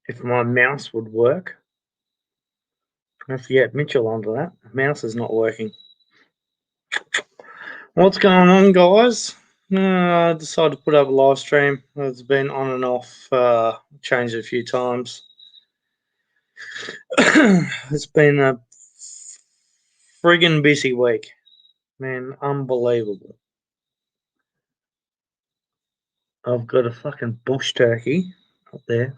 if my mouse would work. I have to get Mitchell onto that. Mouse is not working. What's going on, guys? I decided to put up a live stream. It's been on and off, changed it a few times. It's been a friggin' busy week. Man, unbelievable. I've got a fucking bush turkey up there.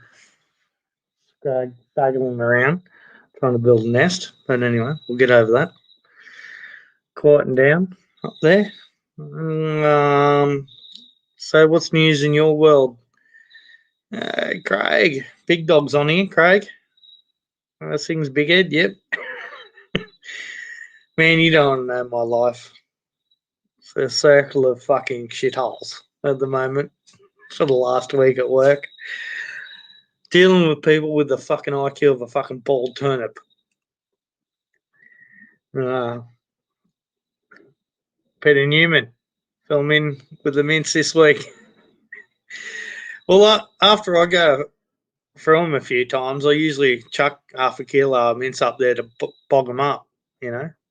Daggling around, trying to build a nest. But anyway, we'll get over that. Quieting down up there. So what's news in your world? Craig. Big dog's on here, Craig. Thing's big head, yep. Man, you don't know my life. It's a circle of fucking shitholes at the moment for the last week at work. Dealing with people with the fucking IQ of a fucking bald turnip. Peter Newman, film in with the mints this week. Well, after I go through them a few times, I usually chuck half a kilo of mints up there to bog them up,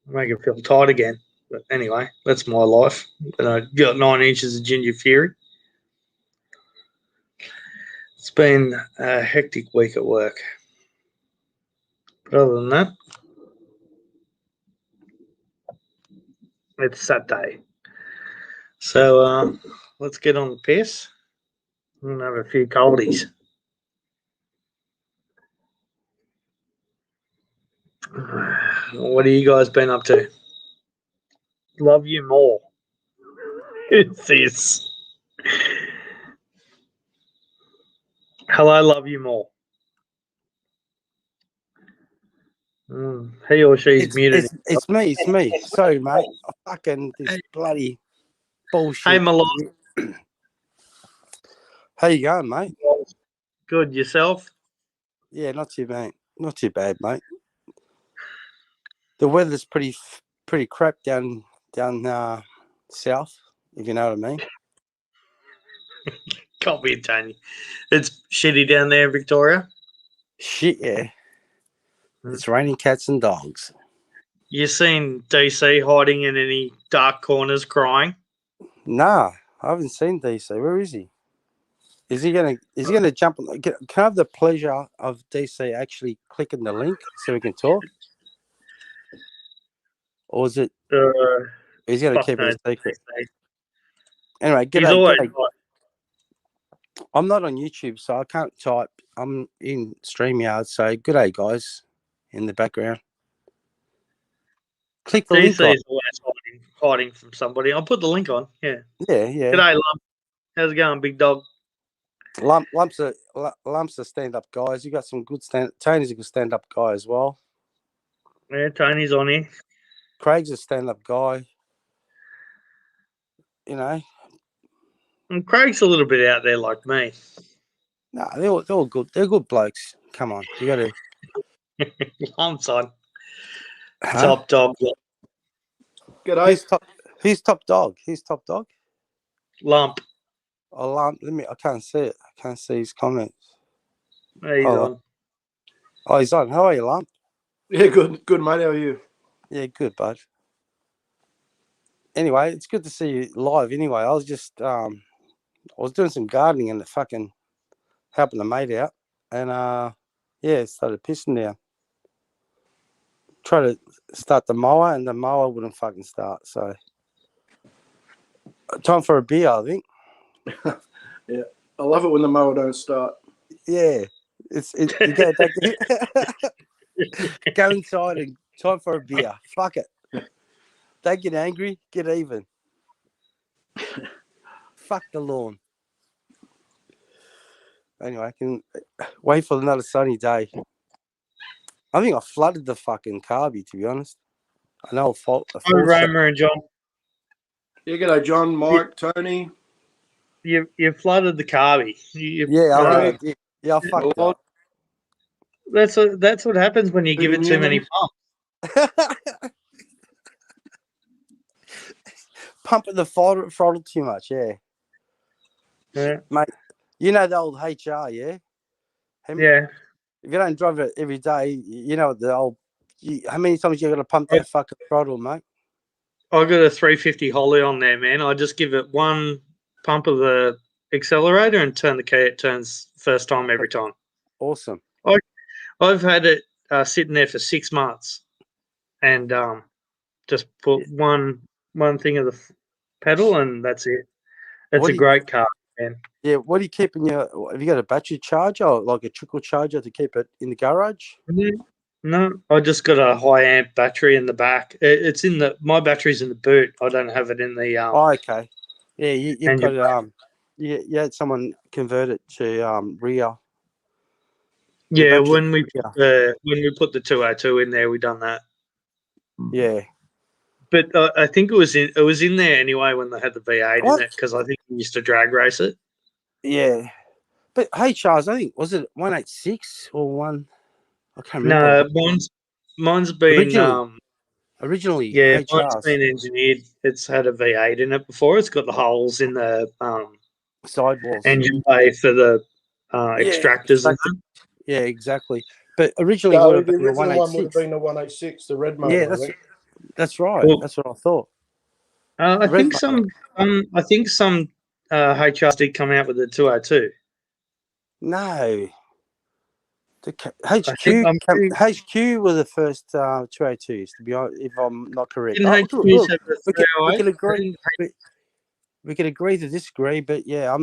make it feel tight again. But anyway, that's my life. And I got 9 inches of ginger fury. It's been a hectic week at work. But other than that, it's Saturday. So let's get on the piss and have a few coldies. What have you guys been up to? Love you more. Who's this? Hello, love you more. He or she's muted. It's me. Sorry, mate. Fucking this bloody bullshit. Hey, Malone. How you going, mate? Good. Yourself? Yeah, not too bad. Not too bad, mate. The weather's pretty crap down south, if you know what I mean. Can't be Tony. It's shitty down there in Victoria. Shit, yeah. It's raining cats and dogs. You seen DC hiding in any dark corners crying? Nah, I haven't seen DC. Where is he? Is he gonna jump on? Can I have the pleasure of DC actually clicking the link so we can talk? Or is it? He's gonna keep it a secret. Anyway, g'day. I'm not on YouTube, so I can't type. I'm in StreamYard, so g'day, guys, in the background. Click the link on. DC is always hiding from somebody. I'll put the link on. Yeah. Yeah. G'day, Lump. How's it going, big dog? Lump's a stand-up guy. You got some good Tony's a good stand-up guy as well. Yeah, Tony's on here. Craig's a stand-up guy. You know. And Craig's a little bit out there like me. No, they're all good. They're good blokes. Come on, you got to. Lump's on. Top dog. G'day. He's top dog. He's top dog. Lump. Oh, Lump. I can't see it. I can't see his comments. He's on. Oh, he's on. How are you, Lump? Yeah, good, mate. How are you? Yeah, good, bud. Anyway, it's good to see you live. Anyway, I was just I was doing some gardening and fucking helping the mate out, and it started pissing down. Try to start the mower, and the mower wouldn't fucking start. So, time for a beer, I think. Yeah, I love it when the mower don't start. Yeah, you go back. Go inside and time for a beer. Fuck it. Don't get angry. Get even. Fuck the lawn. Anyway, I can wait for another sunny day. I think I flooded the fucking carby, to be honest. I know Romer and John. Yeah, g'day, John, Mike, Tony. You flooded the carby. I did. Yeah, I fucked up. That's what happens when you give it too many pumps. Pumping the throttle too much, yeah. Yeah. Mate, you know the old HR, yeah? Yeah. if you don't drive it every day, you know the old. How many times you got to pump that fucking throttle, mate? I got a 350 Holly on there, man. I just give it one pump of the accelerator and turn the key. It turns first time every time. Awesome. I've had it sitting there for 6 months, and just put one thing of the pedal, and that's it. It's a great car, man. Yeah, what do you keep in your? Have you got a battery charger or like a trickle charger to keep it in the garage? No, I just got a high amp battery in the back. It's in my battery's in the boot. I don't have it in the Oh, okay. Yeah, you've got engine. you had someone convert it to rear. Yeah, when we put the 202 in there, we done that. Yeah, but I think it was in there anyway when they had the V8 in it, because I think we used to drag race it. Yeah, but HRs, I think, was it 186 or one? I can't remember. No, mine's been originally. Yeah, HRs. mine's been engineered. It's had a V8 in it before. It's got the holes in the sidewalls, engine bay for the extractors and that. Yeah, exactly. But originally, So would the have been original one would have 186. been the 186, the red motor. Yeah, that's right. Well, that's what I thought. I think some HRs did come out with the 202. No. The HQ were the first 202s, to be honest, if I'm not correct. Didn't HQs have the 308? We can agree. We can agree to disagree, but yeah,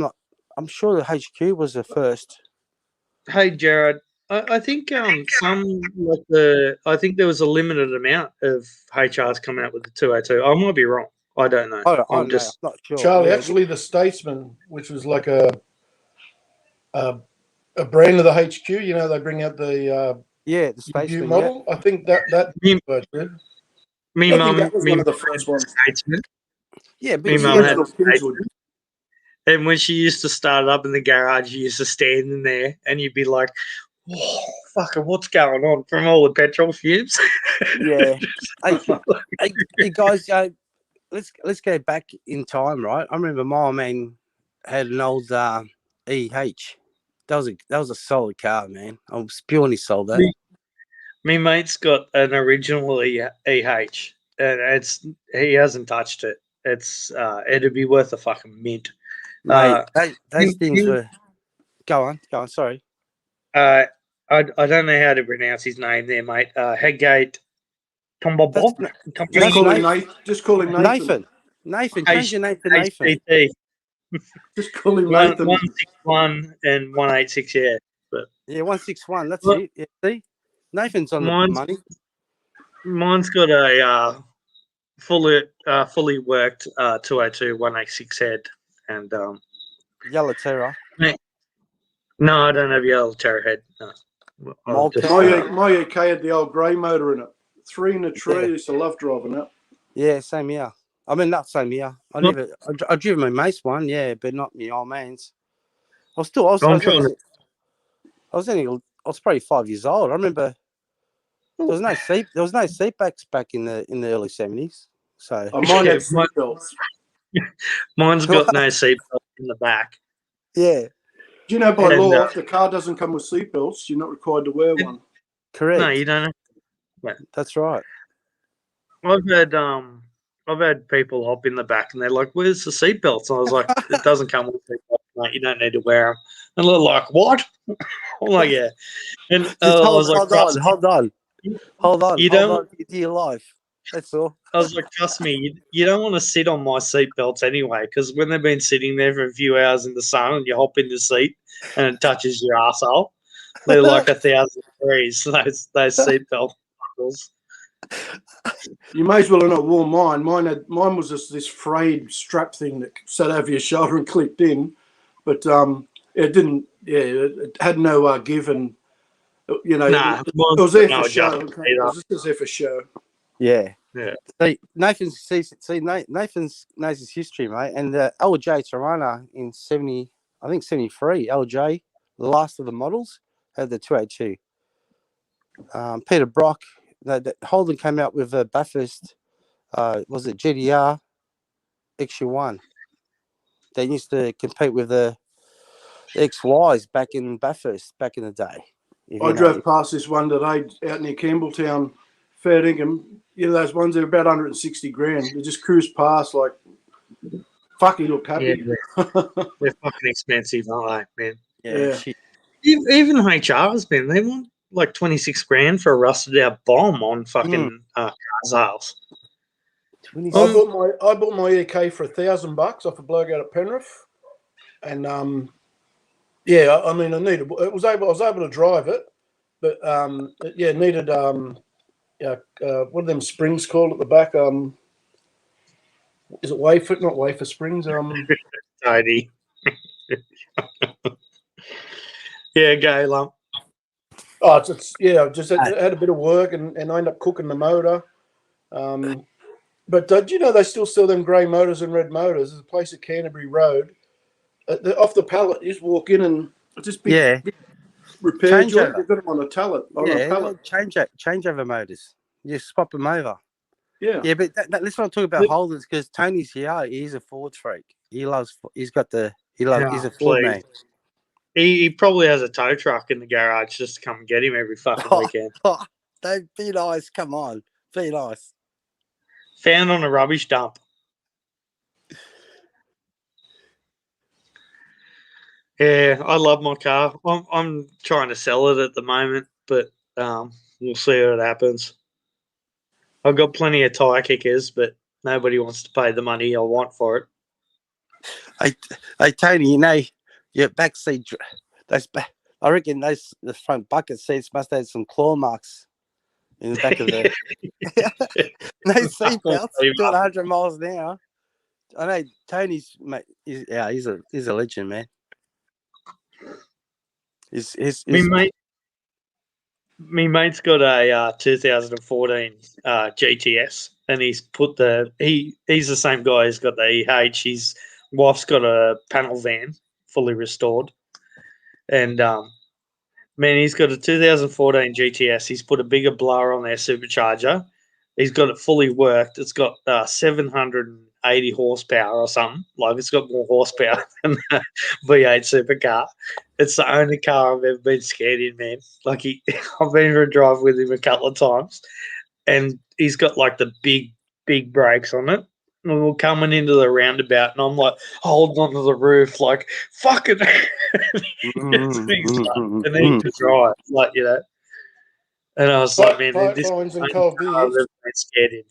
I'm sure the HQ was the first. Hey, Jared, I think I think there was a limited amount of HRs coming out with the 202. I might be wrong. I don't know. I'm not sure. Charlie, actually, the Statesman, which was like a brand of the HQ, you know, they bring out the Statesman model. Yeah. I think that me mum was one of the first ones. Statesman. Yeah, but me mum had Statesman. And when she used to start it up in the garage, you used to stand in there and you'd be like, oh, fucking, what's going on from all the petrol fumes? Yeah. hey, guys, let's go back in time, right? I remember my man had an old EH. That was a solid car, man. I'm spewing he sold that. Me mate's got an original EH, and he hasn't touched it. It'd be worth a fucking mint. Mate, those things were. Go on. Sorry. I don't know how to pronounce his name there, mate. Headgate Tombobob. Just call him Nathan. Nathan, change your name to Nathan. Just call him Nathan. 161 and 186, yeah. But yeah, 161. That's it. Yeah, see, Nathan's on the money. Mine's got a fully worked 202 186 head and Yellow Terror. No, I don't have yellow Terror head. No. My UK had the old grey motor in it. 3 in a tree. I used to love driving it. Yeah, same here. I mean, not same here. I driven my mate's one, yeah, but not my old man's. I was probably 5 years old. I remember there was no seat backs back in the early 70s. So mine had seat belts. Mine's got no seat belt in the back. Yeah. Do you know by law, if the car doesn't come with seat belts, you're not required to wear one? Correct. No, you don't. That's right. I've had people hop in the back and they're like, "Where's the seatbelts?" And I was like, "It doesn't come with seatbelts, mate. You don't need to wear them." And they're like, "What?" I'm like, "Yeah." And hold on. You don't want to get your life. That's all. I was like, "Trust me, you don't want to sit on my seatbelts anyway, because when they've been sitting there for a few hours in the sun and you hop in the seat and it touches your arsehole, they're like 1,000 degrees. Those seatbelt buckles." You may as well have not worn mine. Mine was just this frayed strap thing that sat over your shoulder and clipped in, but it didn't. Yeah, it had no give, and you know, it was there for show. It was just there for show. Yeah. See, Nathan knows his history, mate. And LJ Tirana in 73, LJ, the last of the models, had the 282. Peter Brock. Holden came out with a Bathurst, was it GDR XU1? They used to compete with the XYs back in Bathurst back in the day. I drove past this one today out near Campbelltown, fair dinkum. You know those ones that are about 160 grand. They just cruise past like, fuck, he looked happy. Yeah, they're fucking expensive, aren't they, man? Yeah. Even HRs, man, they want like 26 grand for a rusted out bomb on fucking car sales. I bought my EK for $1,000 off a bloke out at Penrith, and yeah, I mean, I was able to drive it, but it needed what are them springs called at the back? Is it wafer? Not wafer springs. Tidy. Yeah, go lump. Oh, it had a bit of work, and I ended up cooking the motor. But do you know they still sell them grey motors and red motors? There's a place at Canterbury Road. Off the pallet, you just walk in and just big repair joint. They've got them on a pallet. Changeover motors. You just swap them over. Yeah, but let's not talk about Holdens because Tony's here. He's a Ford freak. He's a Ford man. He probably has a tow truck in the garage just to come and get him every fucking weekend. Don't be nice. Come on, be nice. Found on a rubbish dump. Yeah, I love my car. I'm trying to sell it at the moment, but we'll see what happens. I've got plenty of tyre kickers, but nobody wants to pay the money I want for it. Hey Tony, you know, your backseat, I reckon the front bucket seats must have some claw marks in the back of the. No seatbelts, doing 100 miles an hour. I know Tony's mate. He's a legend, man. Me mate's got a 2014 GTS, and he's put he's the same guy who's got the EH. His wife's got a panel van, fully restored, and man, he's got a 2014 GTS. He's put a bigger blower on their supercharger. He's got it fully worked. It's got 780 horsepower or something. Like, it's got more horsepower than the V8 supercar. It's the only car I've ever been scared in, man. Like, I've been for a drive with him a couple of times, and he's got like the big brakes on it. And we're coming into the roundabout, and I'm like holding onto the roof, like, fucking. And then to drive, like, you know. And I was like, man, this and cold beers. Scared him.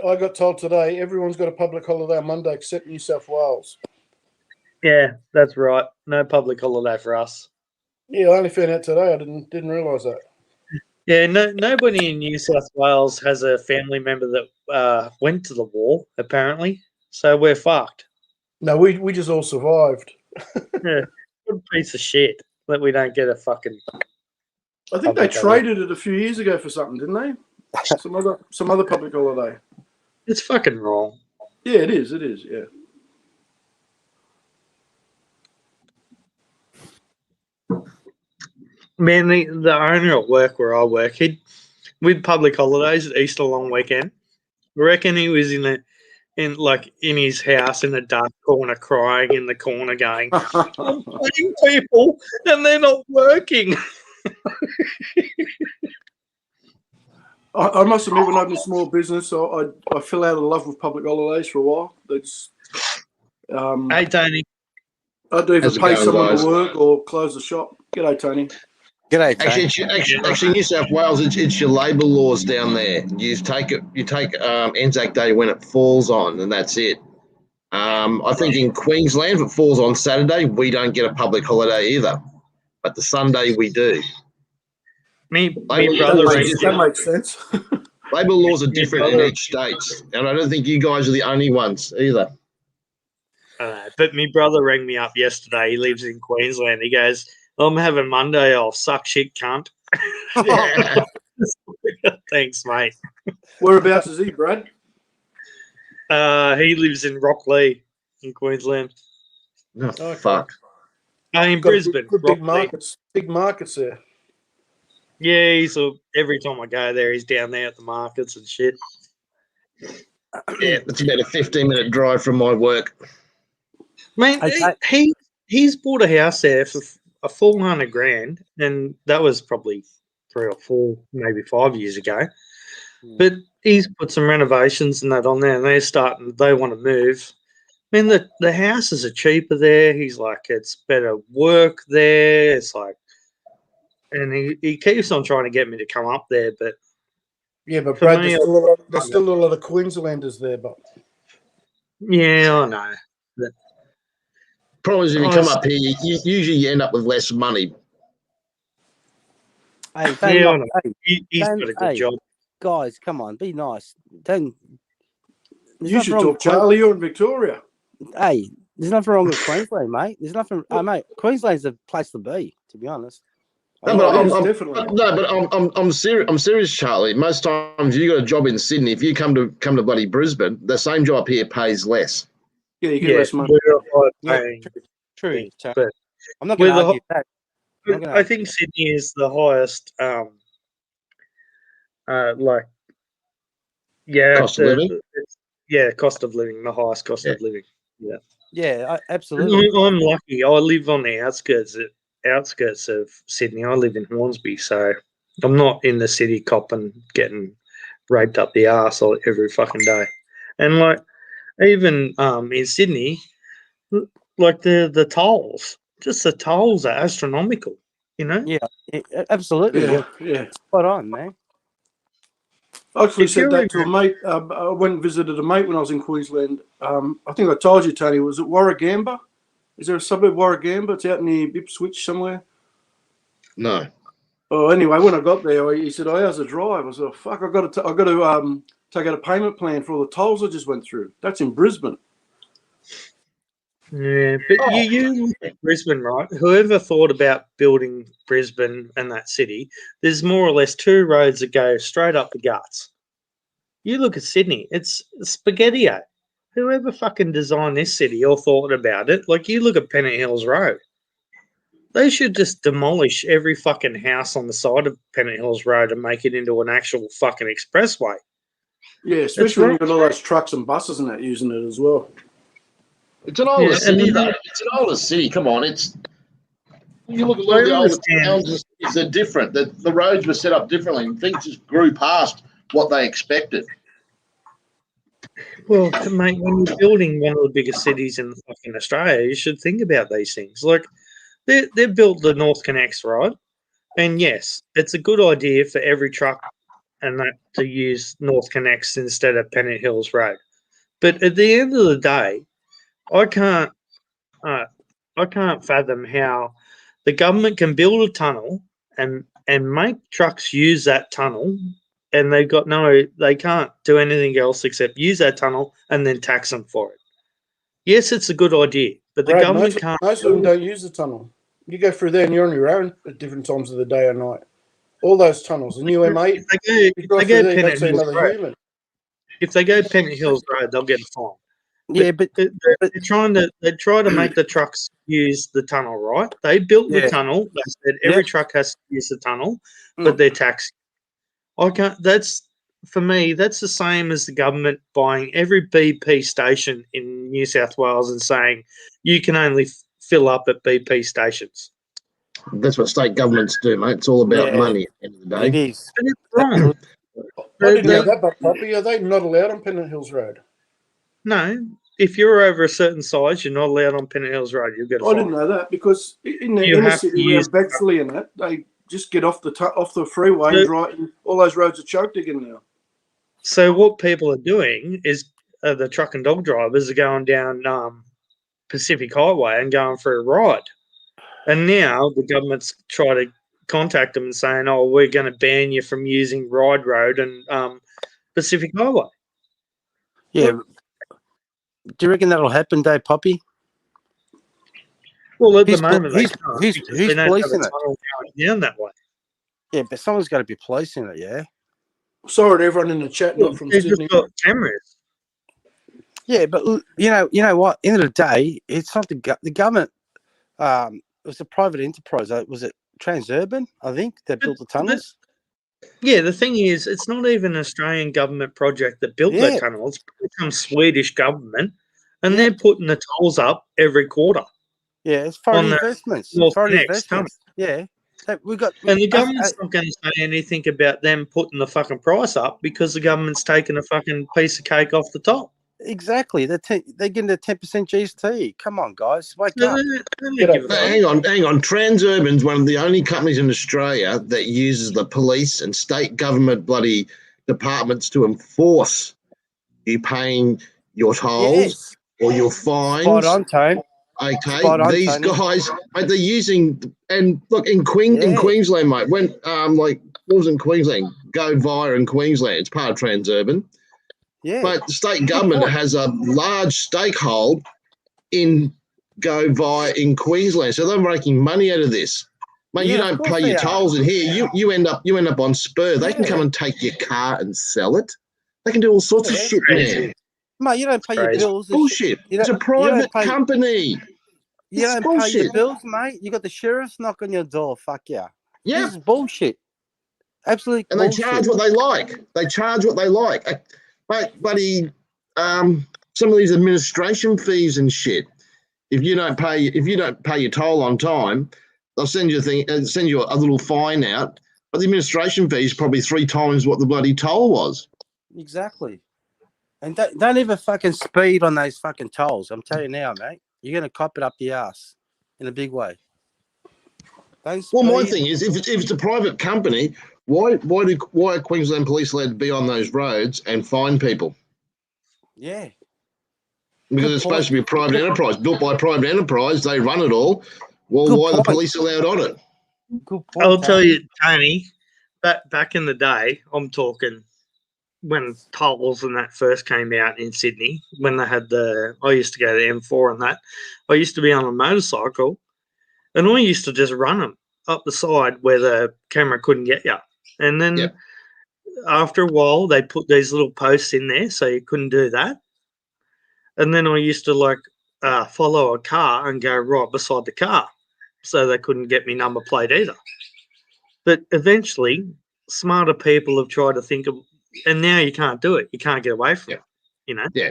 I got told today everyone's got a public holiday on Monday except New South Wales. Yeah, that's right. No public holiday for us. Yeah, I only found out today. I didn't realise that. Yeah, nobody in New South Wales has a family member that went to the war, apparently. So we're fucked. No, we just all survived. Yeah, good piece of shit that we don't get a fucking. I think they traded it a few years ago for something, didn't they? Some other public holiday. It's fucking wrong. Yeah, it is. Yeah. Man, the owner at work where I work, with public holidays, Easter long weekend, I reckon he was in his house in the dark corner, crying in the corner, going, "I'm paying people and they're not working." I must admit, when I opened a small business, I fell out of love with public holidays for a while. Hey, Tony. I'd either pay someone to work or close the shop. G'day, Tony. G'day, Tony. Actually, New South Wales, it's your labour laws down there. You take Anzac Day when it falls on, and that's it. I think in Queensland, if it falls on Saturday, we don't get a public holiday either, but the Sunday we do. That makes sense. Labour laws are different in each state, and I don't think you guys are the only ones either. But my brother rang me up yesterday. He lives in Queensland. He goes, "I'm having Monday off. Suck shit, cunt." Thanks, mate. Whereabouts is he, Brad? He lives in Rocklea in Queensland. Oh, okay. Fuck. In Brisbane. Big markets there. Yeah, every time I go there, he's down there at the markets and shit. Yeah, it's about a 15-minute drive from my work. Man, he's bought a house there for a full $100,000, and that was probably 3 or 4, maybe 5 years ago. But he's put some renovations and that on there, and they want to move. I mean, the houses are cheaper there. He's like, it's better work there. It's like, and he keeps on trying to get me to come up there, but Yeah, but for Brad, me, there's still a lot of Queenslanders there, but yeah, I know. Problem is, if you come up here, usually you end up with less money. Hey, Yeah, I know. hey, He's got a good job. guys, come on, be nice. Don't. there's you nothing should wrong talk with Charlie. You're in Victoria. Hey, there's nothing wrong with Queensland, mate. There's nothing. Mate, Queensland's the place to be, to be honest. No, but Definitely. I'm serious. I'm serious, Charlie. Most times, you got a job in Sydney. If you come to bloody Brisbane, the same job here pays less. Yeah, you get less money. we're a high Yeah, paying True. thing, Charlie. but I'm not going to with the argue that. I think Sydney is the highest, Cost of living? cost of living, the highest cost of living. Yeah, Yeah, absolutely. I'm lucky. I live on the outskirts of Sydney. I live in Hornsby, so I'm not in the city copping, getting raped up the arse every fucking day. And like even in Sydney, like the tolls, just the tolls are astronomical. You know. Yeah, absolutely. Yeah. Spot on, man. I actually If said you're that in to a mate. I went and visited a mate when I was in Queensland. I think I told you, Tony. Was it Warragamba? Is there a suburb Warragamba? It's out near Ipswich somewhere. No. Oh, anyway, when I got there, he said, "Oh, how's the drive?" I said, oh, "Fuck, I got to take out a payment plan for all the tolls I just went through." That's in Brisbane. Yeah, but you look at Brisbane, right? Whoever thought about building Brisbane and that city, there's more or less 2 roads that go straight up the guts. You look at Sydney, it's spaghetti-o. Whoever fucking designed this city or thought about it, like you look at Pennant Hills Road. They should just demolish every fucking house on the side of Pennant Hills Road and make it into an actual fucking expressway. Yeah, especially when you've got all those trucks and buses and that using it as well. It's an older city, though. It's an older city. Come on, you look at all the older towns and cities, they're different. The roads were set up differently, and things just grew past what they expected. Well, mate, when you're building one of the biggest cities in fucking Australia, you should think about these things. Like, they built the North Connects, right? And yes, it's a good idea for every truck and that to use North Connects instead of Pennant Hills Road. But at the end of the day, I can't fathom how the government can build a tunnel and make trucks use that tunnel, and they can't do anything else except use that tunnel and then tax them for it. Yes, it's a good idea, but the government can't. Most of them don't use the tunnel. You go through there and you're on your own at different times of the day or night. All those tunnels, the new M8. If they go Pennant Hills Road, they'll get a fine. Yeah, but they try to make the trucks use the tunnel, right? They built the tunnel. They said every truck has to use the tunnel, but they're taxing. I can't. For me, that's the same as the government buying every BP station in New South Wales and saying you can only fill up at BP stations. That's what state governments do, mate. It's all about money at the end of the day. It is. But it's wrong. I didn't know that, but Poppy, are they not allowed on Pennant Hills Road? No. If you're over a certain size, you're not allowed on Pennant Hills Road. You'll get a fine. I didn't know that because in the inner city around Bexley and that, they just get off the freeway and drive, and all those roads are choked again now. So what people are doing is the truck and dog drivers are going down Pacific Highway and going for a ride. And now the government's trying to contact them and saying, "Oh, we're going to ban you from using Ride Road and Pacific Highway." Yeah. Do you reckon that'll happen, Dave Poppy? Well, at the moment, who's policing it? Down that way. Yeah, but someone's got to be policing it, yeah? Sorry to everyone in the chat, not from Sydney. Just got cameras. Yeah, but you know what? End of the day, it's not the government. It was a private enterprise. Was it Transurban? I think that built the tunnels. Yeah, the thing is, it's not even an Australian government project that built that tunnel. It's become Swedish government, and they're putting the tolls up every quarter. Yeah, it's foreign On the investments. North Foreign Next, investments. Yeah. We got. and the government's not going to say anything about them putting the fucking price up because the government's taking a fucking piece of cake off the top. Exactly. They're getting the 10% GST. Come on, guys, wake No, up. they don't give a No, fuck. hang on. Transurban's one of the only companies in Australia that uses the police and state government bloody departments to enforce you paying your tolls Yes. or your fines. Spot on, Tone. Okay, Spot on, these Tony. guys, mate, they're using, and look, in Queensland, mate, when like what was in Queensland, Go Via in Queensland, it's part of Transurban. Yeah. But the state government has a large stakehold in Go Via in Queensland, so they're making money out of this. Mate, you don't pay your tolls in here. You end up on spur. They can come and take your car and sell it. They can do all sorts of shit, man. Mate, you don't pay your bills. Bullshit. It's a private company. You don't pay your bills, mate. You got the sheriffs knock on your door. Fuck yeah. Yeah. This is bullshit. Absolutely. And bullshit. They charge what they like. Mate, buddy, some of these administration fees and shit. If you don't pay your toll on time, they'll send you a little fine out. But the administration fee is probably 3 times what the bloody toll was. Exactly. And don't ever fucking speed on those fucking tolls. I'm telling you now, mate. You're gonna cop it up the ass in a big way. Well, my thing is, if it's a private company, why are Queensland Police allowed to be on those roads and fine people? Yeah. Because it's supposed to be a private enterprise, built by a private enterprise. They run it all. Well, why are the police allowed on it? Good point, I'll tell you, Tony, back in the day, I'm talking when tolls and that first came out in Sydney, when they had I used to go to the M4 and that, I used to be on a motorcycle and I used to just run them up the side where the camera couldn't get you. And then after a while, they put these little posts in there so you couldn't do that. And then I used to follow a car and go right beside the car so they couldn't get me number plate either. But eventually, smarter people have tried to think of, and now you can't do it. You can't get away from it, you know? Yeah.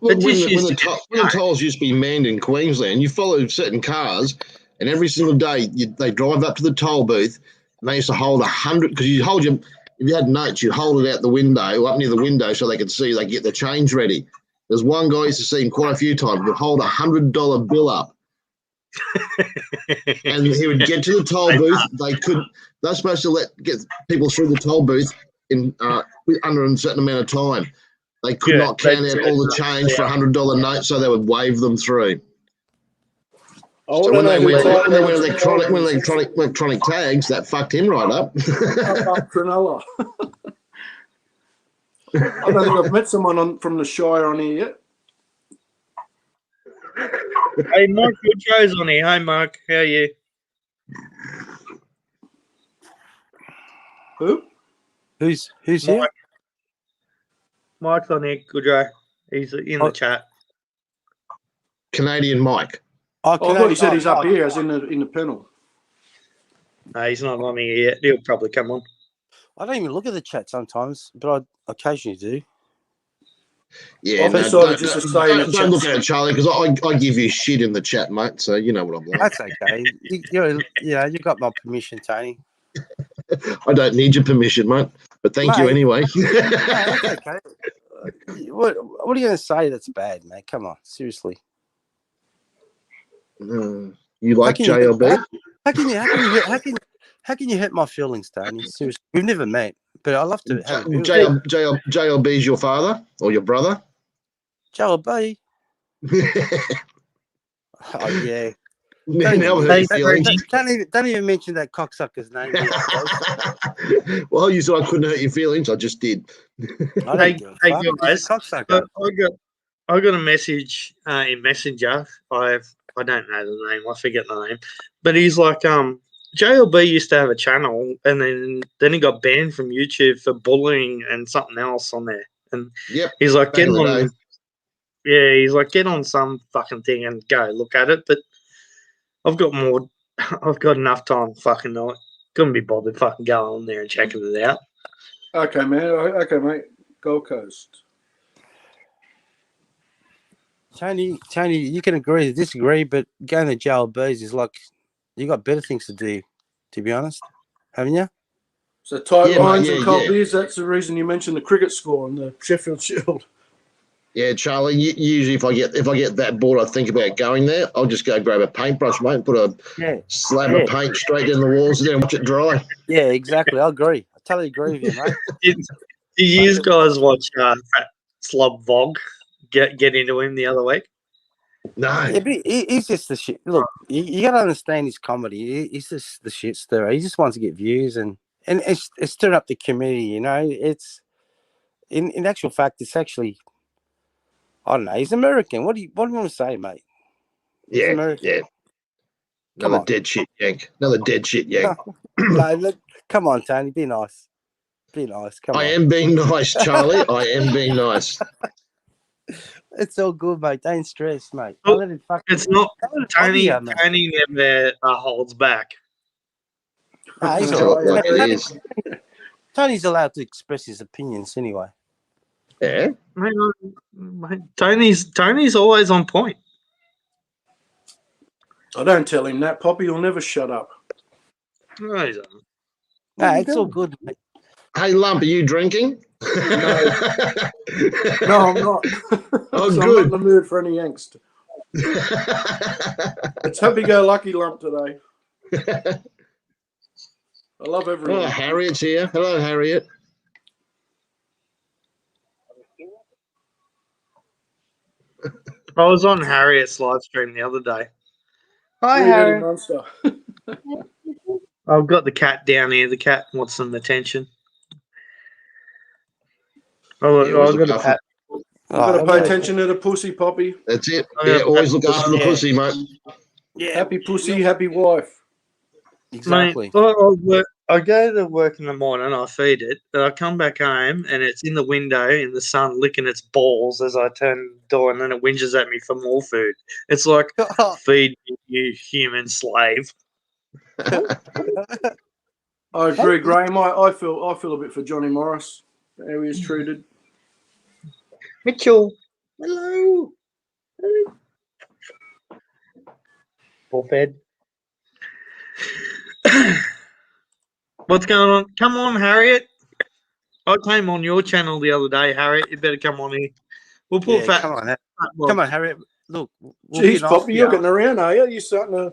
Look, when the tolls used to be manned in Queensland, you follow certain cars, and every single day they drive up to the toll booth, and they used to hold 100, because if you had notes, you'd hold it out the window, up near the window, so they could see, they get the change ready. There's one guy I used to see him quite a few times, would hold $100 bill up. And he would get to the toll booth. They're supposed to get people through the toll booth in under a certain amount of time. They could not count out all the change for $100 note, so they would wave them through. So when they went electronic tags, that fucked him right up. Cronulla. I don't think I've met someone from the Shire on here yet. Hey, Mark Goodrow's on here. Hi, Mark. How are you? Who? Who's here? Mike's on here, Goodrow. He's in the chat. Canadian Mike. I thought he said he's up here, as in the panel. No, he's not on here yet. He'll probably come on. I don't even look at the chat sometimes, but I occasionally do. Yeah, don't look at it, Charlie, because I give you shit in the chat, mate. So you know what I'm like. That's okay. You got my permission, Tony. I don't need your permission, mate. But thank you anyway. That's okay. What are you going to say that's bad, mate? Come on, seriously. You like JLB? How can you hurt my feelings, Tony? Seriously, we've never met, but I love to have a beer. JLB's your father or your brother? JLB. Oh yeah. Don't even mention that cocksucker's name. Well, you said I couldn't hurt your feelings. I just did. Hey guys, I got a message in Messenger. I don't know the name. I forget the name. But he's like, JLB used to have a channel, and then he got banned from YouTube for bullying and something else on there. And he's like, get on. Yeah, he's like, get on some fucking thing and go look at it. But I've got enough time fucking not. Couldn't be bothered fucking going on there and checking it out. Okay, man. Okay, mate. Gold Coast. Tony, you can agree to disagree, but going to jail bees is like you got better things to do. To be honest, haven't you? So tight Yeah, mate, lines yeah, and cold yeah. beers. That's the reason you mentioned the cricket score and the Sheffield Shield. Yeah, Charlie. Usually, if I get that bored, I think about going there. I'll just go grab a paintbrush, mate, and put a slab of paint straight in the walls there and watch it dry. Yeah, exactly. I agree. I totally agree with you, mate. Do you guys watch Slob Vog get into him the other week? No. Yeah, but he's just the shit. Look, you got to understand his comedy. He's just the shit stirrer. He just wants to get views and it's stirring up the community. You know, it's in actual fact, it's actually I don't know. He's American. What do you want to say, mate? He's American. Yeah. Come Another on. dead shit yank. Another dead shit yank. No, look, come on, Tony. Be nice. Be nice. Come on. I am being nice, Charlie. I am being nice. It's all good, mate. Don't stress, mate. Oh, Don't let it fucking. It's not Tony. here, mate. Tony never holds back. Nah, he's Tell all it like right. it is. Tony's allowed to express his opinions anyway. Yeah. Mate, Tony's always on point. I don't tell him that, Poppy. He'll never shut up. No, he's on. Nah, it's all good, mate. Hey, Lump, are you drinking? No, I'm not. Oh, So I'm not good. in the mood for any angst. It's happy-go-lucky Lump today. I love everyone. Oh, Harriet's here. Hello, Harriet. I was on Harriet's live stream the other day. Hi, Three-headed Harriet. monster. I've got the cat down here. The cat wants some attention. always I've look got a after- cat. You've got to pay attention to the pussy, Poppy. That's it. I'm Yeah, gonna always pet look after the yeah. pussy, mate. Yeah, Happy pussy, happy wife. exactly. Mate, I go to work in the morning, I feed it, and I come back home and it's in the window in the sun licking its balls as I turn the door, and then it whinges at me for more food. It's like, feed me, you human slave. I agree, Graham. I feel a bit for Johnny Morris, how he is treated. Mitchell, hello. Poor fed. What's going on? Come on, Harriet. I came on your channel the other day, Harriet. You better come on here. We'll put fat. Come on, fat come on, Harriet. Look, we'll Jeez, get off Poppy, you're here. getting around, are you? You're starting to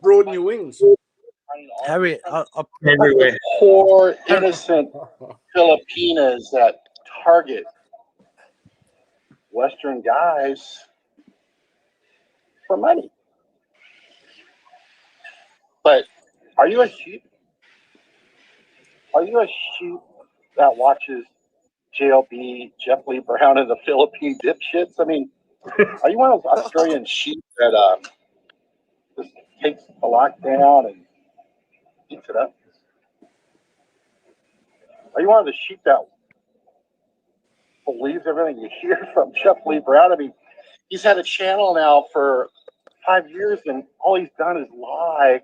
broaden your wings. Harriet, everywhere. Poor innocent Filipinas that target Western guys for money. But are you a sheep? Are you a sheep that watches JLB, Jeff Lee Brown, and the Philippine dipshits? I mean, are you one of those Australian sheep that just takes a lot down and eats it up? Are you one of the sheep that believes everything you hear from Jeff Lee Brown? I mean, he's had a channel now for 5 years, and all he's done is lie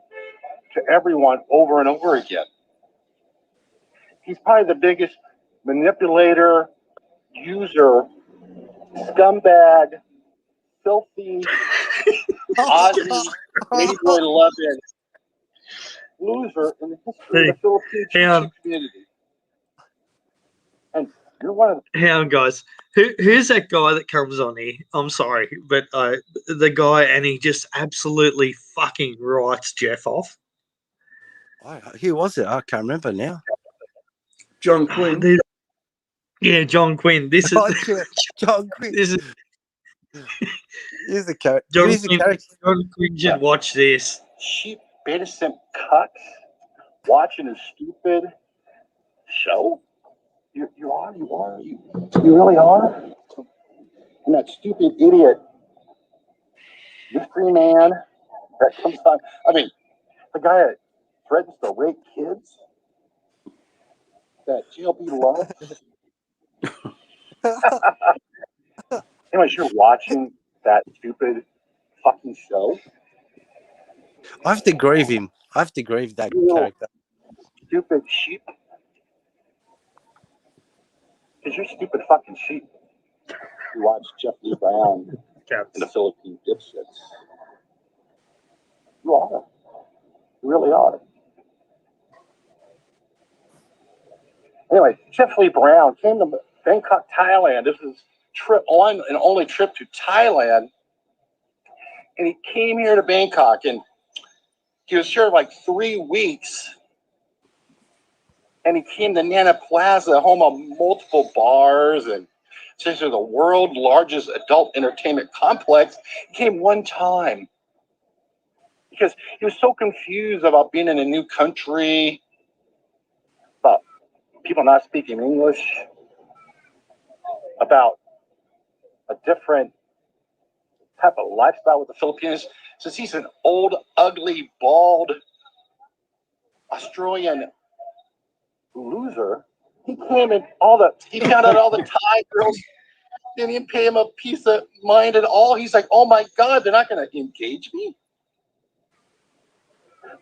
to everyone over and over again. He's probably the biggest manipulator, user, scumbag, filthy, Aussie, ladyboy loving loser in the history of the Philippine sheep community. And you're one of the Hang on, guys. Who's that guy that comes on here? I'm sorry, but the guy, and he just absolutely fucking writes Jeff off. who was it? I can't remember now. John Quinn. Yeah, John Quinn. This is John Quinn. this is He's the character. John Quinn should watch this. sheep innocent cucks watching a stupid show. You really are. And that stupid idiot mystery man that comes on. I mean, the guy that threatens to rape kids. That GLB loves. Anyways, you're watching that stupid fucking show. I have to grieve him. I have to grieve that character. Stupid sheep. Because you're stupid fucking sheep. You watch Jeffrey Brown Cats. and the Philippine dipshits. You are. You really are. Anyway, Jeffrey Brown came to Bangkok, Thailand. This is an only trip to Thailand. And he came here to Bangkok, and he was here like 3 weeks. And he came to Nana Plaza, home of multiple bars, and since they're the world's largest adult entertainment complex, he came one time because he was so confused about being in a new country, about people not speaking English, about a different type of lifestyle with the Filipinos. Since he's an old, ugly, bald Australian loser, he came and he found out all the Thai girls didn't even pay him a piece of mind at all. He's like, oh my God, they're not going to engage me.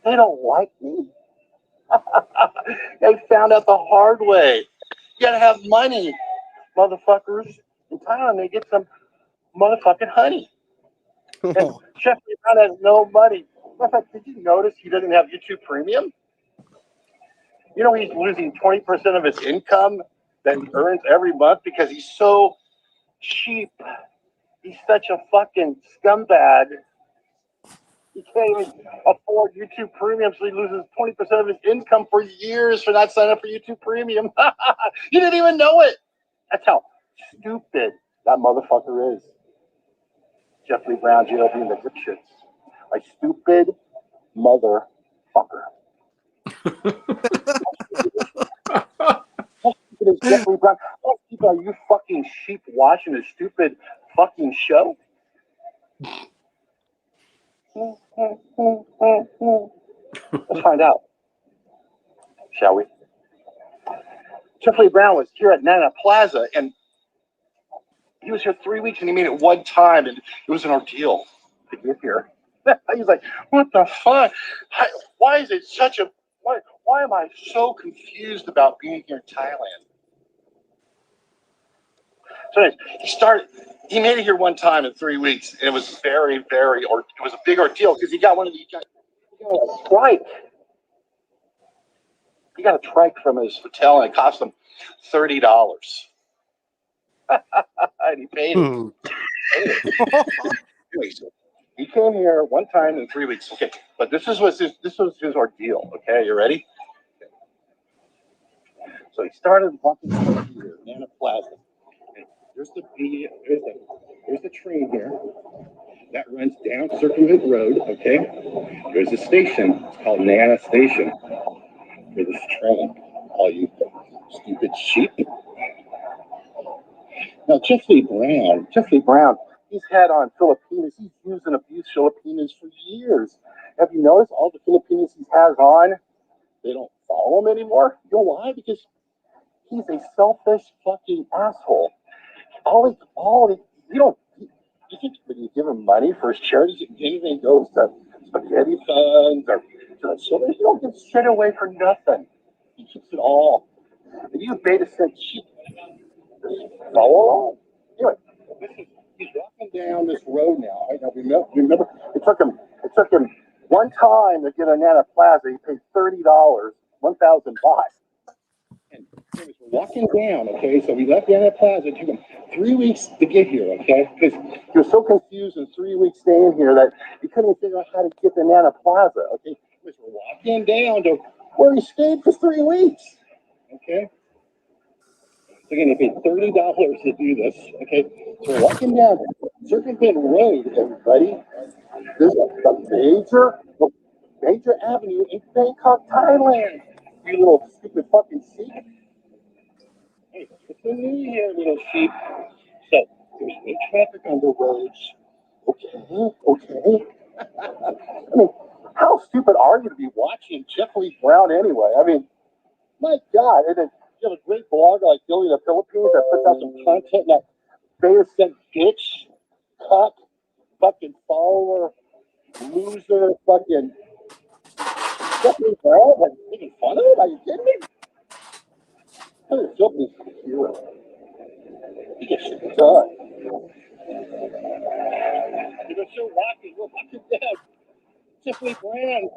They don't like me. They found out the hard way. You got to have money, motherfuckers. In Thailand, they get some motherfucking honey. And Jeffrey Brown has no money. In fact, did you notice he doesn't have YouTube Premium? You know, he's losing 20% of his income that he earns every month because he's so cheap. He's such a fucking scumbag. He can't even afford YouTube Premium, so he loses 20% of his income for years for not signing up for YouTube Premium. You didn't even know it. That's how stupid that motherfucker is. Jeffrey Brown, GLB, and the dipshits. A stupid motherfucker. How stupid is Jeffrey Brown? How stupid are you fucking sheep watching a stupid fucking show? Let's find out, shall we? Jeffrey Brown was here at Nana Plaza, and he was here 3 weeks, and he made it one time, and it was an ordeal to get here. He's like, what the fuck? Why is it such a... Why am I so confused about being here in Thailand? So anyways, he made it here one time in 3 weeks, and it was very, very... it was a big ordeal, because he got a strike. He got a trike from his hotel, and it cost him $30. And he paid it. Anyway, so he came here one time in 3 weeks. Okay, but this was his ordeal. Okay, you ready? Okay. So he started walking here, Nana Plaza. And here's the train here that runs down Circumvent Road. Okay, there's a station. It's called Nana Station. For this train, all you stupid sheep. Now, Jeffrey Brown, he's had on Filipinos. He's used and abused Filipinos for years. Have you noticed all the Filipinos he has on, they don't follow him anymore? You know why? Because he's a selfish fucking asshole. You think when you give him money for his charities, anything goes to spaghetti funds or to the children? He don't give shit away for nothing. He keeps it all. And you beta sent sheep. Follow along. Anyway, he's walking down this road now. Right? Now remember, it took him one time to get a Nana Plaza. He paid $30, 1,000 baht. And anyways, we're walking down. Okay, so we left Nana Plaza. It took him 3 weeks to get here. Okay, because he was so confused in 3 weeks staying here that he couldn't figure out how to get to Nana Plaza. Okay, we're walking down to where he stayed for 3 weeks. Okay. So again, he paid $30 to do this. Okay, so we're walking down Circumvent Road, everybody. There's a major avenue in Bangkok, Thailand. You little stupid fucking sheep. Hey, it's a new year, little sheep. So there's no traffic on the roads. Okay. I mean, how stupid are you to be watching Jeffrey Brown anyway? I mean, my God, and then you have a great blogger like Billy in the Philippines that puts out some content that beta sent bitch, cuck, fucking follower, loser, fucking Jeffrey Brown, like making fun of it? Are you kidding me? The Philippines is a hero. He gets shit done. Jeff Lee Brown.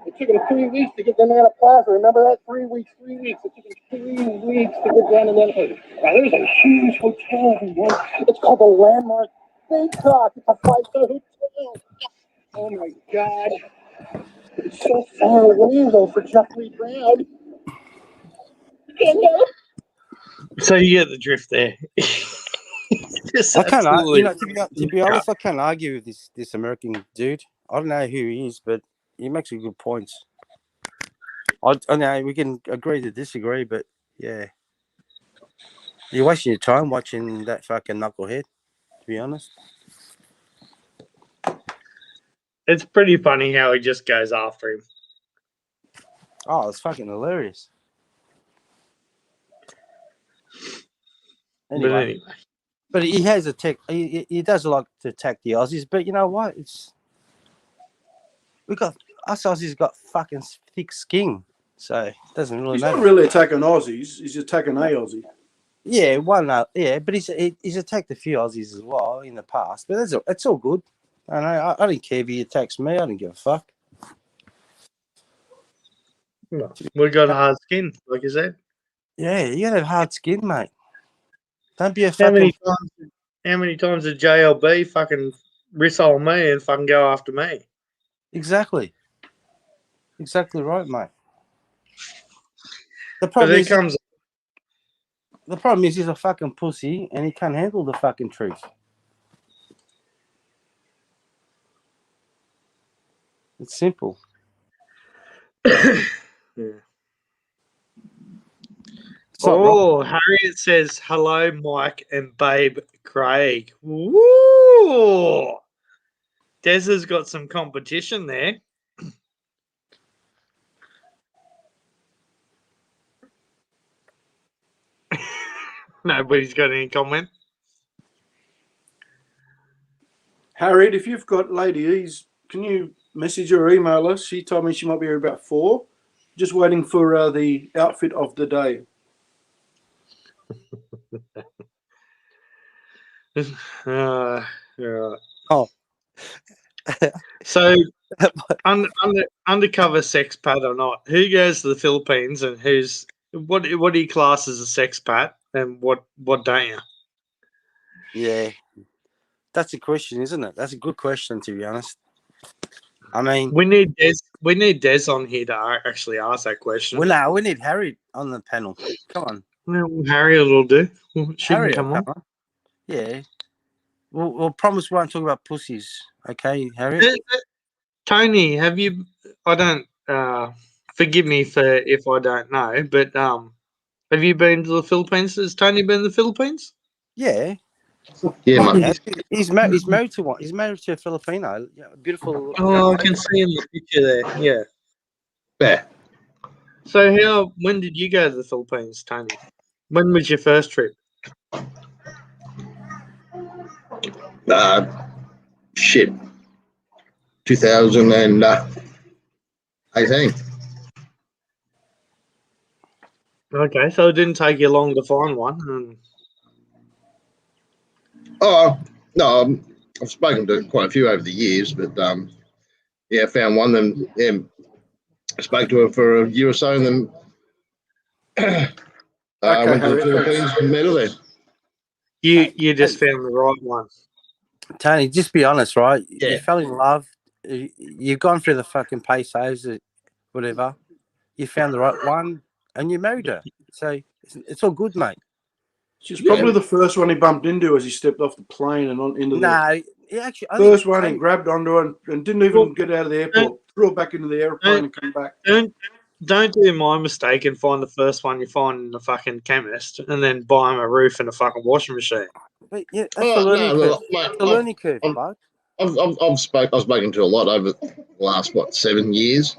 It took him 3 weeks to get Banana Plaza. Remember that? 3 weeks, 3 weeks. It took him 3 weeks to get down to Banana. Now, there's a huge hotel, everyone. It's called the Landmark Bangkok. It's a 5-star hotel. Oh, my God. It's so far away, though, for Jeff Lee Brown. So you get the drift there. Just I can't, absolutely- to be honest, I can't argue with this American dude. I don't know who he is, but he makes some good points. I know we can agree to disagree, but yeah, you're wasting your time watching that fucking knucklehead. To be honest, It's pretty funny how he just goes after him. oh, it's fucking hilarious. Anyway, but he has attack. He does like to attack the Aussies, but you know what? Us Aussies got fucking thick skin, so it doesn't really He's matter. not really attacking Aussies. He's attacking a Aussie. Yeah, but he's attacked a few Aussies as well in the past. But it's all good. I know. I don't care if he attacks me. I don't give a fuck. We got a hard skin, like you said. Yeah, you gotta have hard skin, mate. Don't be a How fucking. many times did JLB fucking rissole me and fucking go after me? Exactly right, mate. The But problem it comes. is he's a fucking pussy and he can't handle the fucking truth. It's simple. Yeah. It's not wrong. Oh, Harriet says hello, Mike and Babe Craig. Woo! Des has got some competition there. Nobody's got any comment. Harriet, if you've got Lady E's, can you message or email us? She told me she might be here about 4. Just waiting for the outfit of the day. Right. Oh. So, undercover sexpat or not, who goes to the Philippines and what do you class as a sexpat and what don't you? Yeah. That's a question, isn't it? That's a good question, to be honest. I mean, We need Des on here to actually ask that question. we need Harry on the panel. Come on. Well, Harriet will do. She Harry can will come on. come on. Yeah. We'll promise we won't talk about pussies. Okay, Harry? Tony, have you? I don't. Forgive me if I don't know, but have you been to the Philippines? Has Tony been to the Philippines? Yeah. Yeah, mate. He's married to one. He's married to a Filipino. Yeah, beautiful. Oh, I can see in the picture there. Yeah. Yeah. So when did you go to the Philippines, Tony? When was your first trip? Shit. 2018. Okay, so it didn't take you long to find one. Oh, no, I've spoken to quite a few over the years, but yeah, I found one. Then yeah, I spoke to her for a year or so, and then went to the Philippines and met her there. You just found the right one. Tony, just be honest, right? Yeah. You fell in love. You've gone through the fucking pesos, whatever. You found the right one, and you married her. So it's all good, mate. She's probably the first one he bumped into as he stepped off the plane and on into No, he actually first one. He grabbed onto her and didn't even get out of the airport. Threw her back into the airplane and come back. Don't do my mistake and find the first one you find in the fucking chemist and then buy him a roof and a fucking washing machine. But yeah, that's the learning curve. Mate, The learning curve, bud. I've spoken to a lot over the last 7 years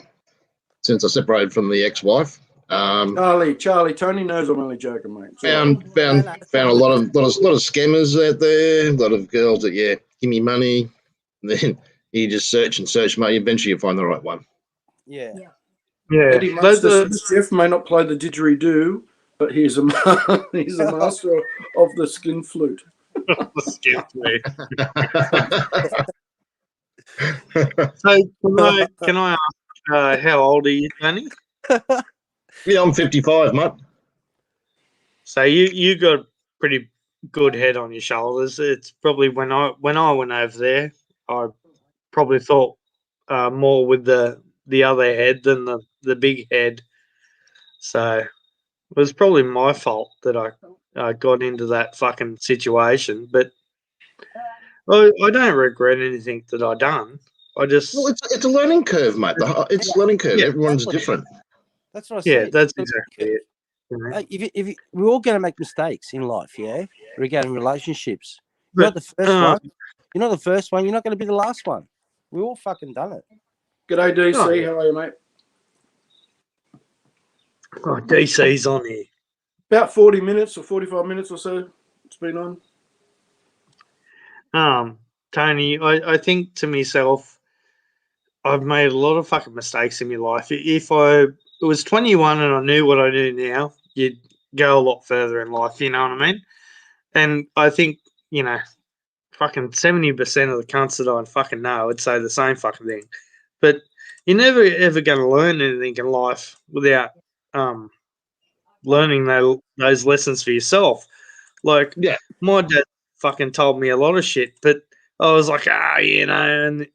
since I separated from the ex-wife. Charlie, Tony knows I'm only joking, mate. Found a lot of scammers out there, a lot of girls that give me money. And then you just search and search, mate. Eventually you find the right one. Yeah. Eddie Munster says Jeff may not play the didgeridoo, but he's a master of the skin flute. The skin flute. So can I ask how old are you, Tony? Yeah, I'm 55, mate. So you got pretty good head on your shoulders. It's probably when I went over there, I probably thought more with the other head than the big head. So it was probably my fault that I got into that fucking situation. But I don't regret anything that I done. I just Well, it's a learning curve, mate. It's a learning curve. Yeah. Everyone's different. That's what I yeah, say. that's exactly it. You know? We're all going to make mistakes in life, yeah, regarding relationships. But, You're not the first one. You're not the first one. You're not going to be the last one. We all fucking done it. G'day, DC. Oh, yeah. How are you, mate? Oh, DC's on here. About 40 minutes or 45 minutes or so it's been on. Tony, I think to myself, I've made a lot of fucking mistakes in my life. If I was 21 and I knew what I do now, you'd go a lot further in life, you know what I mean? And I think, fucking 70% of the cunts that I fucking know would say the same fucking thing. But you're never ever going to learn anything in life without learning those lessons for yourself. Like, my dad fucking told me a lot of shit, but I was like, and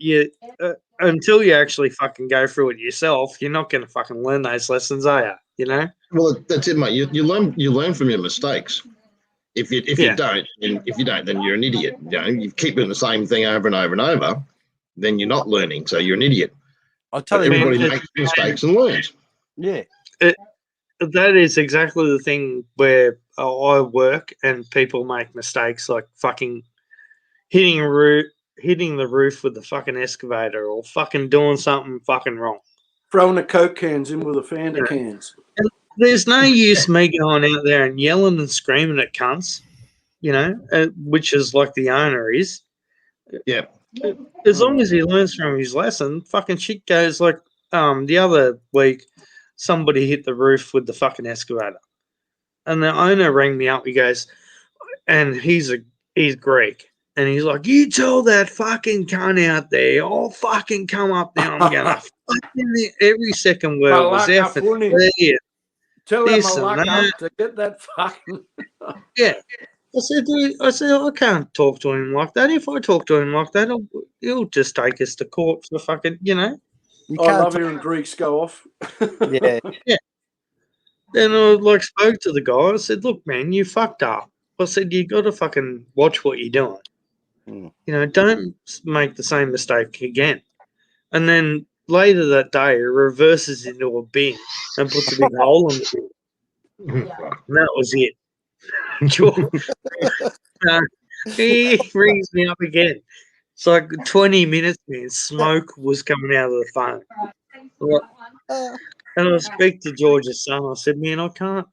until you actually fucking go through it yourself, you're not going to fucking learn those lessons, are you? Well, that's it, mate. You learn from your mistakes. If you don't, then you're an idiot. You keep doing the same thing over and over and over, then you're not learning. So you're an idiot. I'll tell you, everybody makes mistakes and learns. Yeah. That is exactly the thing where I work and people make mistakes, like fucking hitting the roof with the fucking excavator, or fucking doing something fucking wrong. Throwing the Coke cans in with the Fanta cans. And there's no use me going out there and yelling and screaming at cunts, which is like the owner is. Yeah. As long as he learns from his lesson, fucking shit goes. Like the other week, somebody hit the roof with the fucking excavator, and the owner rang me up. He goes, and he's Greek, and he's like, "You tell that fucking cunt out there, I'll fucking come up there. I'm gonna fucking every second word was effing there. Tell that Malaka to get that fucking yeah." I said, I can't talk to him like that. If I talk to him like that, he'll just take us to court for fucking, I love hearing Greeks go off. Yeah. Yeah. Then I spoke to the guy. I said, "Look, man, you fucked up." I said, "You got to fucking watch what you're doing. Don't make the same mistake again." And then later that day, he reverses into a bin and puts a big hole in the bin. And that was it. He rings me up again. It's like 20 minutes, man. Smoke was coming out of the phone. And I speak to George's son. I said, "Man, I can't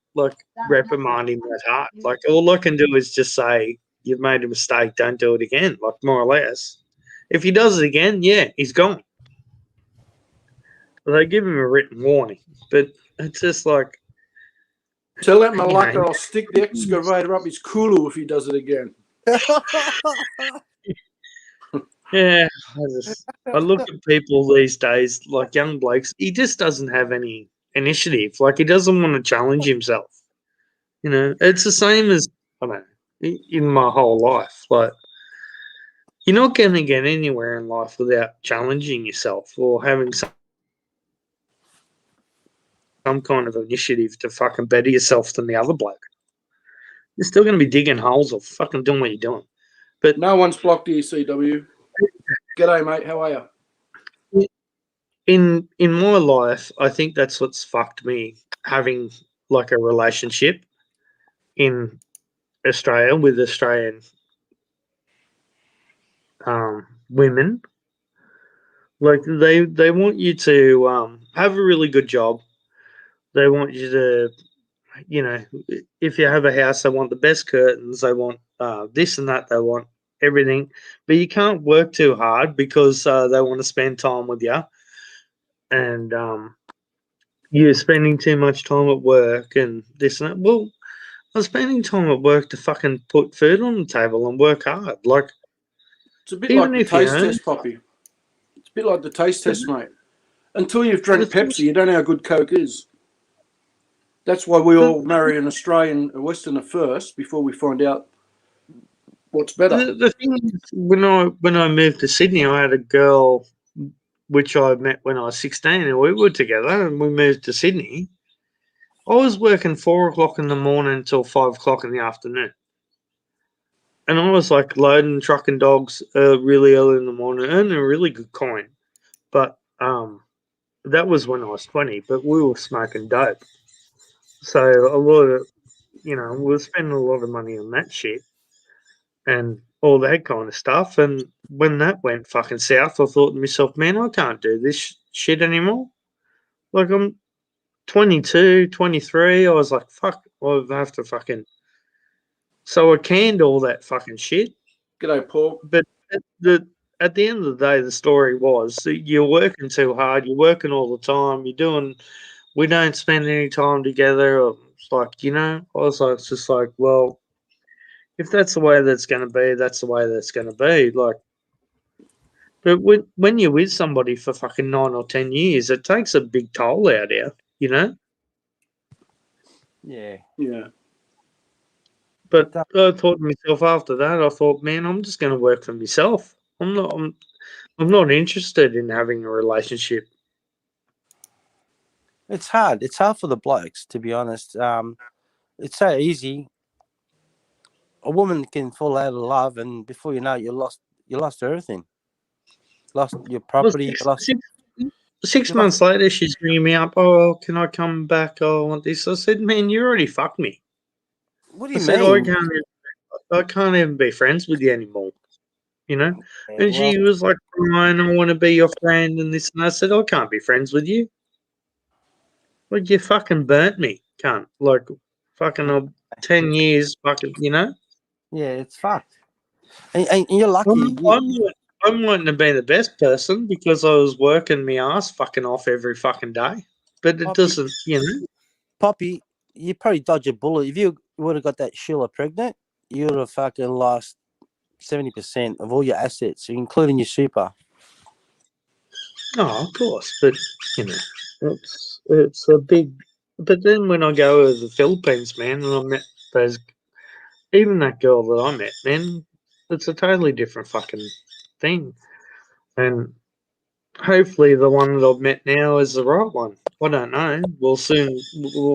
reprimand him that hard. Like, all I can do is just say, you've made a mistake. Don't do it again. Like, more or less. If he does it again, he's gone." But they give him a written warning. But it's just like, tell that Malaka I'll stick the excavator up his kulu if he does it again. yeah. I look at people these days, like young blokes. He just doesn't have any initiative. Like, he doesn't want to challenge himself. It's the same as, I don't know, in my whole life. Like, you're not going to get anywhere in life without challenging yourself or having some kind of initiative to fucking better yourself than the other bloke. You're still going to be digging holes or fucking doing what you're doing. But no one's blocked the ECW. G'day, mate. How are you? In my life, I think that's what's fucked me, having like a relationship in Australia with Australian women. Like, they want you to have a really good job. They want you to, if you have a house, they want the best curtains. They want this and that. They want everything. But you can't work too hard because they want to spend time with you. And you're spending too much time at work and this and that. Well, I was spending time at work to fucking put food on the table and work hard. Like, it's a bit like the taste test, Poppy. It's bit like the taste test, mate. Until you've drank Pepsi, you don't know how good Coke is. That's why we all marry an Australian, a Westerner first before we find out what's better. The thing is, when I moved to Sydney, I had a girl which I met when I was 16, and we were together, and we moved to Sydney. I was working 4 o'clock in the morning until 5 o'clock in the afternoon. And I was like loading, trucking dogs really early in the morning, earning a really good coin. But that was when I was 20, but we were smoking dope. So a lot of, we were spending a lot of money on that shit and all that kind of stuff. And when that went fucking south, I thought to myself, man, I can't do this shit anymore. Like, I'm 22, 23. I was like, fuck, I have to fucking. So I canned all that fucking shit. G'day, Paul. But at the end of the day, the story was that you're working too hard. You're working all the time. We don't spend any time together. It's like, I was like, it's just like, well, if that's the way that's going to be, that's the way that's going to be. Like, but when you're with somebody for fucking 9 or 10 years, it takes a big toll out of you, Yeah. Yeah. But I thought to myself after that, I thought, man, I'm just going to work for myself. I'm not interested in having a relationship. It's hard. It's hard for the blokes, to be honest. It's so easy. A woman can fall out of love, and before you know it, you lost everything. Lost your property. Six months later, she's ringing me up. Oh, can I come back? Oh, I want this. I said, man, you already fucked me. What do you said, mean? I can't even be friends with you anymore. And she was like, Ryan, I want to be your friend and this. And I said, I can't be friends with you. Like, you fucking burnt me, cunt. Like, fucking 10 years, fucking, Yeah, it's fucked. And you're lucky. I mightn't have been the best person because I was working my ass fucking off every fucking day. But it doesn't, Poppy, you probably dodged a bullet. If you would have got that Sheila pregnant, you would have fucking lost 70% of all your assets, including your super. Oh, of course. But, it's a big... But then when I go to the Philippines, man, and I met even that girl that I met, man, it's a totally different fucking thing. And hopefully the one that I've met now is the right one. I don't know. We'll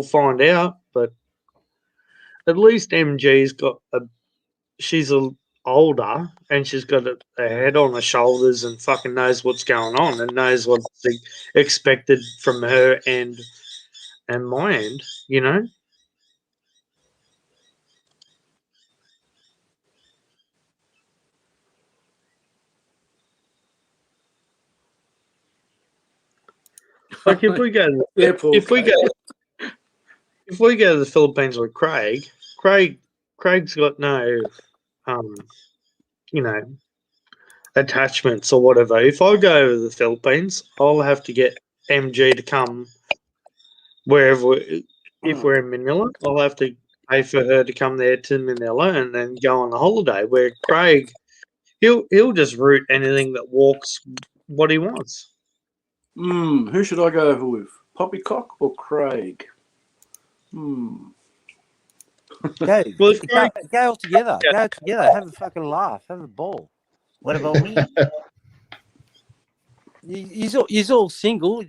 find out. But at least MG's got she's older and she's got a head on her shoulders and fucking knows what's going on and knows what's expected from her and my end, Like if we go to the Philippines with Craig's got no attachments or whatever. If I go to the Philippines, I'll have to get MG to come wherever. If we're in Manila, I'll have to pay for her to come there to Manila and then go on a holiday. Where Craig, he'll just route anything that walks what he wants. Who should I go over with? Poppycock or Craig? Go all together. Yeah. Go together. Have a fucking laugh. Have a ball. What about me? You're all single.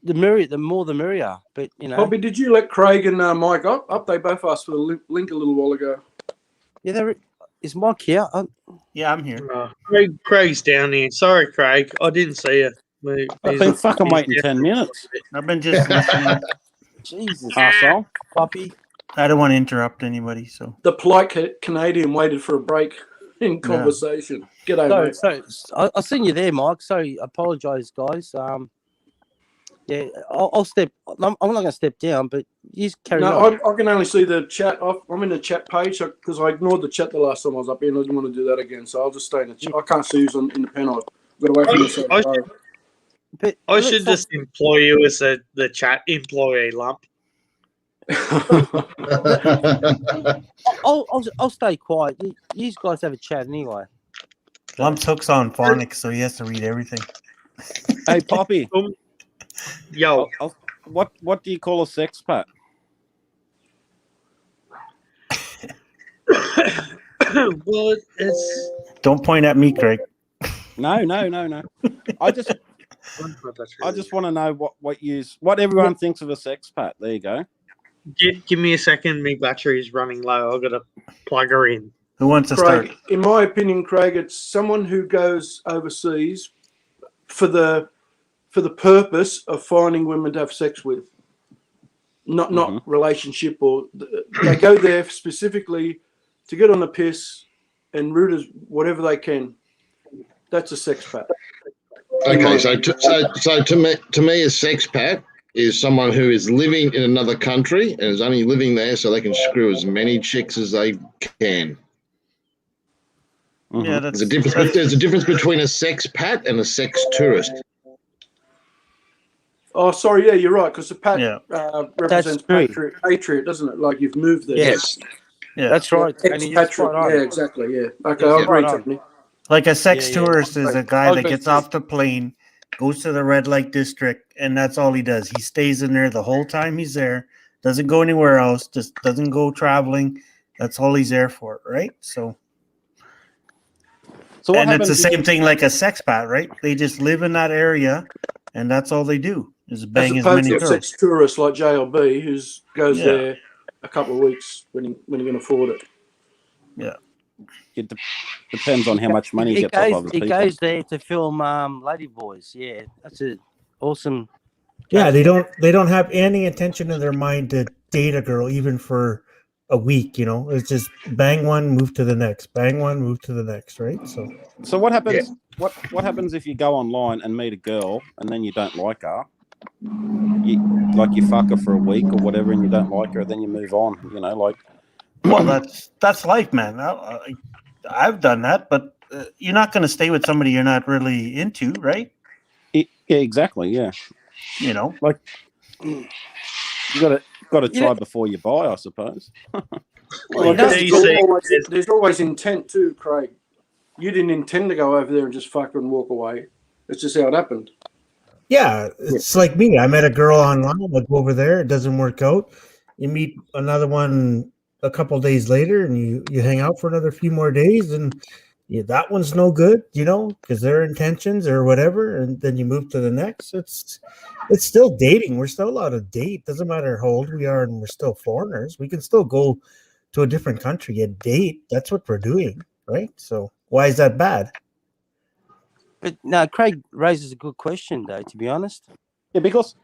The more the merrier. But Poppy, did you let Craig and Mike up? They both asked for the link a little while ago. Yeah, is Mike here? Yeah, I'm here. Craig's down here. Sorry, Craig. I didn't see you. I've been fucking waiting 10 minutes. I've been just listening. Jesus, Arsehole. Poppy. I don't want to interrupt anybody, so. The polite Canadian waited for a break in conversation. G'day, mate. So I've seen you there, Mike. So I apologise, guys. Yeah, I'll step. I'm not going to step down, but you carry on. I can only see the chat. I'm in the chat page because I ignored the chat the last time I was up here and I didn't want to do that again. So I'll just stay in the chat. I can't see who's in the pen. I've got away from myself. I should just employ you as the chat employee, lump. I'll stay quiet. You guys have a chat anyway. Lump's hook's on phonics, so he has to read everything. Hey, Poppy. Yo, What do you call a sexpat? well, it's Don't point at me, Craig. No. I just want to know what everyone thinks of a sexpat. There you go. give me a second. My battery's running low. I've got to plug her in. Who wants to start? Craig, in my opinion, Craig, it's someone who goes overseas for the purpose of finding women to have sex with, not relationship, or they go there specifically to get on the piss and root as whatever they can. That's a sexpat. Okay, so to me, a sexpat is someone who is living in another country and is only living there so they can screw as many chicks as they can. Yeah, There's a difference between a sexpat and a sex tourist. Oh, sorry, yeah, you're right, because the pat represents That's true. patriot, doesn't it? Like you've moved there. Yes. Yeah. That's right. And you're Expatriate. spot on. Yeah, exactly. Yeah. Okay, I agree, Tony. Like a sex Yeah. tourist is a guy I was that gonna gets say- off the plane, goes to the red light district, and that's all he does. He stays in there the whole time he's there, doesn't go anywhere else, just doesn't go traveling. That's all he's there for, right? So So what and it's the happens if same thing like a sexpat, right? They just live in that area, and that's all they do is bang as As opposed many to a girls. sex tourist like JLB who goes Yeah. there a couple of weeks when he can afford it. it depends on how much money he He gets off goes, other he people? goes there to film Ladyboys. Yeah, that's an awesome. Yeah, they don't have any intention in their mind to date a girl even for a week. You know, it's just bang one, move to the next, bang one, move to the next, right? So what happens? What happens if you go online and meet a girl and then you don't like her? You fuck her for a week or whatever, and you don't like her, then you move on. You know, like Well, that's life, man. I've done that, but you're not going to stay with somebody you're not really into, right? yeah, exactly, yeah. You know, Like you got to try before you buy, I suppose. Well, Yeah, there's always intent too, Craig. You didn't intend to go over there and just fucking walk away. It's just how it happened. Yeah, it's like me. I met a girl online. I go over there. It doesn't work out. You meet another one a couple of days later, and you hang out for another few more days, and that one's no good, because their intentions or whatever, and then you move to the next. It's still dating. We're still allowed to date. Doesn't matter how old we are, and we're still foreigners. We can still go to a different country and date. That's what we're doing, right? So why is that bad? But no, Craig raises a good question, though. To be honest, Yeah, because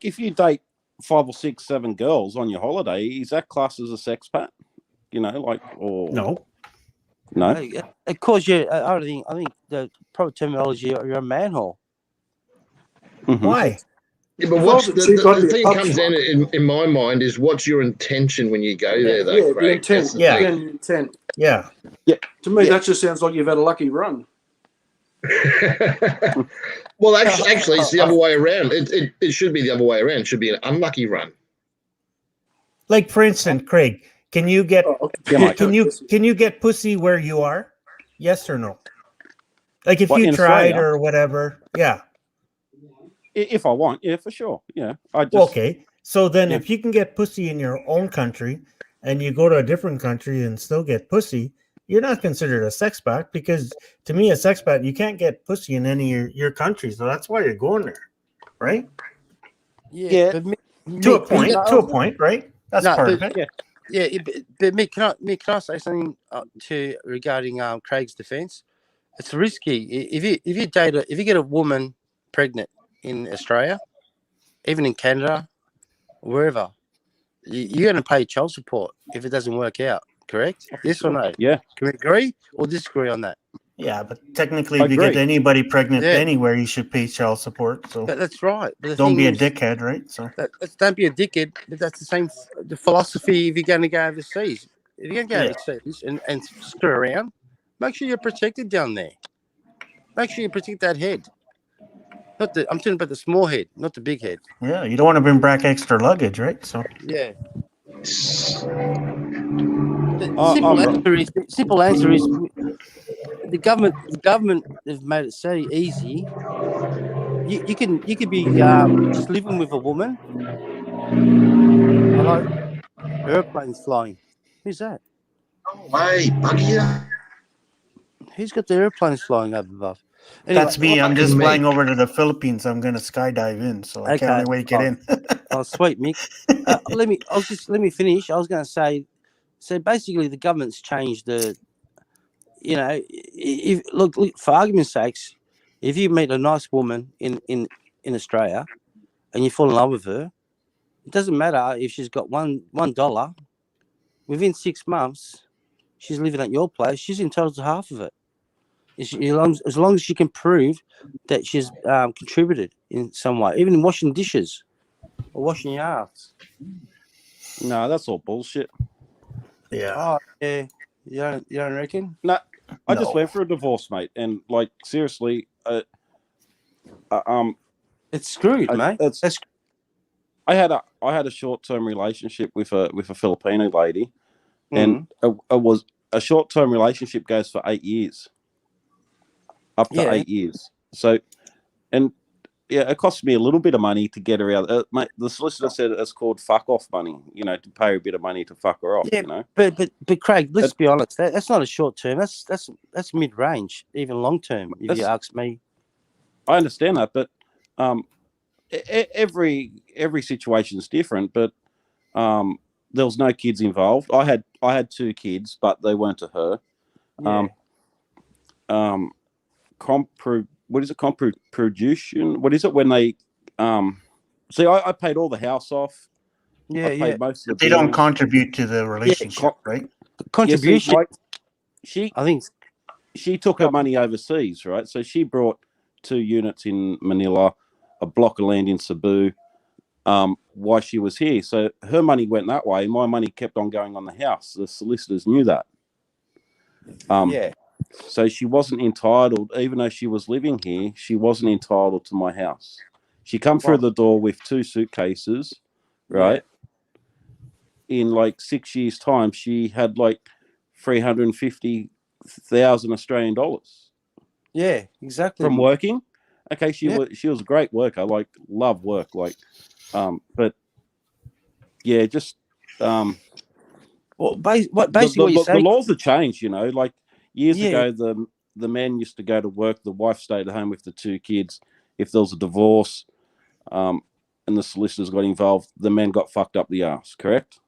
if you date 5 or 6, 7 girls on your holiday, is that classed as a sexpat? Or No. no? of course, I think the proper terminology, you're a manhole. Mhm. Why? Yeah, but what's the thing comes in my mind is what's your intention when you go there, though, Yeah, Craig? the intent. That's the Yeah. thing. Again, the intent. Yeah. To me, that just sounds like you've had a lucky run. Well, actually, it's the other way around. It should be the other way around. It should be an unlucky run. Like for instance, Craig, can you get can you get pussy where you are? Yes or no? Like if What, you in tried Australia? or whatever. Yeah. If I want, yeah, for sure. Yeah. Okay. So then Yeah. if you can get pussy in your own country and you go to a different country and still get pussy, you're not considered a sexpat, because to me, a sexpat, you can't get pussy in any of your countries. So that's why you're going there. Right? Yeah. To a point, right? That's part of it. Yeah, but Mick, can I say something regarding Craig's defence? It's risky. If you get a woman pregnant in Australia, even in Canada, wherever, you're going to pay child support if it doesn't work out. Correct? Yes or no? Yeah. Can we agree or disagree on that? Yeah, but technically, if you get anybody pregnant anywhere, you should pay child support. So But that's right. But don't be a dickhead, right? So don't be a dickhead. But that's the same the philosophy if you're going to go overseas. If you're going to go overseas and screw around, make sure you're protected down there. Make sure you protect that head. I'm talking about the small head, not the big head. yeah, you don't want to bring back extra luggage, right? So Yeah. Simple answer is the government have made it so easy you could be just living with a woman. Hello, airplane's flying. Who's that? Hey, buggy up. Who's got the airplanes flying up above? Anyway, That's me. I'm just Fucking flying Mick. over to the Philippines. I'm gonna skydive in, so I Okay. can't wait to get in. Oh, sweet, Mick. Let me finish. I was going to say, so basically, the government's changed the. You know, if look for argument's sakes, if you meet a nice woman in Australia, and you fall in love with her, it doesn't matter if she's got $1. Within 6 months, she's living at your place. She's entitled to half of it. As long as she can prove that she's contributed in some way, even in washing dishes or washing your ass. No, that's all bullshit. Yeah. Oh yeah, you don't reckon? No, I just No. went for a divorce, mate, and like seriously, It's screwed, mate. That's I had a short-term relationship with a Filipino lady, and it was a short-term relationship goes for 8 years, up to 8 years. So, and yeah, it cost me a little bit of money to get her out. Mate, the solicitor said it's called fuck off money. You know, to pay her a bit of money to fuck her off. Yeah, you know, but Craig, let's be honest. That's not a short term. That's mid range, even long term. If you ask me, I understand that, but every situation is different. But there was no kids involved. I had 2 kids, but they weren't to her. What is it? Comproduction? What is it when they see? I paid all the house off. Yeah, I paid most of the They don't bills. contribute to the relationship, right? Contribution. I think she took her money overseas, right? So she brought 2 units in Manila, a block of land in Cebu, while she was here. So her money went that way. My money kept on going on the house. The solicitors knew that. So she wasn't entitled, even though she was living here, she wasn't entitled to my house. She come through the door with 2 suitcases, right? In like 6 years' time, she had like 350,000 Australian dollars. Yeah, exactly. From working. Okay, she was a great worker, like love work, like but yeah, just well, basically the laws have changed, you know, like years ago the man used to go to work, the wife stayed at home with the 2 kids. If there was a divorce, and the solicitors got involved, the man got fucked up the ass, correct?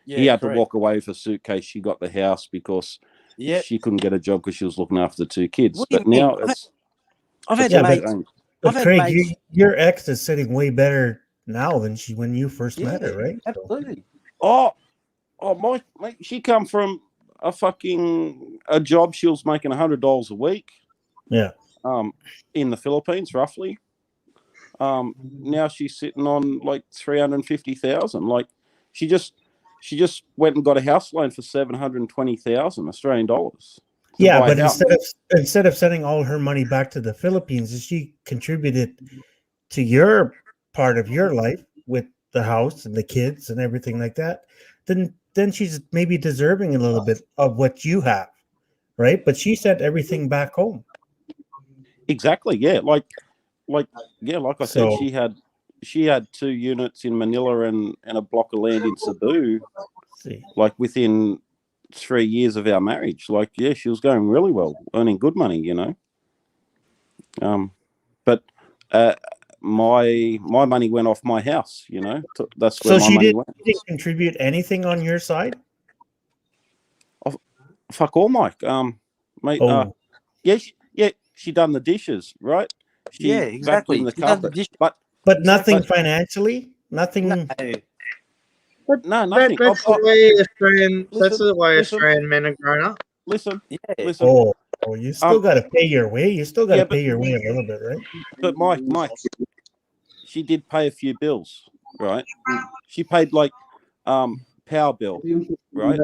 Yeah, he had to walk away with a suitcase. She got the house because she couldn't get a job because she was looking after the 2 kids. But now I've had mates. But Craig, your ex is sitting way better now than when you first met her, right? Absolutely. Oh, my mate, she come from a job. She was making $100 a week. Yeah. In the Philippines, roughly. Now she's sitting on like 350,000. Like she just went and got a house loan for 720,000 Australian dollars. Yeah, but instead of sending all her money back to the Philippines, she contributed to your part of your life with the house and the kids and everything like that. Then she's maybe deserving a little bit of what you have, right? But she sent everything back home. Exactly. Yeah. Like I said, she had 2 units in Manila and a block of land in Cebu. Like within 3 years of our marriage. Like, yeah, she was going really well, earning good money, you know. But my money went off my house, you know. That's where my money went. She didn't contribute anything on your side? Oh, fuck all, Mike. Mate. She done the dishes, right? She exactly. vacuumed the carpet, but nothing financially. Nothing. No, nothing. That's the way Australian men are grown up. Listen. Oh, you still got to pay your way. You still got to pay your way a little bit, right? But Mike, she did pay a few bills, right? She paid like power bill, right?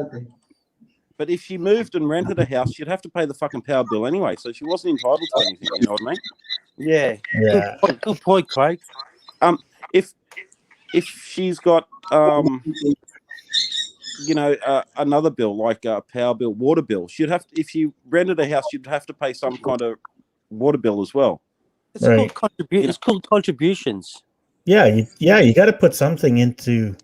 But if she moved and rented a house, she'd have to pay the fucking power bill anyway. So she wasn't entitled to anything. You know what I mean? Yeah. Good point, Craig. If she's got another bill like a power bill, water bill, she'd have to, if she rented a house, she'd have to pay some kind of water bill as well. It's Right. called It's called contributions. Yeah, you got to put something into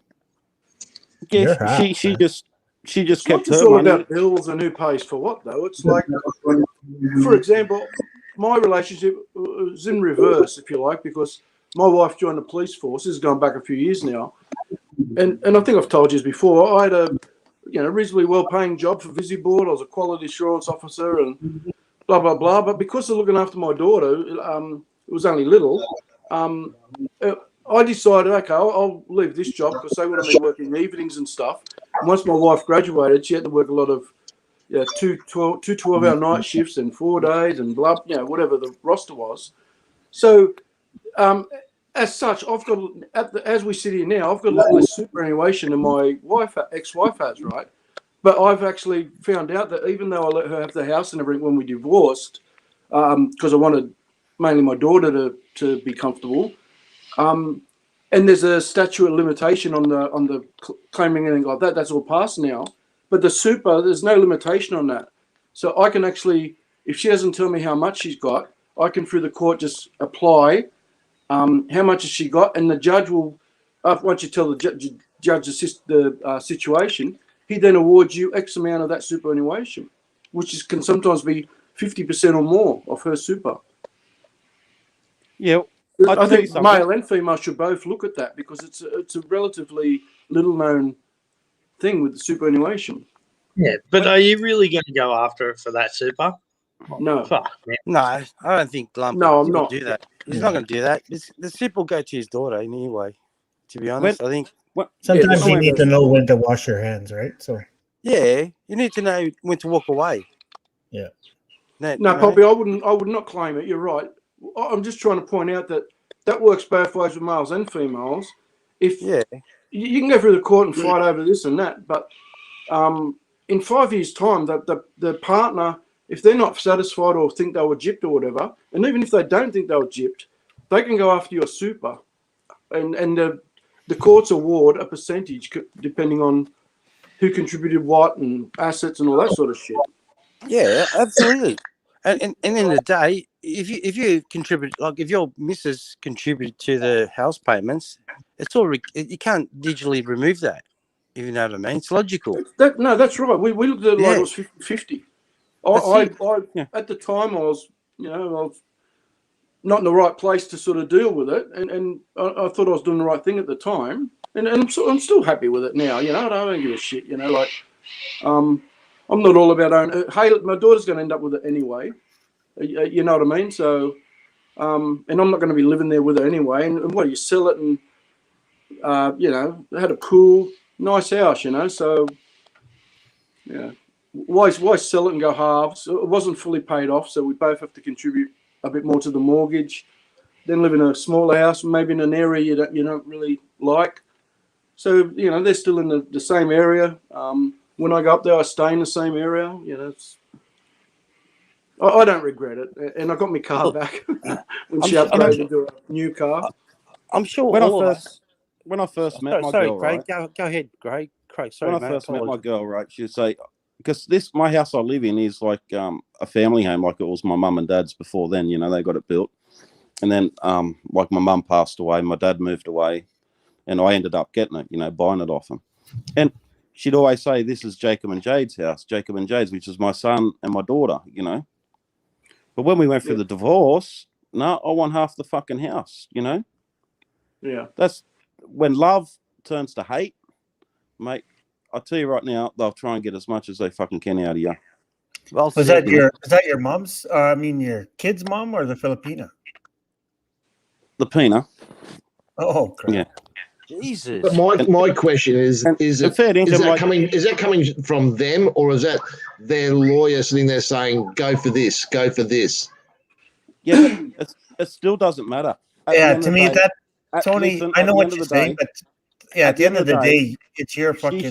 your Yeah, house. she just It's not kept just her all money. about bills and who pays for what, though. It's like, for example, my relationship was in reverse, if you like, because my wife joined the police force. This is going back a few years now, and I think I've told you this before. I had a reasonably well-paying job for Visiboard. I was a quality assurance officer and blah blah blah. But because of looking after my daughter, it was only little. I decided, okay, I'll leave this job because they would have been working evenings and stuff. And once my wife graduated, she had to work a lot of two 12-hour night shifts and 4 days and blah, whatever the roster was. So, as such, I've got, as we sit here now, I've got a lot less superannuation than my ex-wife has, right? But I've actually found out that even though I let her have the house and everything when we divorced, because I wanted mainly my daughter to be comfortable, and there's a statute of limitation on the claiming anything like that. That's all passed now. But the super, there's no limitation on that. So I can actually, if she doesn't tell me how much she's got, I can through the court just apply how much has she got, and the judge will, once you tell the judge the situation, he then awards you X amount of that superannuation, which can sometimes be 50% or more of her super. Yeah, I think male and female should both look at that because it's a relatively little known thing with the superannuation. Yeah, but are you really going to go after it for that super? No. Fuck, man. No, I don't think Lumpy I'm will not. do that. He's not going to do that. The super will go to his daughter anyway. To be honest, I think. Sometimes you need to know when to wash your hands, right? So. Yeah, you need to know when to walk away. Yeah. No, Poppy, I would not claim it. You're right. I'm just trying to point out that works both ways with males and females. If you can go through the court and fight over this and that, but in 5 years' time, the partner, if they're not satisfied or think they were gypped or whatever, and even if they don't think they were gypped, they can go after your super, and the courts award a percentage depending on who contributed what and assets and all that sort of shit. Yeah, absolutely. And in the day, if you contribute, like if your missus contributed to the house payments, it's all you can't digitally remove that. If you know what I mean, it's logical. No, that's right. We looked at it like it was 50-50. I at the time I was not in the right place to sort of deal with it, and I thought I was doing the right thing at the time, and I'm still happy with it now. I don't give a shit. I'm not all about own. Hey, my daughter's going to end up with it anyway. You know what I mean? So, and I'm not going to be living there with her anyway. And what do you sell it? And had a pool, nice house. So yeah, why sell it and go halves? It wasn't fully paid off, so we both have to contribute a bit more to the mortgage. Then live in a smaller house, maybe in an area you don't really like. So they're still in the same area. When I go up there, I stay in the same area. I don't regret it, and I got my car back when she upgraded to a new car. I'm sure when I first met my girl, Craig, right? Go ahead, Craig. Sorry, when I first met my girl, right, she'd say, because my house I live in is like a family home, like it was my mum and dad's before then. They got it built, and then like my mum passed away, my dad moved away, and I ended up getting it, buying it off him, and she'd always say, this is Jacob and Jade's house, Jacob and Jade's, which is my son and my daughter, But when we went through the divorce, no, I want half the fucking house, Yeah. That's when love turns to hate, mate. I'll tell you right now, they'll try and get as much as they fucking can out of you. Well, is that your mom's? Your kid's mom or the Filipina? The Pina. Oh, crap. Yeah. Jesus. But my question is that coming from them, or is that their lawyer sitting there saying, go for this, go for this? Yeah, it still doesn't matter. To me, Tony, I know what you're saying, but at the end of the day, it's your fucking.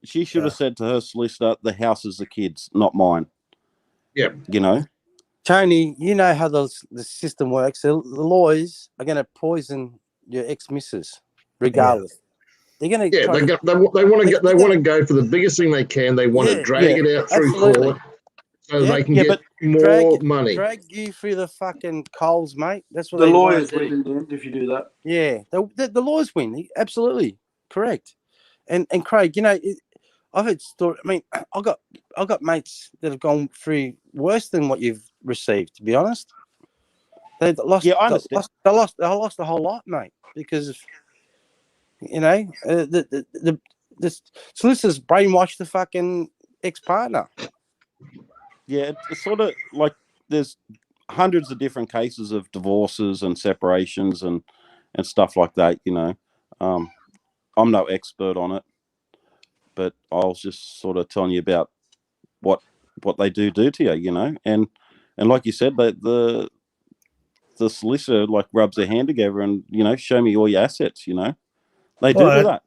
She should have said to her solicitor, the house is the kids, not mine. Yeah. Tony, you know how the system works. The lawyers are going to poison your ex-missus. Regardless, they're going to. Yeah, they want to go for the biggest thing they can. They want to drag it out through court. so they can Yeah, get but more money. drag you through the fucking coals, mate. That's what The they wanna lawyers do. win in the end if you do that. Yeah, the lawyers win. Absolutely correct. And Craig, I've heard story. I mean, I got mates that have gone through worse than what you've received. To be honest, they lost. Yeah, I understand. They lost a whole lot, mate, because of the solicitors brainwashed the fucking ex-partner. Yeah, it's sort of like there's hundreds of different cases of divorces and separations and stuff like that. I'm no expert on it, but I was just sort of telling you about what they do to you, and like you said, the solicitor like rubs their hand together and show me all your assets. They do that.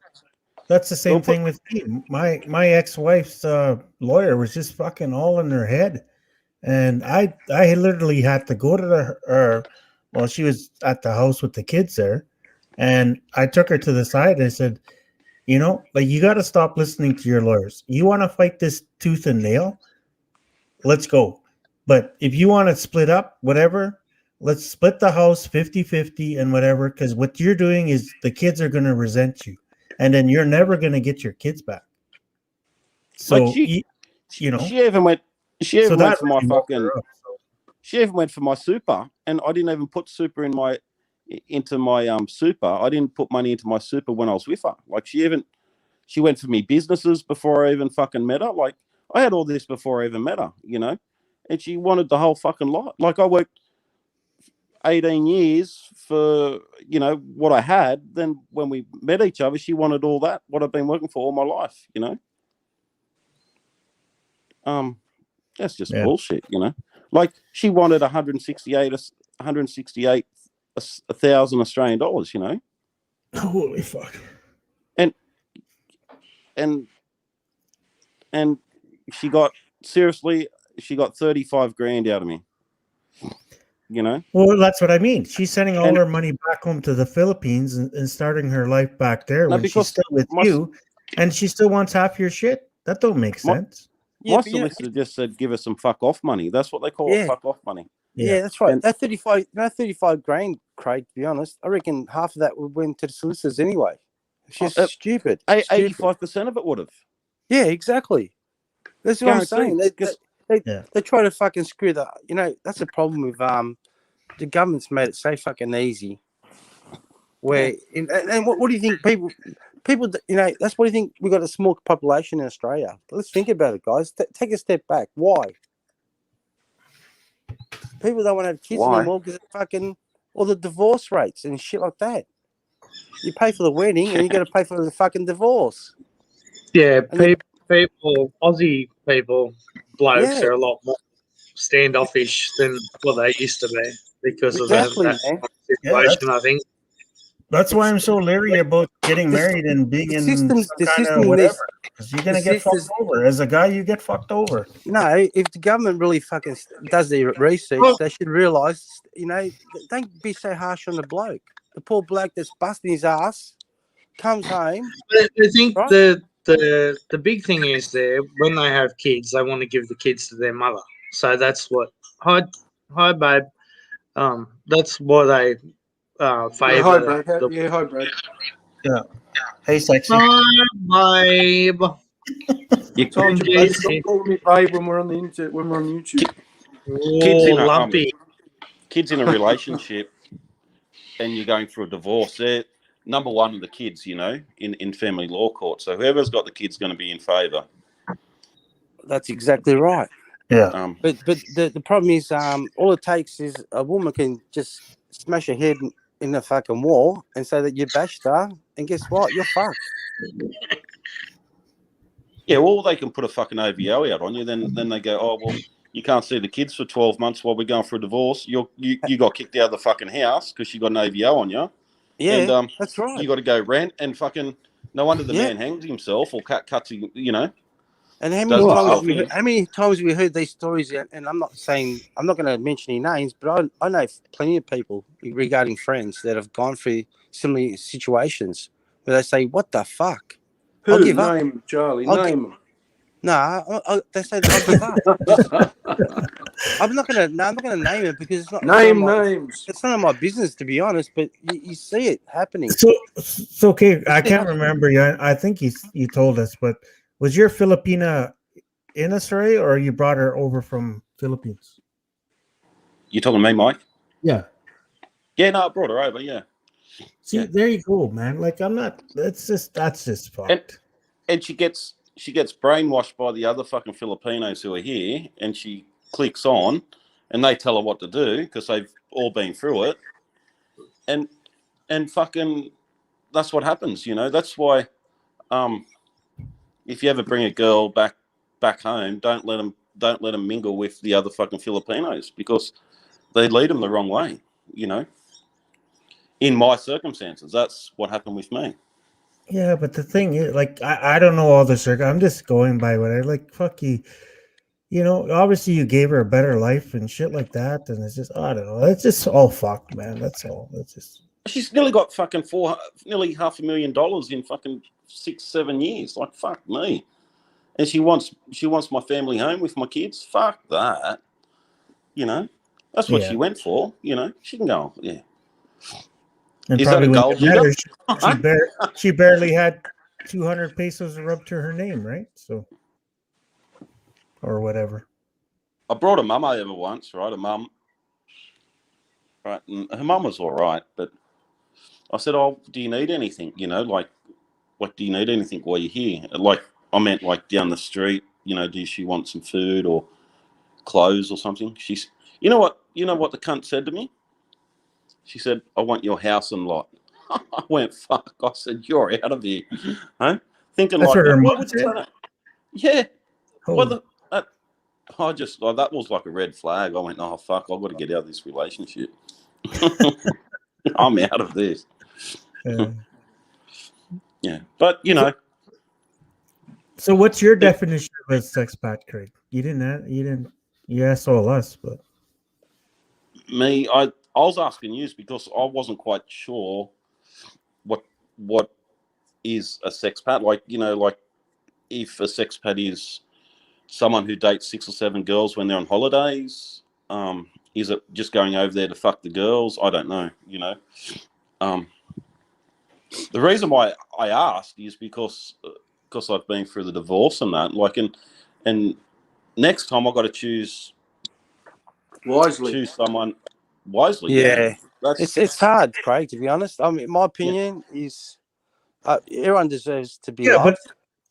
That's the same thing with me. My ex-wife's lawyer was just fucking all in her head, and I literally had to go to her. Well, she was at the house with the kids there, and I took her to the side and I said, like, you got to stop listening to your lawyers. You want to fight this tooth and nail? Let's go. But if you want to split up, whatever, let's split the house 50-50 and whatever, because what you're doing is the kids are going to resent you. And then you're never going to get your kids back. So, like she even went for my fucking... She even went for my super, and I didn't even put super into my super. I didn't put money into my super when I was with her. Like she went for me businesses before I even fucking met her. Like I had all this before I even met her, and she wanted the whole fucking lot. Like I worked 18 years for what I had. Then when we met each other, she wanted all that, what I've been working for all my life. That's just bullshit. Like she wanted 168,000 Australian dollars. Holy fuck. And she got 35 grand out of me. Well, that's what I mean. She's sending all her money back home to the Philippines and starting her life back there when she's still with you, and she still wants half your shit. That don't make sense. My solicitor just said, give us some fuck off money. That's what they call it, fuck off money. Yeah, that's right. That 35 grand, Craig, to be honest, I reckon half of that would went to the solicitors anyway. It's just stupid. 85% of it would have. Yeah, exactly. That's what I'm saying. They try to fucking screw that. That's a problem with the government's made it so fucking easy. Where and what do you think people? That's what do you think we got a small population in Australia. Let's think about it, guys. Take a step back. Why? People don't want to have kids anymore because of fucking all the divorce rates and shit like that. You pay for the wedding and you got to pay for the fucking divorce. Yeah, people, Aussie people, blokes are a lot more standoffish than what they used to be because of that situation, I think. That's why I'm so leery about getting married and being in some kind of whatever. Because you're going to get fucked over. As a guy, you get fucked over. No, if the government really fucking does their research, they should realise, don't be so harsh on the bloke. The poor bloke that's busting his ass comes home. I think the big thing is there, when they have kids, they want to give the kids to their mother. So that's what, hi babe. That's why they favour. Hi, Brad. Hi, Brad. Yeah. Hey, sexy. Hi, babe. You told you, babe, don't call me babe when we're on the internet, when we're on YouTube. Kids in a relationship and you're going through a divorce, they're number one of the kids, in family law court. So whoever's got the kid's going to be in favour. That's exactly right. Yeah. But the problem is, all it takes is a woman can just smash her head in the fucking wall and say that you bashed her, and guess what? You're fucked. Yeah, well, they can put a fucking OVO out on you. Then they go, oh, well, you can't see the kids for 12 months while we're going for a divorce. You got kicked out of the fucking house because you got an OVO on you. Yeah, and, that's right. You got to go rent and fucking. No wonder the man hangs himself or cuts. And how many times have we heard these stories? And I'm not going to mention any names, but I know plenty of people regarding friends that have gone through similar situations where they say, "What the fuck?" Who? Name them, Charlie. Name them. No, they said I'll give up. I'm not gonna name it because it's not names. It's none of my business, to be honest. But you see it happening. So okay, I can't remember. I think you told us, but was your Filipina in Australia or you brought her over from Philippines? You talking to me, Mike? Yeah. Yeah, no, I brought her over. Yeah. See, there you go, man. Like I'm not. That's just fucked. And she gets brainwashed by the other fucking Filipinos who are here, and she clicks on, and they tell her what to do because they've all been through it, and fucking that's what happens, you know. That's why, if you ever bring a girl back home, don't let them mingle with the other fucking Filipinos because they lead them the wrong way, you know. In my circumstances, that's what happened with me. Yeah, but the thing is, like, I don't know all the circle. I'm just going by what I like. Fuck you. You know, obviously you gave her a better life and shit like that, and it's just I don't know. It's just all fucked, man. That's all. That's just. She's nearly got fucking nearly $500,000 in fucking 6-7 years. Like fuck me, and she wants my family home with my kids. Fuck that. You know, that's what she went for. You know, she can go. Yeah. And is that a gold digger? She barely had 200 pesos rubbed to her name, right? So, or whatever. I brought a mum over once, right? A mum, right? And her mum was all right, but I said, "Oh, do you need anything? You know, like, what do you need anything while you're here? Like, I meant like down the street. You know, does she want some food or clothes or something?" You know what the cunt said to me? She said, "I want your house and lot." I went, fuck. I said, "You're out of here." Huh? Thinking that's like, what would you say? Yeah. That was like a red flag. I went, "Oh, fuck, I've got to get out of this relationship." I'm out of this. Yeah. But, you know. So what's your definition of a sexpat, Craig? You asked all us, but. Me, I was asking you because I wasn't quite sure what is a sexpat. Like, you know, like if a sexpat is someone who dates 6 or 7 girls when they're on holidays, is it just going over there to fuck the girls? I don't know, you know. The reason why I asked is because I've been through the divorce and that, like, and next time I've got to choose someone wisely. Yeah. It's hard, Craig, to be honest. I mean, my opinion is everyone deserves to be loved.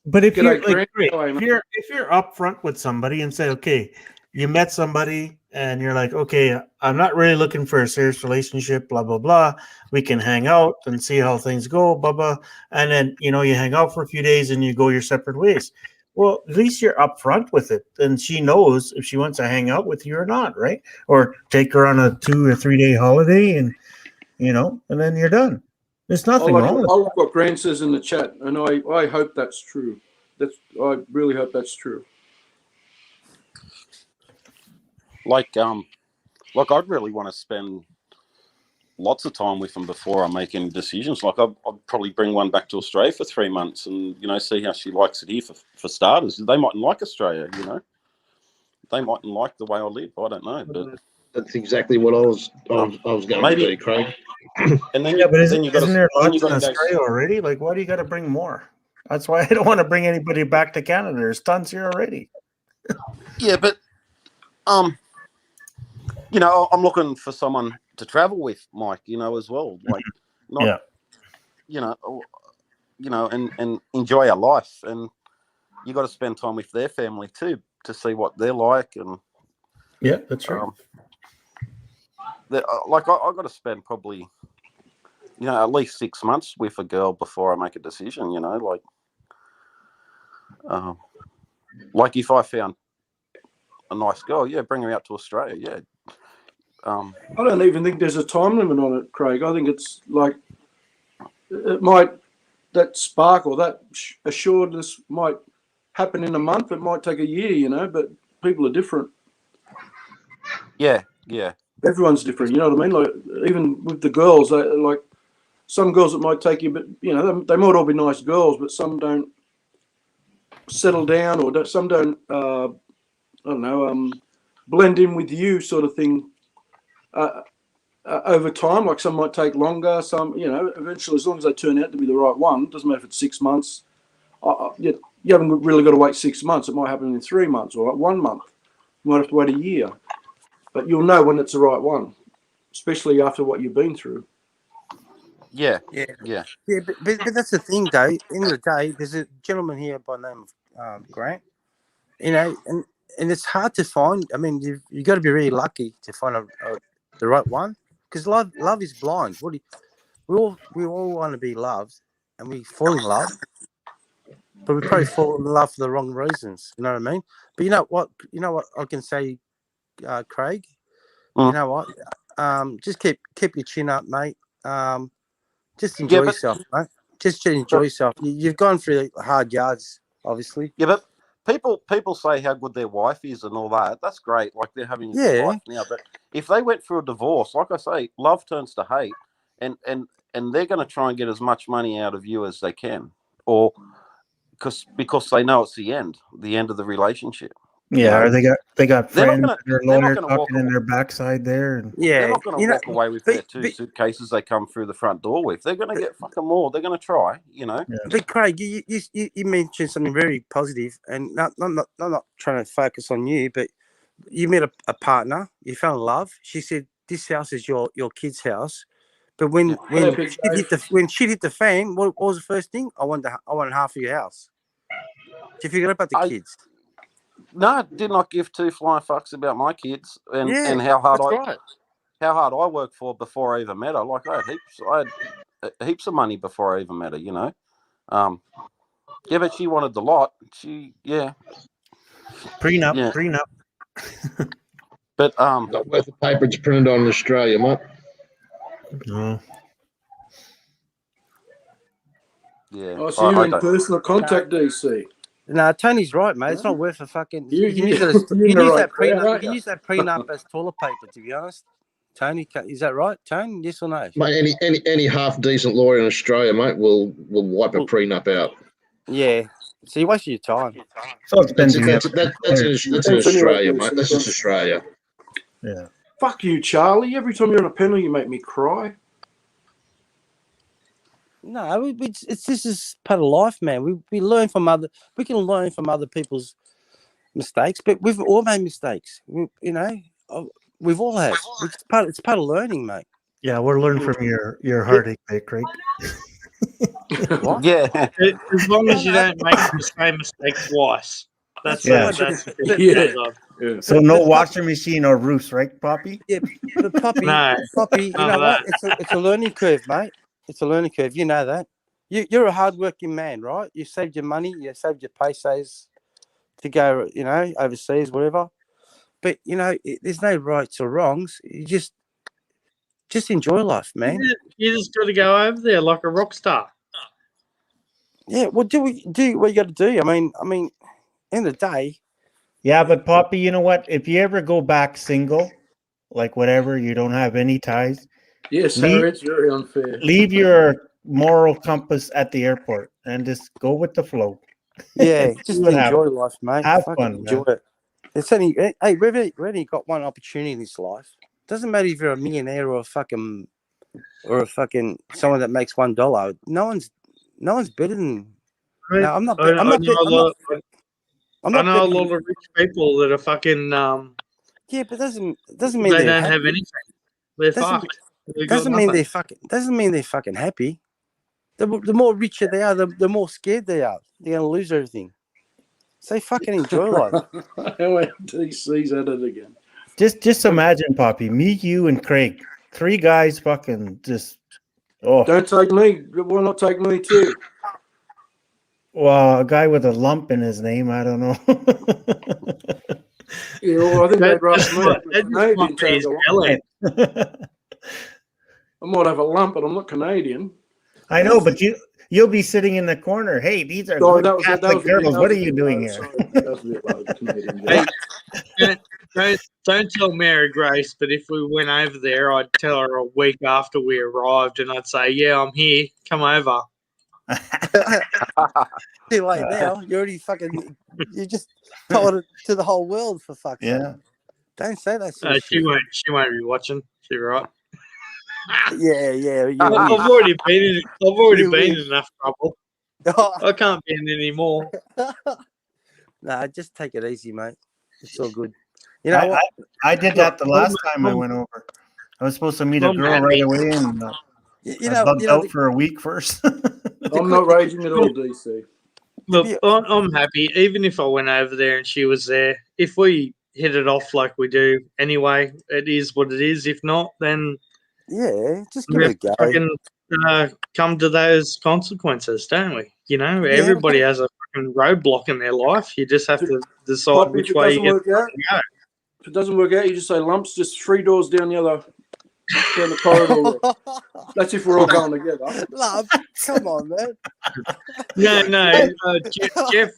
But if you're like, if you're upfront with somebody and say, okay, you met somebody and you're like, okay, I'm not really looking for a serious relationship, blah, blah, blah. We can hang out and see how things go, blah, blah. And then, you know, you hang out for a few days and you go your separate ways. Well, at least you're upfront with it. And she knows if she wants to hang out with you or not, right? Or take her on a 2 or 3 day holiday and, you know, and then you're done. There's nothing wrong with it. I like what Grant says in the chat, and I hope that's true. I really hope that's true. Like I'd really want to spend lots of time with them before I make any decisions. Like I'd probably bring one back to Australia for 3 months and, you know, see how she likes it here for starters. They mightn't like Australia, you know. They mightn't like the way I live. I don't know, but that's exactly what I was going to do, Craig. And then isn't there lots in Australia already? Like, why do you got to bring more? That's why I don't want to bring anybody back to Canada. There's tons here already. Yeah, but you know, I'm looking for someone to travel with, Mike. You know, as well, like, not, you know, and enjoy our life, and you got to spend time with their family too to see what they're like, and that's right. Like I got to spend probably, you know, at least 6 months with a girl before I make a decision. You know, like if I found a nice girl, bring her out to Australia. I don't even think there's a time limit on it, Craig. I think it's like that spark or that assuredness might happen in a month. It might take a year, you know, but people are different. Yeah. Everyone's different, you know what I mean? Like even with the girls, like some girls it might take you, but you know they might all be nice girls, but some don't settle down, or some don't. I don't know. Blend in with you, sort of thing. Over time, like some might take longer. Some, eventually, as long as they turn out to be the right one, doesn't matter if it's 6 months. You haven't really got to wait 6 months. It might happen in 3 months or 1 month. You might have to wait a year, but you'll know when it's the right one, especially after what you've been through. Yeah. But that's the thing, though. End of the day, there's a gentleman here by the name of Grant. And it's hard to find. I mean, you got to be really lucky to find the right one, because love is blind. We all want to be loved, and we fall in love, but we probably fall in love for the wrong reasons. You know what I mean? But you know what I can say, Craig. You know what? Just keep your chin up, mate. Just enjoy yourself, mate. Just enjoy yourself. You've gone through hard yards, obviously. Yeah, but people say how good their wife is and all that. That's great. Like they're having a good life now. But if they went through a divorce, like I say, love turns to hate, and they're going to try and get as much money out of you as they can, or because they know it's the end of the relationship. Yeah, or they got friends, their lawyer talking talking in their backside there. And they're not going to walk away with their two suitcases they come through the front door with. They're going to get fucking more. They're going to try, Yeah. But Craig, you mentioned something very positive, and I'm not trying to focus on you, but you met a partner, you fell in love. She said, "This house is your kid's house." But when shit hit the fan, what was the first thing? I wanted half of your house. Did you forget about the kids? No, I did not give two flying fucks about my kids and how hard I worked for before I even met her. Like I had heaps of money before I even met her. But she wanted the lot. Prenup. But not worth the paper it's printed on in Australia, mate. No. Yeah. Oh, so you're in personal contact, DC. No, Tony's right, mate. It's not worth a fucking. You can use that prenup as toilet paper. To be honest, Tony, is that right, Tony? Yes or no? Mate, any half decent lawyer in Australia, mate, will wipe a prenup out. Yeah. So you wasted your time. So expensive. That's in Australia, mate. That's just Australia. Yeah. Fuck you, Charlie. Every time you're on a panel, you make me cry. No, this is part of life, man. We learn from we can learn from other people's mistakes, but we've all made mistakes. We've all had. It's part of learning, mate. Yeah, we're learning from your heartache, there, Craig. What? Yeah. As long as you don't make the same mistake twice. That's So no washing machine or roofs, right, Poppy? Yeah, but Poppy, you know what? It's a learning curve, mate. It's a learning curve. You know that. You're a hardworking man, right? You saved your money. You saved your pesos to go, overseas, whatever. But, there's no rights or wrongs. You just enjoy life, man. You just got to go over there like a rock star. Yeah, well, do what you got to do. I mean, end of the day. Yeah, but Poppy, you know what? If you ever go back single, like whatever, you don't have any ties. Yes, it's very unfair. Leave your moral compass at the airport and just go with the flow. Yeah, just enjoy life, mate. Have fun. Enjoy it. It's only we've only got one opportunity in this life. Doesn't matter if you're a millionaire or a fucking someone that makes $1. No one's better than. Right. No, I'm not. I know a lot of rich people that are fucking. Yeah, but doesn't mean they don't have anything. They're fucked. Doesn't mean they're fucking happy. The more richer they are, the more scared they are. They're gonna lose everything. So fucking enjoy life. DC's at it again. Just imagine, Poppy, me, you, and Craig, 3 guys, fucking just. Oh, don't take me. Why not take me too? Well, a guy with a lump in his name, I don't know. Yeah, well, I think they'd rather Canadian. I might have a lump, but I'm not Canadian. I know, but you'll be sitting in the corner. Hey, these are good Catholic girls. What are you doing here? Don't tell Mary Grace, but if we went over there, I'd tell her a week after we arrived, and I'd say, "Yeah, I'm here. Come over." Too late now. You already fucking. You just told it to the whole world for fuck's sake. Yeah. Don't say that sort of She shit. won't. She won't be watching. She right. Yeah. You I've already been in. I've already You been wish. in enough trouble. wish. I can't be in any more. Nah, just take it easy, mate. It's all good. You know what? I did that the last time I went over. I was supposed to meet a girl right away, and I bugged out for a week first. I'm not raging at all, DC. Look, I'm happy. Even if I went over there and she was there, if we hit it off like we do anyway, it is what it is. If not, then Yeah, just give we it a go. fucking come to those consequences, don't we? You know, everybody has a fucking roadblock in their life. You just have to decide Poppy, which if it way doesn't you work out, go. if it doesn't work out, you just say lumps, just 3 doors down the corridor. That's if we're all going together. Love, come on, man. No. Jeff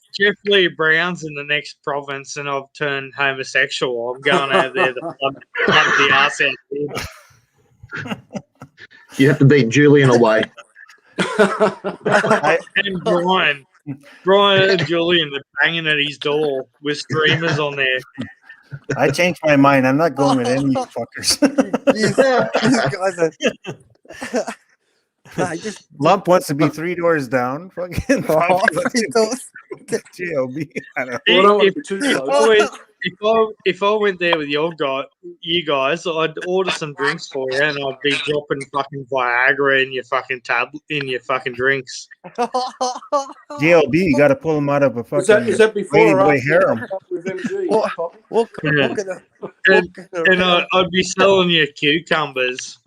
Lee Brown's in the next province, and I've turned homosexual. I'm going over there to plug the arse out there. You have to beat Julian away. And Brian and Julian are banging at his door with streamers on there. I changed my mind. I'm not going with any of you fuckers. These guys are. Nah, just Lump wants to be 3 doors down. Fucking JLB. I don't know. Well, I don't want to be too close. If I went there with you guys, I'd order some drinks for you, and I'd be dropping fucking Viagra in your fucking drinks. JLB, you got to pull him out of a fucking Is that before or boy after harem. with MG? What And I'd be selling you cucumbers.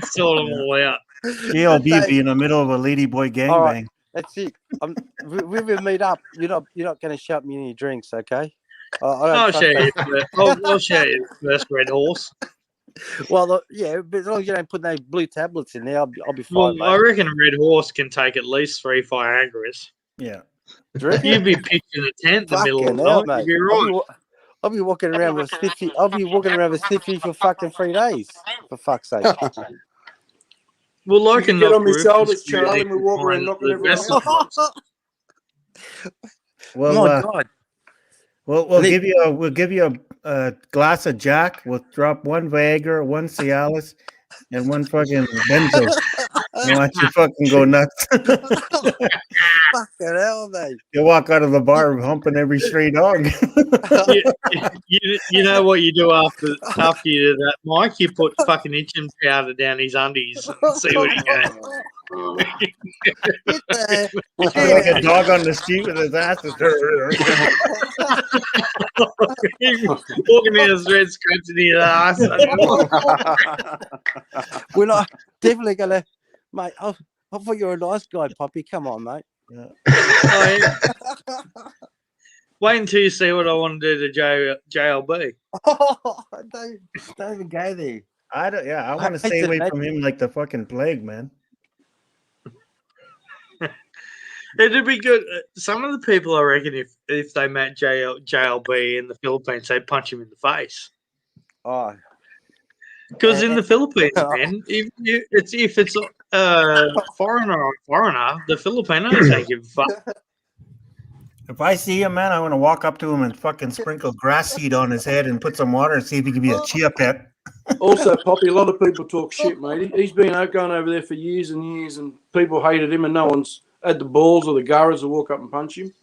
Sort them all out. JLB be in the middle of a ladyboy gangbang. All right. That's it. We will meet up. You're not going to shut me any drinks, okay? I'll show you. I'll show you the first Red Horse. Well, yeah, but as long as you don't put no blue tablets in there, I'll be fine. Well, mate. I reckon a Red Horse can take at least 3 Viagras. Yeah. You'd be pitching a tent in the middle of the Fucking hell, night. mate. You'd be right. I'll be walking around with a sniffy. I'll be walking around with a sniffy for fucking 3 days. For fuck's sake. Well, I You can get knock on my roofs shoulders, through Charlie, the and we walk around behind knocking the everyone vessel. Well, My God. we'll give you a glass of Jack. We'll drop 1 Viagra, 1 Cialis, and 1 fucking benzo. I want you fucking go nuts. Fucking hell, mate. You walk out of the bar humping every stray dog. You know what you do after you do that, Mike? You put fucking itching powder down his undies and see what he gets. Like a dog on the street with his ass. Walking down the street, scratching his ass. We're not definitely going to, mate. I thought you were a nice guy, Poppy. Come on, mate. Yeah. Wait until you see what I want to do to JLB. Don't even go there. I want to stay away from him like the fucking plague, man. It'd be good. Some of the people, I reckon, if they met JLB in the Philippines, they'd punch him in the face. Oh, because in the Philippines, man, if it's foreigner, the Filipinos don't give a fuck. If I see him, man, I'm gonna walk up to him and fucking sprinkle grass seed on his head and put some water and see if he can be a chia pet. Also, Poppy, a lot of people talk shit, mate. He's been going over there for years and years, and people hated him, and no one's had the balls or the gurras to walk up and punch him.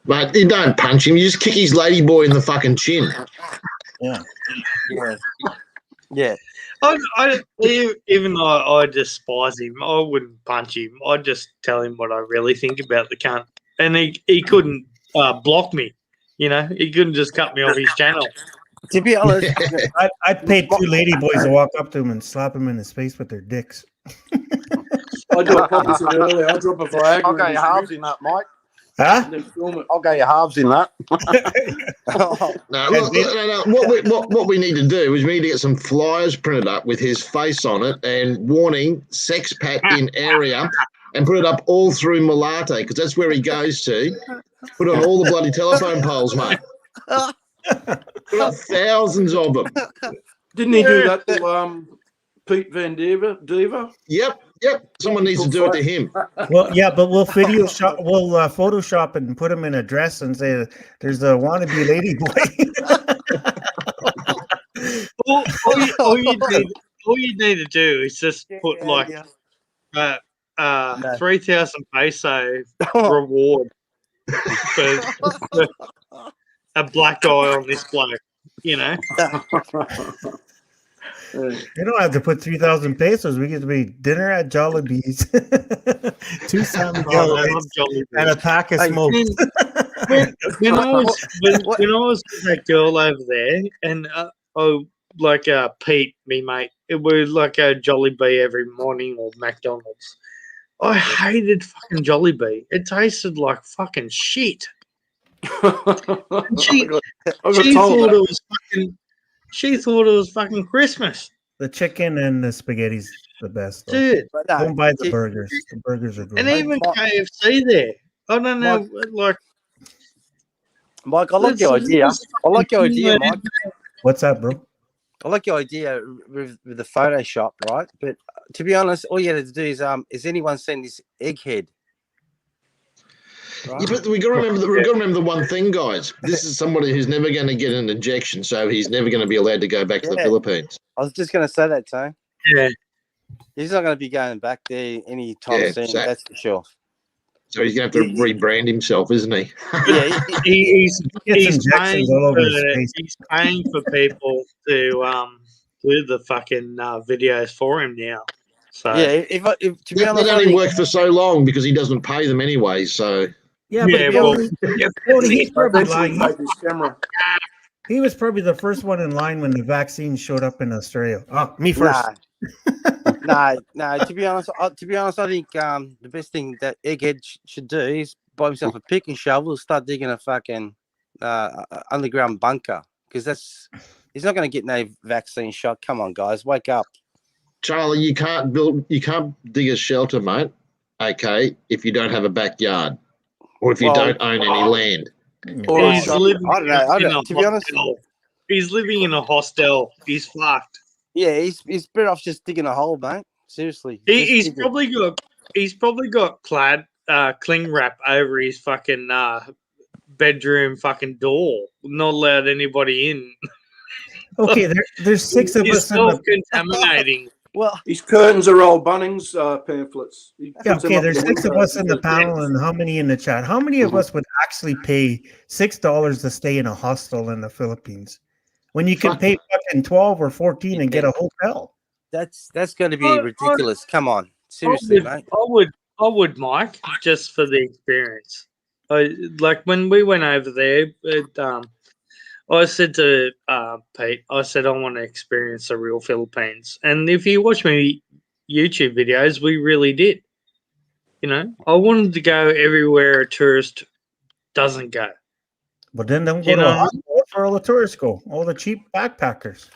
Mate, you don't punch him. You just kick his ladyboy in the fucking chin. Yeah. Even though I despise him, I wouldn't punch him. I'd just tell him what I really think about the cunt. And he couldn't block me. You know, he couldn't just cut me off his channel. To be honest, I'd pay 2 ladyboys to walk up to him and slap him in his face with their dicks. I do what Poppy said earlier. I drop a Viagra. I'll go your halves in that, Mike. Huh? I'll go your halves in that. No, look, what we need to do is we need to get some flyers printed up with his face on it and warning sexpat in area and put it up all through Malate because that's where he goes to. Put on all the bloody telephone poles, mate. Put up thousands of them. Didn't he do that to Pete Van Diva. Yep. Someone needs to do it to him. Well, yeah, but we'll Photoshop and put him in a dress and say there's a wannabe lady boy. all you need to do is just put like 3,000 peso reward for a black eye on this bloke. You know, You don't have to put 3,000 pesos. We get to be dinner at Jollibee's, 2 salmon and a pack of smokes. when I was with that girl over there, and Pete, me mate, it was like a Jollibee every morning or McDonald's. I hated fucking Jollibee. It tasted like fucking shit. She thought it was fucking Christmas. The chicken and the spaghetti's the best, though. Dude. Don't buy the burgers. The burgers are good. And even KFC there. I don't know, Mike, I like your idea. Mike. What's that, bro? I like your idea with the Photoshop, right? But to be honest, all you had to do is anyone seen this egghead? Right? Yeah, but we got to remember the one thing, guys. This is somebody who's never going to get an injection, so he's never going to be allowed to go back to the Philippines. I was just going to say that, Tony. Yeah. He's not going to be going back there anytime soon. That's for sure. So he's going to have to rebrand himself, isn't he? Yeah, he's paying for people to do the fucking videos for him now. So yeah, if to be honest, that only worked for so long because he doesn't pay them anyway. So yeah, but he's probably lying. He was probably the first one in line when the vaccine showed up in Australia. Oh, me first. No. To be honest, I think the best thing that Egghead should do is buy himself a pick and shovel, start digging a fucking underground bunker, because he's not going to get no vaccine shot. Come on, guys, wake up. Charlie, you can't dig a shelter, mate. Okay, if you don't have a backyard, or if you don't own any land. Or he's living to be honest, he's living in a hostel. He's fucked. Yeah, he's better off just digging a hole, mate. Seriously. He's probably got cling wrap over his fucking bedroom fucking door. Not allowed anybody in. Okay, there's 6 of us. He's self-contaminating. Well, his curtains are all Bunnings pamphlets. Okay, there's 6 of us in the panel, and how many in the chat? How many of us would actually pay $6 to stay in a hostel in the Philippines when you can pay fucking 12 or 14 and get a hotel? That's going to be ridiculous. Come on, seriously, mate. I would, Mike, just for the experience. Like when we went over there, I said to Pete, I want to experience the real Philippines. And if you watch my YouTube videos, we really did. You know, I wanted to go everywhere a tourist doesn't go. But then don't go to a hospital for all the tourists go, all the cheap backpackers.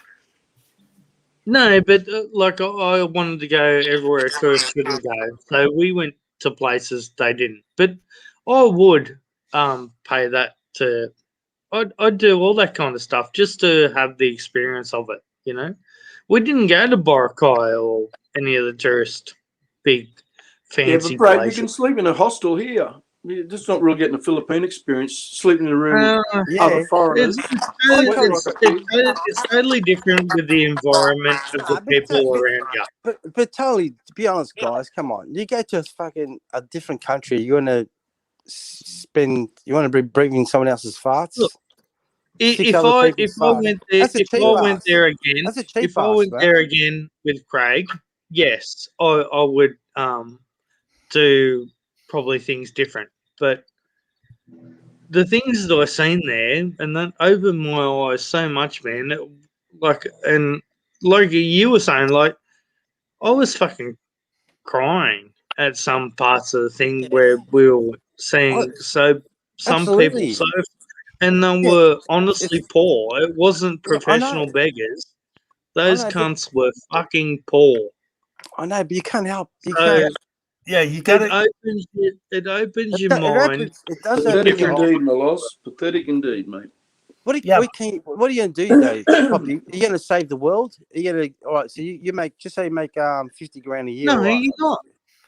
No, but I wanted to go everywhere a tourist shouldn't go. So we went to places they didn't. But I would pay that to... I'd do all that kind of stuff just to have the experience of it, you know. We didn't go to Boracay or any of the tourist big fancy Brad, places. you can sleep in a hostel here. You're just not really getting a Philippine experience. Sleeping in a room with other foreigners. It's totally different with the environment of the people around you. But totally, to be honest, guys, come on. You go to a different country, you want to be breathing someone else's farts? Look, if I went there again with Craig, yes, I would do probably things different. But the things that I've seen there, and that opened my eyes so much, man. Like you were saying, like I was fucking crying at some parts of the thing where we were seeing some people and they were honestly poor. It wasn't professional beggars. Those cunts were fucking poor. I know, but you can't help. Yeah, you got it opens your mind. It does Pathetic indeed, Milos. Pathetic indeed, mate. What are you going to do though, Poppy? Are you going to save the world? Are you going to all right? So you make just say you make 50 grand a year. No, right? you're not.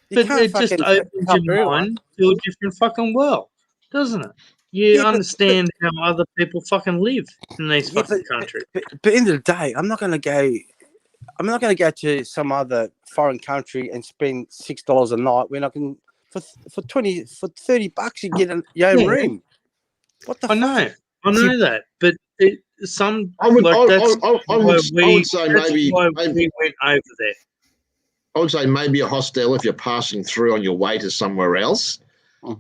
You But can't it just fucking opens help your everyone. mind to a different fucking world, doesn't it? You Yeah, but- understand how other people fucking live in these Yeah, fucking countries. But at the end of the day, I'm not going to go. I'm not going to go to some other foreign country and spend $6 a night when I can for $30 you get your own room. What the I fuck? know that, but some I would, like that's I would say that's maybe why we went over there. I would say maybe a hostel if you're passing through on your way to somewhere else,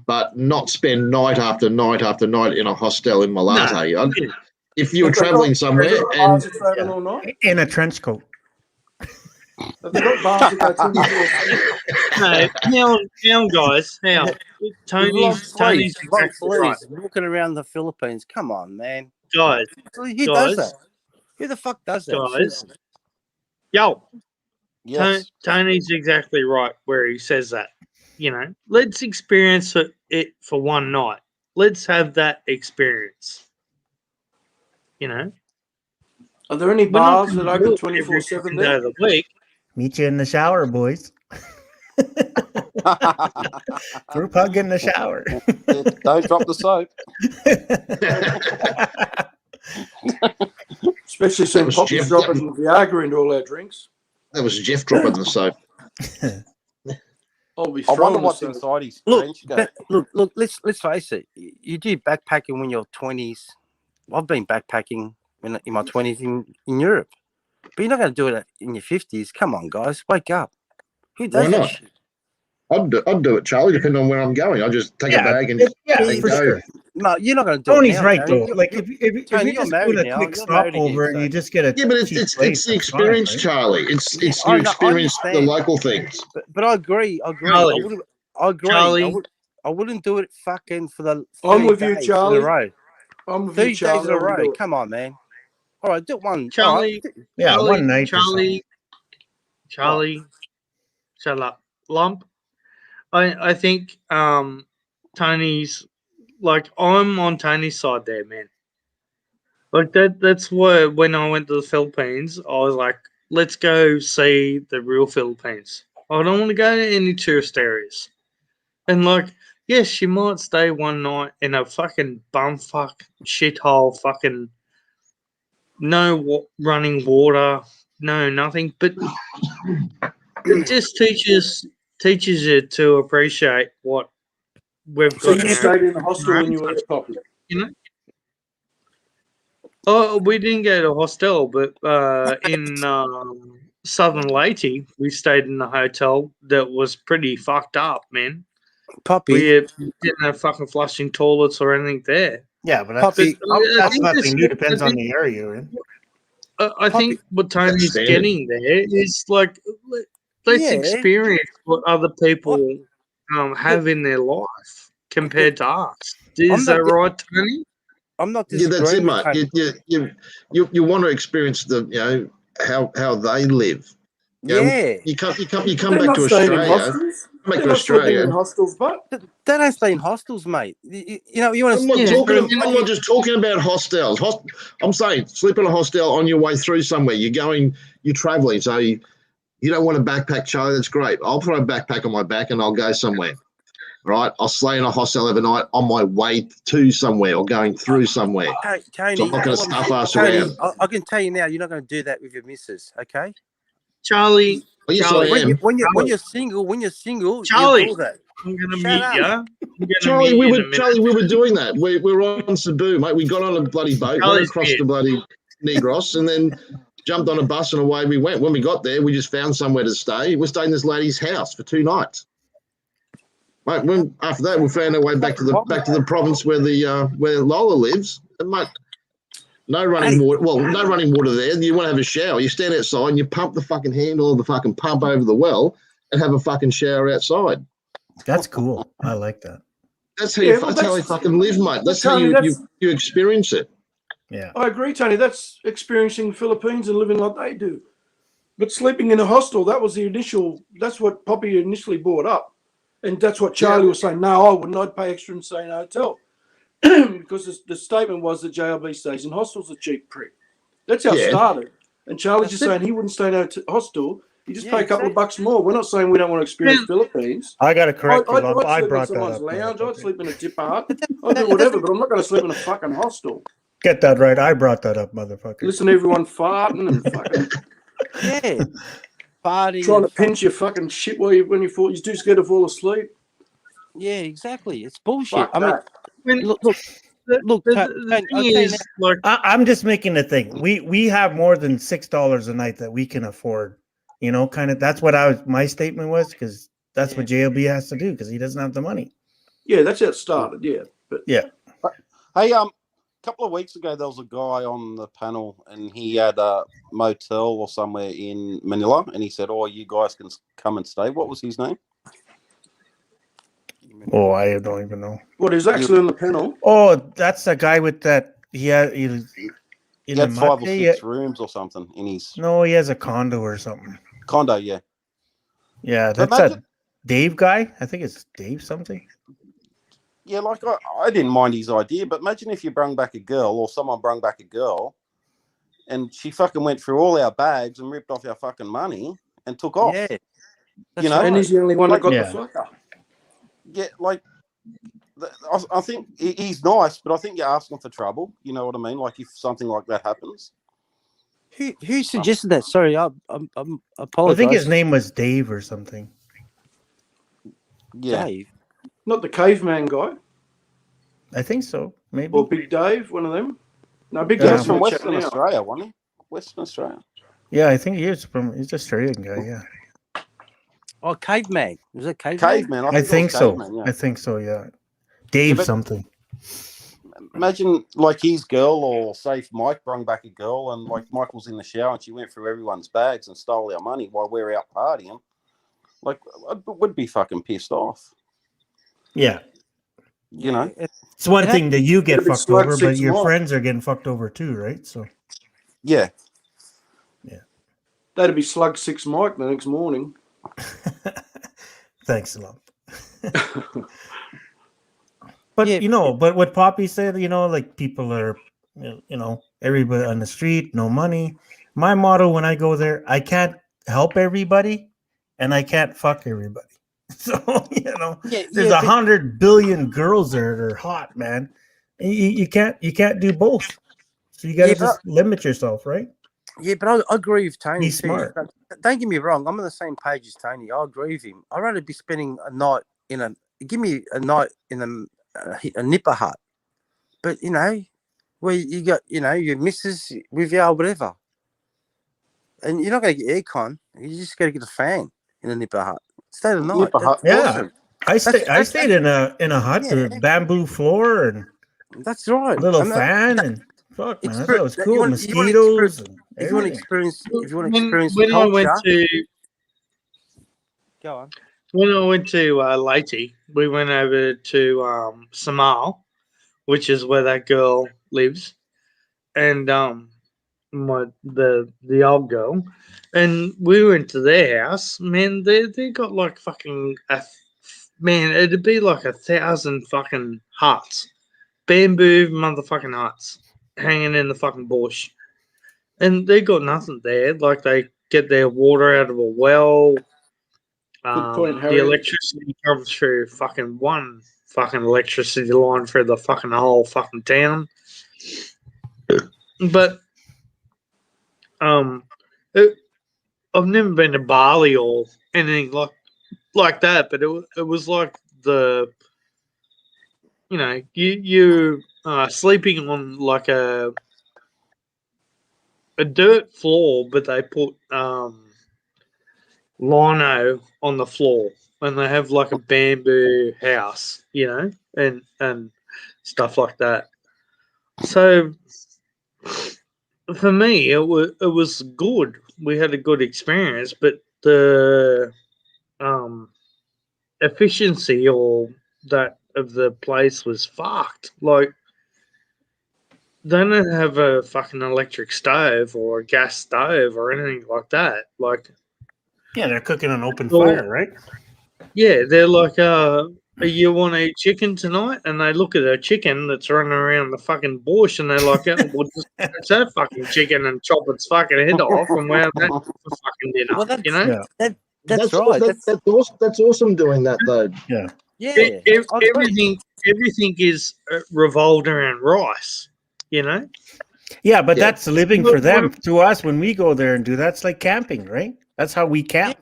but not spend night after night after night in a hostel in Malate. If you were travelling somewhere and all night? In a trench coat. Have they got bars that go 24/7? No, how Tony's guys, exactly right. walking around the Philippines. Come on, man. Guys, Who does that? Who the fuck does that? guys, yo, Yes. Tony's exactly right where he says that. You know, let's experience it for one night. Let's have that experience. You know, Are there any we're not bars that gonna open do it every 24/7 second day there? of the week. Meet you in the shower, boys. Group hug in the shower. Don't drop the soap. Especially seeing Poppy's dropping Viagra into all our drinks. that was Jeff dropping the soap. I'll be I wonder throwing what's this inside his Look, trench coat. look. Let's face it. You do backpacking when you're 20s. I've been backpacking in my 20s in Europe, but you're not going to do it in your 50s. Come on, guys, wake up. Who does Why that not? shit? I'd do it, Charlie, depending on where I'm going. I'll just take a bag and for go. sure. No, you're not going to do Tony's it now, right Tony. though. Like if Tony, you're you're just married doing a now. quick You're married again, stopover and so- you just get a Yeah, but cheap it's place, the that's fine, experience, right? Charlie. It's I you know, I experience the understand. local things. But I agree. Charlie. I agree. Charlie. I wouldn't do it fucking for the 30 I'm with you, days Charlie. in a row. I'm with 30 you, Charlie. days in a I wouldn't row. do it. Come on, man. All right, do it one. Charlie, Yeah, one night. Charlie, shut up, lump. I think Tony's like I'm on Tony's side there, man. Like that's why when I went to the Philippines, I was like, let's go see the real Philippines. I don't want to go to any tourist areas. And like, yes, you might stay one night in a fucking bumfuck shithole, fucking no running water, no nothing. But it just teaches you to appreciate what we've So got you now. stayed in the hostel when you were there, Poppy? You know? Oh, we didn't go to Hostel, but in Southern Leyte, we stayed in a hotel that was pretty fucked up, man. Poppy. We didn't have fucking flushing toilets or anything there. Yeah, but that's, Puppy, that's nothing new. Depends on the area you're in. I think what Tony's That's getting there is like, let's Yeah. experience what other people have in their life compared to us. Is that right, Tony? I'm not Yeah, that's it, disagreeing with mate. Tony. You want to experience the how they live. You know, Yeah. you come They're back not to staying in Australia. hostels. Back They're to not sleeping Australia. in hostels, but They don't stay in hostels, mate. You know, you want I'm to. not just talking about hostels. I'm saying sleep in a hostel on your way through somewhere. You're traveling, so you don't want a backpack, Charlie. That's great. I'll throw a backpack on my back and I'll go somewhere. Right? I'll stay in a hostel every night on my way to somewhere or going through somewhere. Tony, So I'm not going to stuff us Tony, around. I can tell you now, you're not going to do that with your missus, okay? Charlie, Well, yes, Charlie, I am. When you're single, Charlie, you do that. I'm going to Shut mute up. you. Charlie, we were doing that. We were on Cebu, mate. We got on a bloody boat, went across the bloody Negros, and then jumped on a bus and away we went. When we got there, we just found somewhere to stay. We stayed in this lady's house for 2 nights. Mate, after that, we found our way back to the province where Lola lives. And mate, no running water. Well, no running water there. You want to have a shower? You stand outside and you pump the fucking handle of the fucking pump over the well and have a fucking shower outside. That's cool. I like that. That's how you fucking live, mate. That's how you experience it. Yeah, I agree, Tony. That's experiencing Philippines and living like they do. But sleeping in a hostel, that's what Poppy initially brought up. And that's what Charlie was saying. No, I wouldn't. I'd pay extra and stay in a hotel. because the statement was that JLB stays in hostel's a cheap prick. That's how it started. And Charlie's just saying he wouldn't stay in a hostel. You just pay a couple of bucks more. We're not saying we don't want to experience Philippines. I got to correct you. I'd I sleep in brought that someone's up. lounge. I'd sleep in a tip hut. I'd do whatever, but I'm not going to sleep in a fucking hostel. Get that right. I brought that up, motherfucker. Listen to everyone farting and fucking Party trying to and pinch your fucking shit when you fall. You're too scared to fall asleep. yeah, exactly. It's bullshit. Fuck that. Look. The thing is, like, I'm just making a thing. We have more than $6 a night that we can afford. You know, kind of. That's what my statement was, because that's what JLB has to do because he doesn't have the money. Yeah, that's how it started. Yeah, but Hey, a couple of weeks ago, there was a guy on the panel, and he had a motel or somewhere in Manila, and he said, "Oh, you guys can come and stay." What was his name? Oh, I don't even know. what is actually on the panel? Oh, that's the guy with that. He had 5 or 6 rooms or something in his. No, he has a condo or something. Condo, yeah. Yeah, that's a Dave guy. I think it's Dave something. Yeah, like I didn't mind his idea, but imagine if you brung back a girl or someone brung back a girl and she fucking went through all our bags and ripped off our fucking money and took off. Yeah. You know? And he's the only one that got the fucker. Yeah, like, I think he's nice, but I think you're asking for trouble. You know what I mean? Like, if something like that happens. Who suggested that? Sorry, I apologize. I think his name was Dave or something. Yeah. Dave. Not the caveman guy. I think so. Maybe. Or Big Dave, one of them. No, Big He's Dave's from not Western chatting out. Australia, wasn't he? Western Australia. Yeah, I think he's an Australian guy. Yeah. Oh, caveman. Was it caveman? Caveman. I think so. Caveman, yeah. I think so. Yeah. Dave but something. Imagine like his girl, or say if Mike brung back a girl, and like Michael's in the shower and she went through everyone's bags and stole our money while we're out partying. Like, I would be fucking pissed off. Yeah. You know, it's one thing that you get fucked over, but your more. friends are getting fucked over too, right? So. Yeah. Yeah. That'd be Slug 6 Mike the next morning. Thanks a lot. But but what Poppy said, like people are, everybody on the street, no money. My motto when I go there, I can't help everybody, and I can't fuck everybody. So there's 100 billion girls there that are hot, man. You can't do both. So you got to just limit yourself, right? Yeah, but I agree with Tony. Be smart. Don't get me wrong. I'm on the same page as Tony. I agree with him. I'd rather be spending a night give me a night in a nipper hut. But, where you got, your missus with you or whatever. And you're not going to get aircon. You just got to get a fan in a nipper hut. Stay the night. Yeah. I stayed in a hut with bamboo floor and that's right. Little fan and fuck, man. That was cool. Mosquitoes. If you want to experience when I went to go on. When I went to Leyte, we went over to Samal, which is where that girl lives, and the old girl, and we went to their house. Man, they got like fucking it'd be like 1,000 fucking huts, bamboo motherfucking huts, hanging in the fucking bush, and they got nothing there. Like they get their water out of a well. Good point, The Harry. electricity comes through fucking one fucking electricity line for the fucking whole fucking town. But I've never been to Bali or anything like that. But it was like you sleeping on like a dirt floor, but they put lino on the floor, and they have like a bamboo house, and stuff like that. So for me, it was good. We had a good experience, but the efficiency or that of the place was fucked. Like they don't have a fucking electric stove or a gas stove or anything like that. Like. Yeah, they're cooking on open fire, right? Yeah, they're like you want to eat chicken tonight? And they look at a chicken that's running around the fucking bush and they're like, oh, well, just catch that fucking chicken and chop its fucking head off and we're having that for fucking dinner, Well, that's, you know? that's right. That's awesome doing that though. Yeah. Yeah. I agree. Everything is revolved around rice, you know? Yeah, but Yeah. that's living for them. To us, when we go there and do that's like camping, right? That's how we camp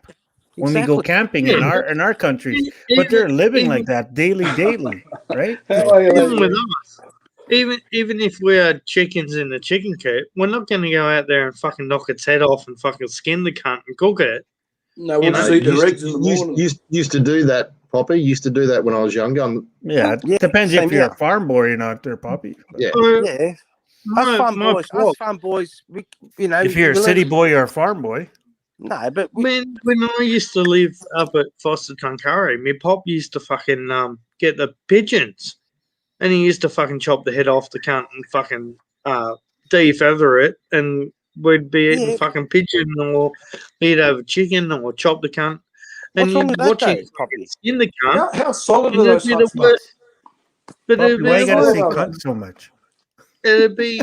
when we go camping in our countries. But they're living like that daily, right? Even with us, even if we had chickens in the chicken coop, we're not going to go out there and fucking knock its head off and fucking skin the cunt and cook it. No, we'll just eat their eggs in the morning. Used to do that, Poppy. Used to do that when I was younger. It depends if you're a farm boy or not there, Poppy. Yeah. Yeah. Us farm boys, we, you know. If you're a city boy or a farm boy. No, but when I used to live up at Foster Tuncurry, my pop used to fucking get the pigeons, and he used to fucking chop the head off the cunt and fucking defeather it, and we'd be eating fucking pigeon, or he'd have a chicken, or chop the cunt, and you'd watch him fucking skin the cunt. How solid are those huts, mate? But why you gotta say cunt so much? It'd be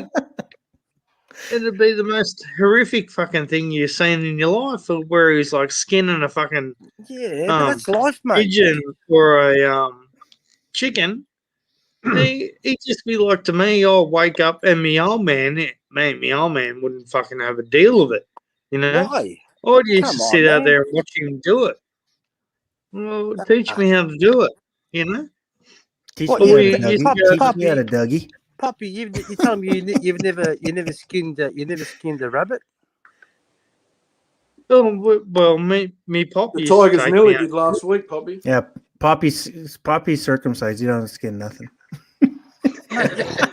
the most horrific fucking thing you've seen in your life, where he's like skinning a fucking but that's life, mate. pigeon or a chicken. He'd just be like to me, I'll wake up and my old man wouldn't fucking have a deal of it, you know. Why? I'd used to sit out there and watch him do it. Well, teach me how to do it, you know. Teach me how to Dougie. Poppy, you tell me you never skinned a rabbit. Oh well, me Poppy. The Tigers nearly did last week, Poppy. Yeah, Poppy's circumcised. You don't skin nothing.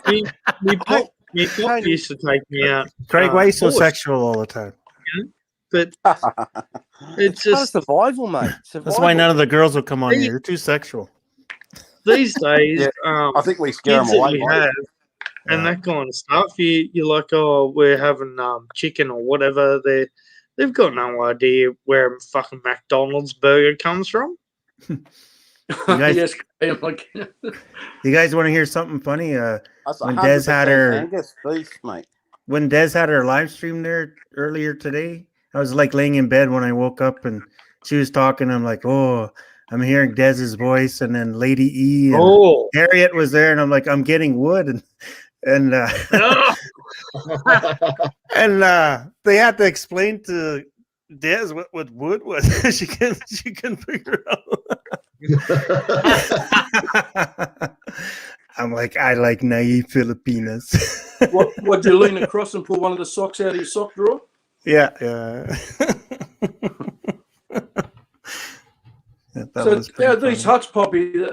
me Pop used to take me out. Craig, why are you so sexual all the time? You know? But it's just survival, mate. That's why none of the girls will come on here. You're too sexual. These days, I think we scare them away. And that kind of stuff. You're like, oh, we're having chicken or whatever. They've got no idea where fucking McDonald's burger comes from. You guys, Yes, you guys want to hear something funny? When Des had her when Des had her live stream there earlier today, I was like laying in bed when I woke up and she was talking. I'm like, oh, I'm hearing Dez's voice, and then Lady E and Harriet was there, and I'm like, I'm getting wood, and and they had to explain to Des what wood was. she couldn't figure out. I'm like, I like naive Filipinas. What you lean across and pull one of the socks out of your sock drawer? Yeah. So these huts, Poppy,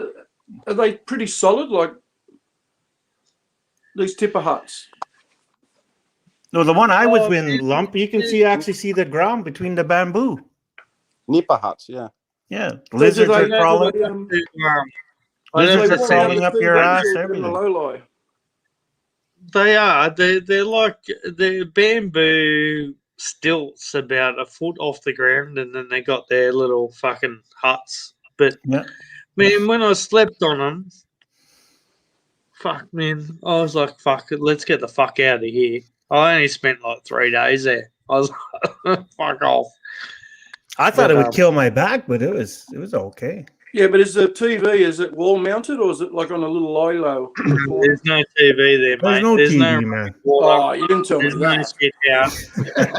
are they pretty solid? Like these tipper huts? No, the one I was in, Lump, you can actually see the ground between the bamboo. Nipper huts, yeah. Yeah, lizards are crawling. Lizards are crawling up your ass. Everything. They are. They're like the bamboo stilts about a foot off the ground, and then they got their little fucking huts. But man, when I slept on them, fuck, man, I was like, fuck it, let's get the fuck out of here. I only spent like 3 days there. I was like, fuck off. I thought it would kill my back, but it was okay. Yeah, but is the TV, is it wall mounted or is it like on a little low? There's no TV there, mate. There's no TV, man. Oh, you didn't tell me that. There's no shit out.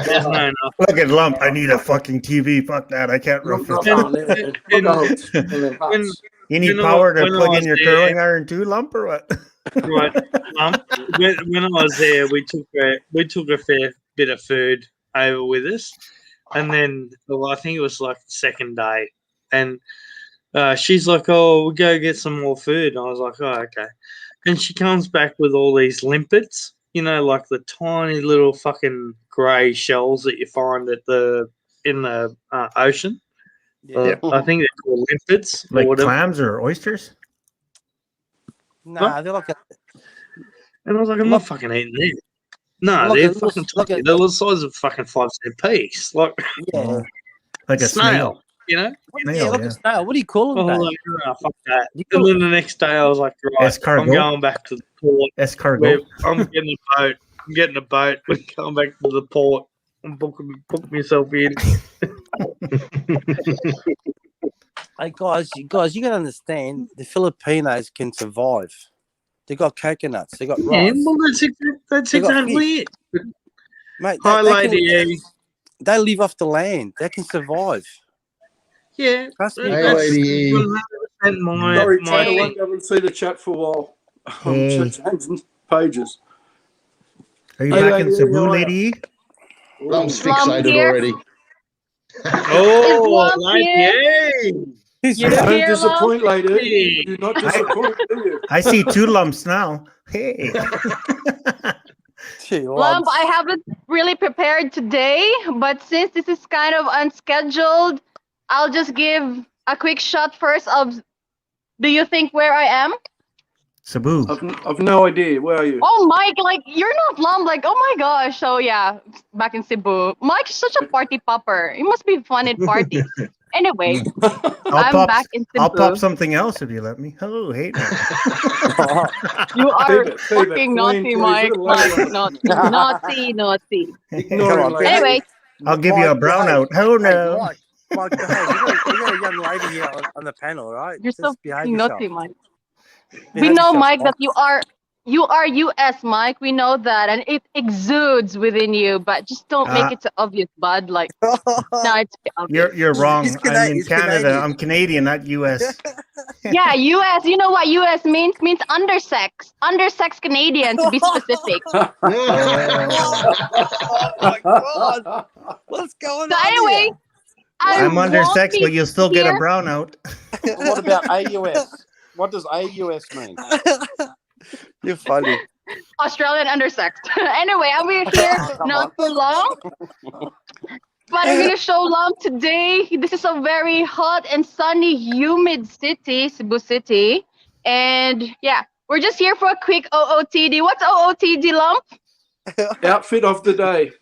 There's no nothing. Look at Lump. I need a fucking TV. Fuck that. I can't rough it. You need power to plug in your curling iron too, Lump, or what? Right, when I was there, we took a fair bit of food over with us, and then I think it was like the second day, and she's like, "Oh, we'll go get some more food." And I was like, "Oh, okay." And she comes back with all these limpets, you know, like the tiny little fucking grey shells that you find in the ocean. Yeah, I think they're called limpets, like clams or oysters. Nah, they're like and I was like, I'm not fucking eating them. No, they're fucking tiny. They're the size of fucking 5 cent piece. Like, like a snail. you know? Yeah, like a snail. What do you call them? Oh, Dave? like, oh, fuck that. You And call then the next day I was like, right, I'm Escargot? going back to the port. Escargot. I'm getting a boat. We're going back to the port. I'm booking myself in. Hey guys, you gotta understand the Filipinos can survive. They got coconuts, they got Yeah, rice, well, that's They got exactly it. mate. Hi, They Lady can, E. they live off the land. They can survive. Yeah, Trust me, Hey, guys. Lady E. 100% my Sorry, Ted, I thing. won't be able to see the chat for a while. I'm Hey. changing pages. Are you Hey, back in Lady E, Cebu, how are Lady E? Lump's Lump fixated here. already. Oh, Lump Lady here. E. Who's You that? Don't here, Lump? disappoint, lady. Hey. You do not disappoint, do you? I see 2 lumps now. Hey. Gee, well, Lump, I haven't really prepared today, but since this is kind of unscheduled, I'll just give a quick shot first of, do you think where I am? Cebu. I've no idea. Where are you? Oh, Mike, like, you're not Lump, like, oh my gosh. So, yeah, back in Cebu. Mike's such a party popper. It must be fun at parties. Anyway, I'm back in Cebu. I'll pop something else if you let me. Oh, hey. You are Keep it fucking clean, naughty, please. Mike. Little lady Mike, on naughty, naughty. Ignoring Come on, lady. Anyway, I'll give you a brownout. Oh, no. Mike, behave. You got a young lady here on the panel, right? you're so Just behave fucking yourself. naughty, Mike. We Behave know, yourself, Mike, that you are US, Mike. We know that, and it exudes within you. But just don't make it so obvious, bud. Like, no, it's obvious. You're wrong. He's I'm in he's Canada. Canadian. I'm Canadian, not US. Yeah, US. You know what US means? Means undersex Canadian, to be specific. Oh my god! What's going So on anyway, here? I'm under sex, walking but you'll still get a here. brownout. What about AUS? What does AUS mean? You're funny. Australian undersexed. Anyway, I'm here not too long. But I'm gonna show love today. This is a very hot and sunny, humid city, Cebu City. And yeah, we're just here for a quick OOTD. What's OOTD, Lump? Outfit of the day.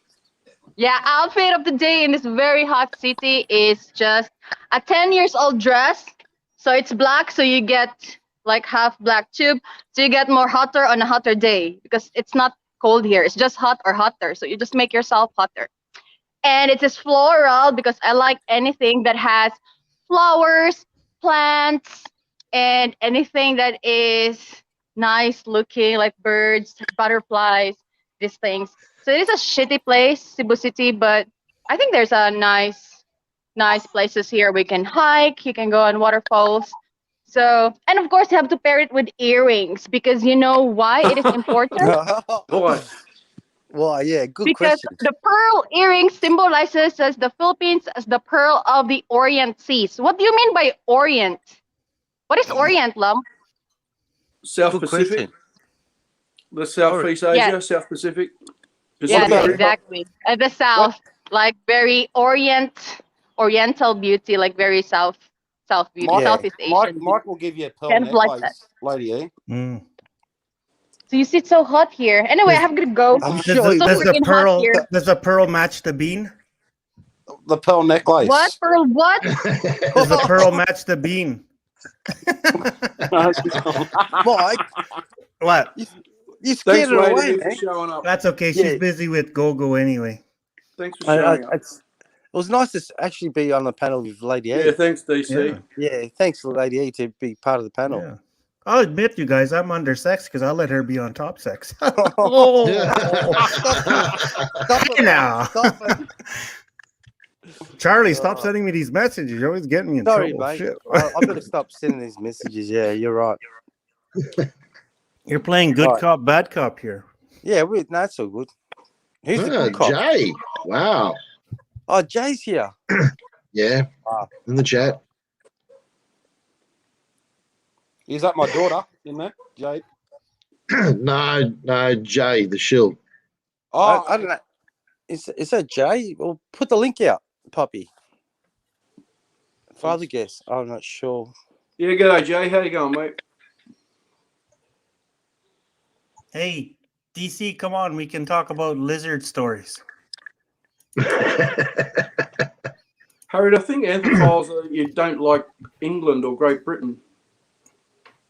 Yeah, outfit of the day in this very hot city is just a 10 years old dress. So it's black, so you get like half black tube. So you get more hotter on a hotter day because it's not cold here. It's just hot or hotter. So you just make yourself hotter. And it is floral because I like anything that has flowers, plants, and anything that is nice looking, like birds, butterflies, these things. So it is a shitty place, Cebu City, but I think there's a nice places here. We can hike, you can go on waterfalls. So, and of course you have to pair it with earrings because you know why it is important? Boy. Well, yeah, good Because question. the pearl earring symbolizes as the Philippines as the pearl of the Orient Seas. What do you mean by Orient? What is Orient, Lum? South Good Pacific. question. The Southeast Asia, Yes. South Pacific. Yes, Pacific. exactly. At the south, like very oriental beauty, like very south beauty, Yeah. Southeast Asian. Mike will give you a pearl Kind of like that. necklace, Lady E. Mm. So you see, it's so hot here. Anyway, I have to go. I'm Does sure the, you So does would. the freaking hot pearl here. does the pearl match the bean? The pearl necklace. What pearl? What? Does the pearl match the bean? Mike, What? you Thanks, scared her away, lady, for man. showing up. That's okay. She's Yeah. busy with Go-Go anyway. Thanks for showing up. It was nice to actually be on the panel with Lady E. Yeah, thanks, DC. Yeah. Yeah, thanks to Lady E to be part of the panel. Yeah. I'll admit, you guys, I'm under sex because I'll let her be on top sex. Stop it, Now. Stop it. Charlie, stop sending me these messages. You're always getting me in Sorry, trouble. mate. Shit. I've got to stop sending these messages. Yeah, you're right. You're playing good Right. cop, bad cop here. Yeah, that's so good. Who's the good cop? Jay. Wow. Oh, Jay's here. Yeah. Wow. In the chat. Is that my daughter in there, Jade? No, Jay, the shield. Oh, I don't know. Is that Jay? Well, put the link out, Poppy. Father guess. I'm not sure. Yeah, g'day, Jay. How you going, mate? Hey, DC, come on. We can talk about lizard stories. Harry, I think anthrophiles you don't like England or Great Britain.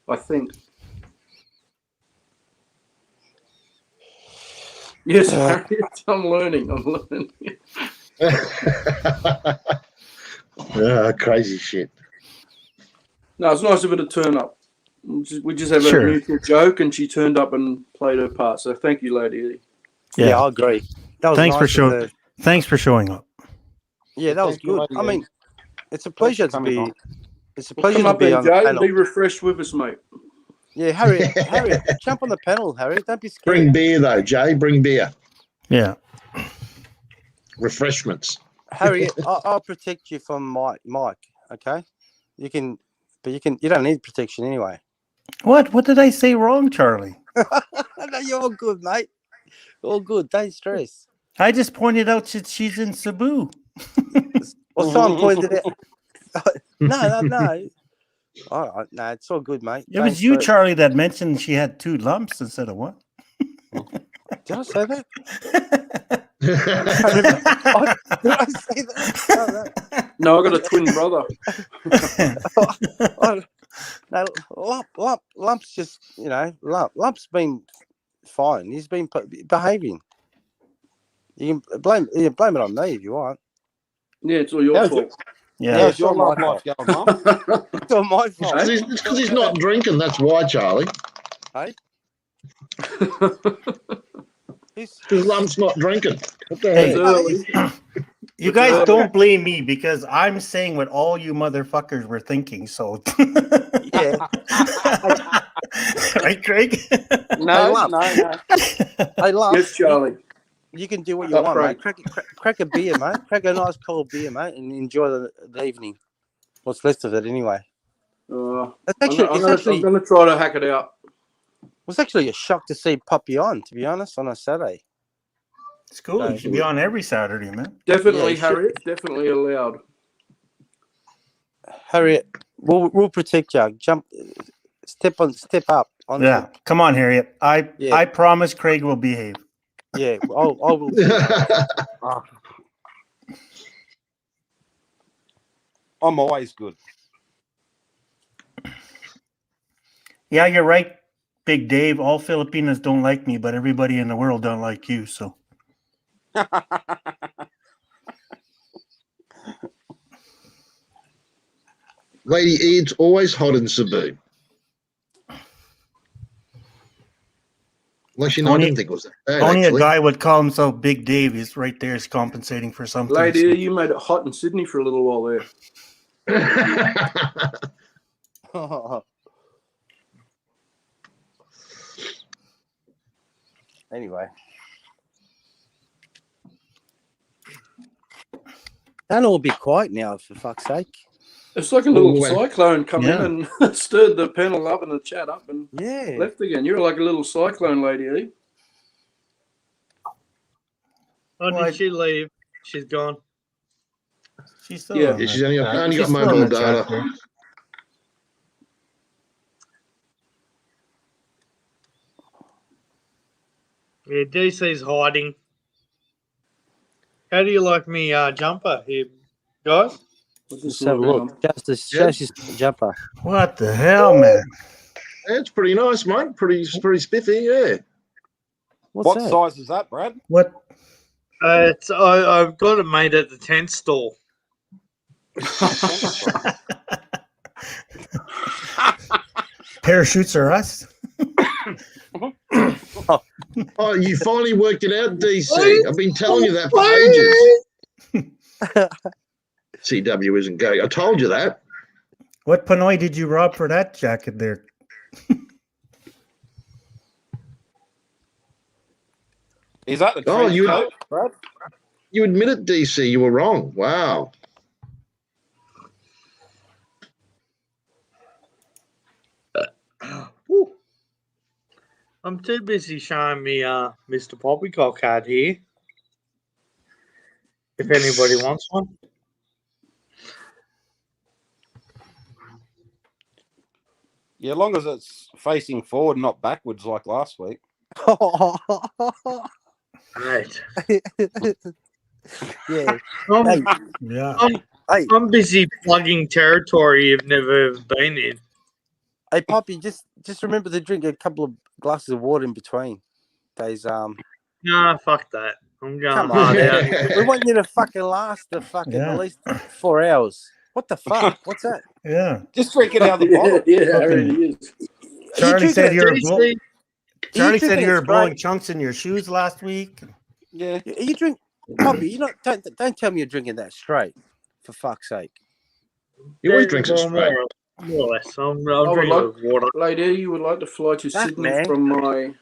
I think. Yes, Harry, I'm learning. Crazy shit. No, it's nice of her to turn up. We just have a mutual joke, and she turned up and played her part. So thank you, Lady. Yeah, I agree. That was Thanks nice for showing. Thanks for showing up. Yeah, that was good. I mean, it's a pleasure to be. It's a pleasure Come to up be then, on the Jay, and panel. be refreshed with us, mate. Yeah, Harry, jump on the panel, Harry. Don't be scared. Bring beer though, Jay. Bring beer. Yeah. Refreshments. Harry, I'll protect you from Mike. Okay, you can, but you can. You don't need protection anyway. What? What did I say wrong, Charlie? No, you're all good, mate. All good. Don't stress. I just pointed out that she's in Cebu. Well, someone pointed it out. No. All right, no, it's all good, mate. It was you, Charlie, that mentioned she had 2 lumps instead of 1. Did I say that? Did I say that? No, I got a twin brother. No, Lump's just, Lump's been fine. He's been behaving. You can blame it on me if you want. Yeah, it's all your fault. Yeah, it's your love life going on. It's all my fault. It's because he's not drinking. That's why, Charlie. Hey? Because Lump's not drinking. What the hell? You guys don't blame me because I'm saying what all you motherfuckers were thinking. So, yeah, right, Craig? No. Hey, Lump. Yes, Charlie. You can do what you want, mate. Crack a beer, mate. Crack a nice cold beer, mate, and enjoy the evening. What's left of it, anyway. I'm going to try to hack it out. It was actually a shock to see Puppy on, to be honest, on a Saturday. It's cool. You should be on every Saturday, man. Definitely, Harriet. Definitely allowed. Harriet, we'll protect you. Step up. Yeah, come on, Harriet. I promise Craig will behave. Yeah, I will. I'm always good. Yeah, you're right, Big Dave. All Filipinos don't like me, but everybody in the world don't like you. So, Lady E, it's always hot in Cebu. Actually, no, I didn't think it was that bad. Only actually. a guy would call himself Big Dave. He's right there. Is compensating for something. Lady, you made it hot in Sydney for a little while there. Anyway. Don't all be quiet now, for fuck's sake. It's like a little cyclone come in and stirred the panel up and the chat up and left again. You're like a little cyclone, Lady E. Oh, did she leave? She's gone. She's still she's only got mobile data. Yeah, DC's hiding. How do you like me jumper here, guys? Just have a look. Just jumper. What the hell, man? That's pretty nice, mate. Pretty spiffy, yeah. What size is that, Brad? What? I've got it made at the tent store. Parachutes are us. Oh, you finally worked it out, DC. I've been telling you that for ages. CW isn't gay. I told you that. What Pinoy did you rob for that jacket there? Is that the trench coat, Brad? You admitted, DC, you were wrong. Wow. I'm too busy showing me Mr. Poppycock card here. If anybody wants one. Yeah, as long as it's facing forward, not backwards like last week. Right. Yeah. Hey, I'm busy plugging territory you've never been in. hey, Poppy, just remember to drink a couple of glasses of water in between. Those Nah, fuck that. I'm going come hard on, out. man. We want you to fucking last the fucking Yeah. at least 4 hours. What the fuck? What's that? Yeah. Just drink it out of the bottle. Yeah, it Fucking- really is. Charlie said you're. Charlie said drinking you it were blowing straight? chunks in your shoes last week. Yeah. You drink, Poppy. You don't tell me you're drinking that straight. For fuck's sake. He always drinks it Well, straight. more or less. I'm I would drinking like, water. lady, you would like to fly to That Sydney man. from my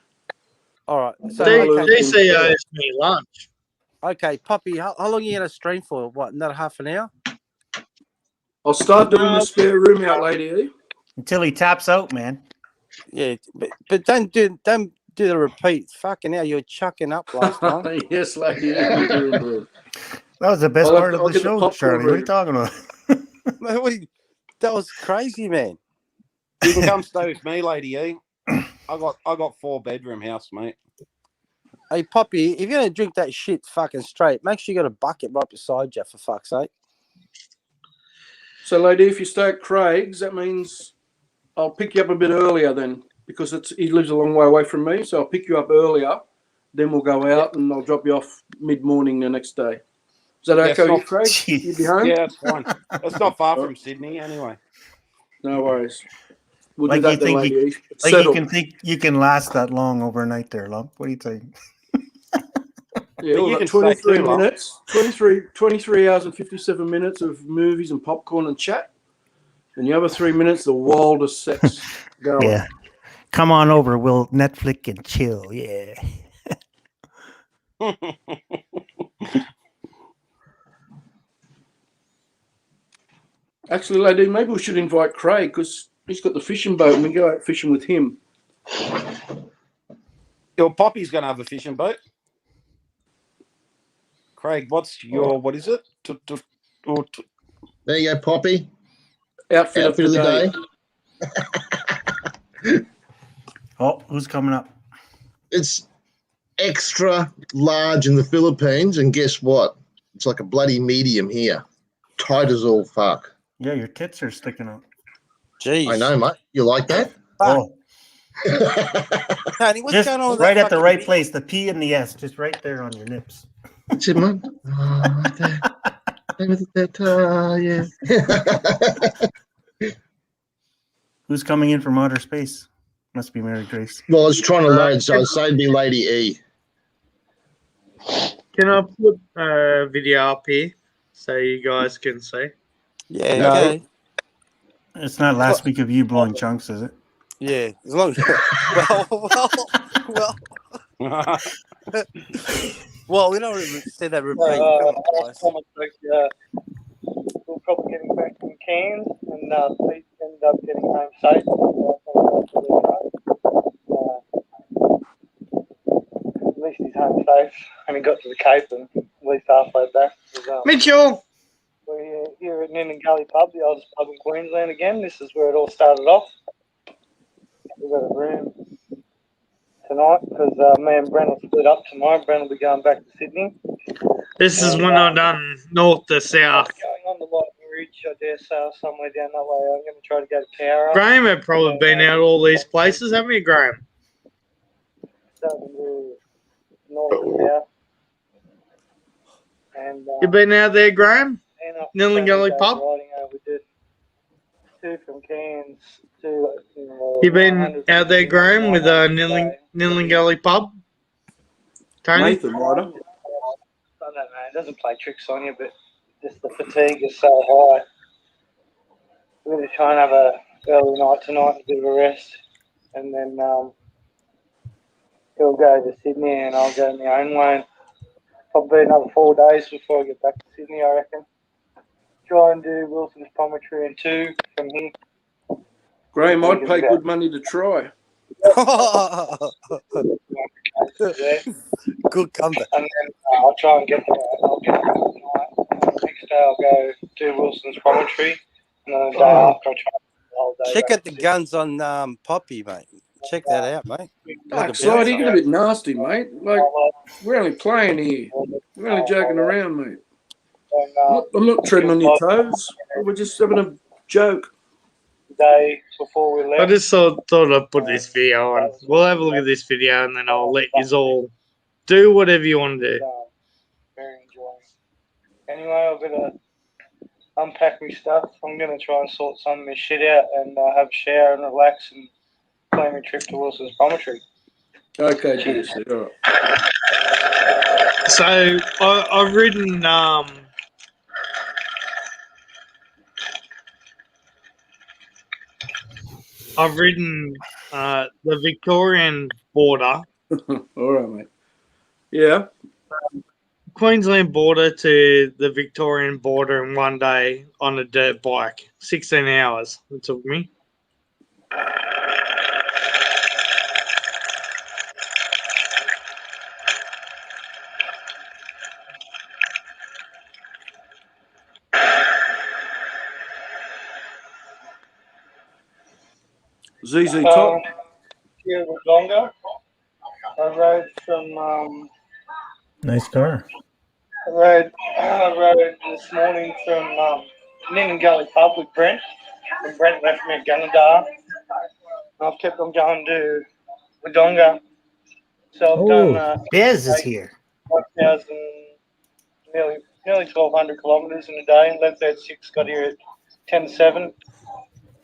All right. So Bungalow. DC owes me lunch. okay, Poppy. How long are you gonna stream for? What? Another half an hour? I'll start doing the spare room out, lady. Until he taps out, man. Yeah, but don't do the repeat. Fucking hell, you're chucking up last time. Yes, lady. That That was the best part of the get the show, popcorn Charlie. What are ready. you talking about? Man, that was crazy, man. You can come stay with me, Lady E. I got 4-bedroom house, mate. Hey, Poppy, if you're gonna drink that shit fucking straight, make sure you got a bucket right beside you, for fuck's sake. So, lady, if you stay at Craig's, that means I'll pick you up a bit earlier then, because he lives a long way away from me. So I'll pick you up earlier. Then we'll go out and I'll drop you off mid-morning the next day. Is that okay with you, Craig? You be home? Yeah, it's fine. It's not far from Sydney, anyway. No worries. We'll Like do you that then, think lady. Like you can think you can last that long overnight there, Lump. What do you think? Yeah, you we've can got 23 stay too long. minutes, 23 hours and 57 minutes of movies and popcorn and chat. And the other 3 minutes, the wildest sex going. Yeah. Come on over. We'll Netflix and chill. Yeah. Actually, lady, maybe we should invite Craig because he's got the fishing boat and we go out fishing with him. Your Poppy's going to have a fishing boat. Craig, what's your, what is it? There you go, Poppy. Outfit of the day. Oh, who's coming up? It's extra large in the Philippines, and guess what? It's like a bloody medium here. Tight as all fuck. Yeah, your tits are sticking out. Jeez. I know, mate. You like that? Oh, Tony, what's just going on with right that at the fucking right video? place. The P and the S, just right there on your nips. That's it, mate. Oh, right there. Yeah. Who's coming in from outer space? Must be Mary Grace. Well, I was trying to load, so I was saying to be Lady E. Can I put a video up here so you guys can see? Yeah, No. okay. It's not last week of you blowing chunks, is it? Yeah, as long as well, we don't say that repeat. Come on, guys. We're probably getting back from Cairns, and Pete ended up getting home safe. At least he's home safe, and he got to the Cape and at least halfway back. Mitchell! We're here at Nin and Gully Pub, the oldest pub in Queensland again. This is where it all started off. We've got a room tonight because me and Brent will split up tomorrow. Brent will be going back to Sydney. This is when I done north to south. Going on the Lightning Ridge, I dare say, somewhere down that way. I'm going to try to go to Cowra. Graham had probably been out all these places, haven't you, Graham? Starting to north and south. And, You been out there, Graham? and after Nil and Gully Saturday Pub? riding over, did 2 from Cairns to You been out there, Graham, with Nil and Gully Pub? Tony? Nathan, Ryder. I don't know, it doesn't play tricks on you, but just the fatigue is so high. We're going to try and have a early night tonight, a bit of a rest, and then he'll go to Sydney and I'll go my own way. Probably another 4 days before I get back to Sydney, I reckon. Try and do Wilson's Promontory and 2 from here. Graham, I'd pay good money to try. Good comeback. And then I'll try and get there tonight. Next day I'll go do Wilson's Promontory, and then the day after I'll try the whole day. Check out the guns on Poppy, mate. Check that out, mate. Backside, you get a bit nasty, mate. Like, we're only playing here. We're only joking around, mate. I'm not treading on your toes. We're just having a joke. Day before we left. I just thought I'd put this video on. We'll have a look at this video and then I'll let you all do whatever you want to do. Very enjoying. Anyway, I've got to unpack my stuff. I'm going to try and sort some of my shit out and have a shower and relax and plan my trip to Wilson's Promontory. Okay, cheers. All right. So I've ridden the Victorian border, All right, mate. Yeah. Queensland border to the Victorian border in one day on a dirt bike. 16 hours it took me. ZZ Top. Here was longer. I rode from Nice car. I rode this morning from Ning Gully Pub with Brent. And Brent left me at Gunnedah. I've kept on going to Wodonga. So I've done Bez is here. 1,000, nearly 1,200 kilometres in a day. And left there at 6, got here at 10 to 7.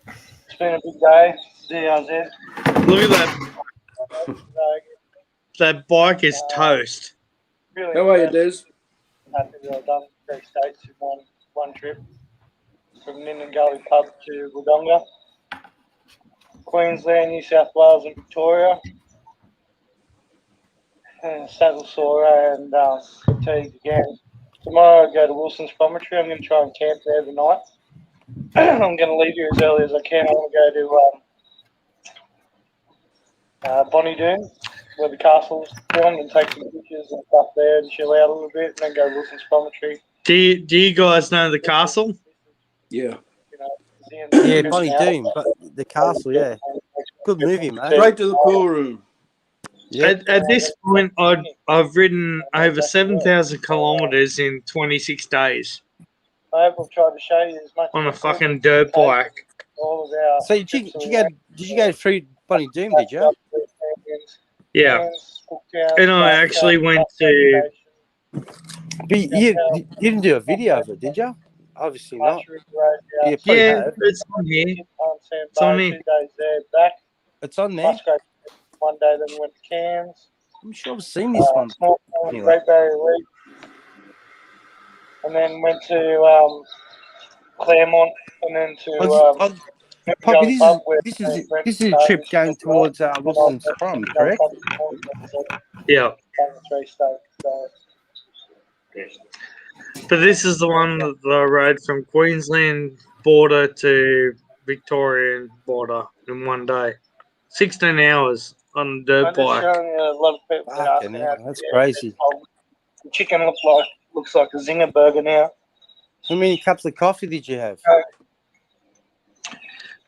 It's been a big day. DRZ. Look at that. That bike is toast. Really How are you, Des? happy that I've done 3 states in one trip. From Gully Pub to Wodonga. Queensland, New South Wales and Victoria. And saddle sore and fatigued again. Tomorrow I go to Wilson's Promontory. I'm going to try and camp there overnight. I'm going to leave here as early as I can. I want to go to Bonnie Doon, where the castle's filmed, and take some pictures and stuff there and chill out a little bit, and then go to Wilson's Promontory. Do you guys know the castle? Yeah. Yeah, Bonnie Doon, but the castle, yeah. Good movie, mate. Straight to the pool room. Yeah. At this point, I've ridden over 7,000 kilometres in 26 days I hope I've tried to show you as much on a as I could. fucking dirt bike. All of our So did you go through Bonnie Doon, did you? Yeah. And I actually went to... But you didn't do a video of it, did you? Obviously not. Yeah, Yeah, it's on here. It's on here. 2 days there, back. It's on there. Musgrave one day, then went to Cairns. I'm sure I've seen this one. Small Anyway. Great Barrier Reef. And then went to Claremont, and then to Poppy, this is a trip going towards Wilson's Prom, correct? Yeah. 3 states. So. But this is the one that I rode from Queensland border to Victorian border in one day. 16 hours on a dirt I'm just bike. showing you a lot of people Fucking hell, that's crazy. The chicken looks like a zinger burger now. How many cups of coffee did you have?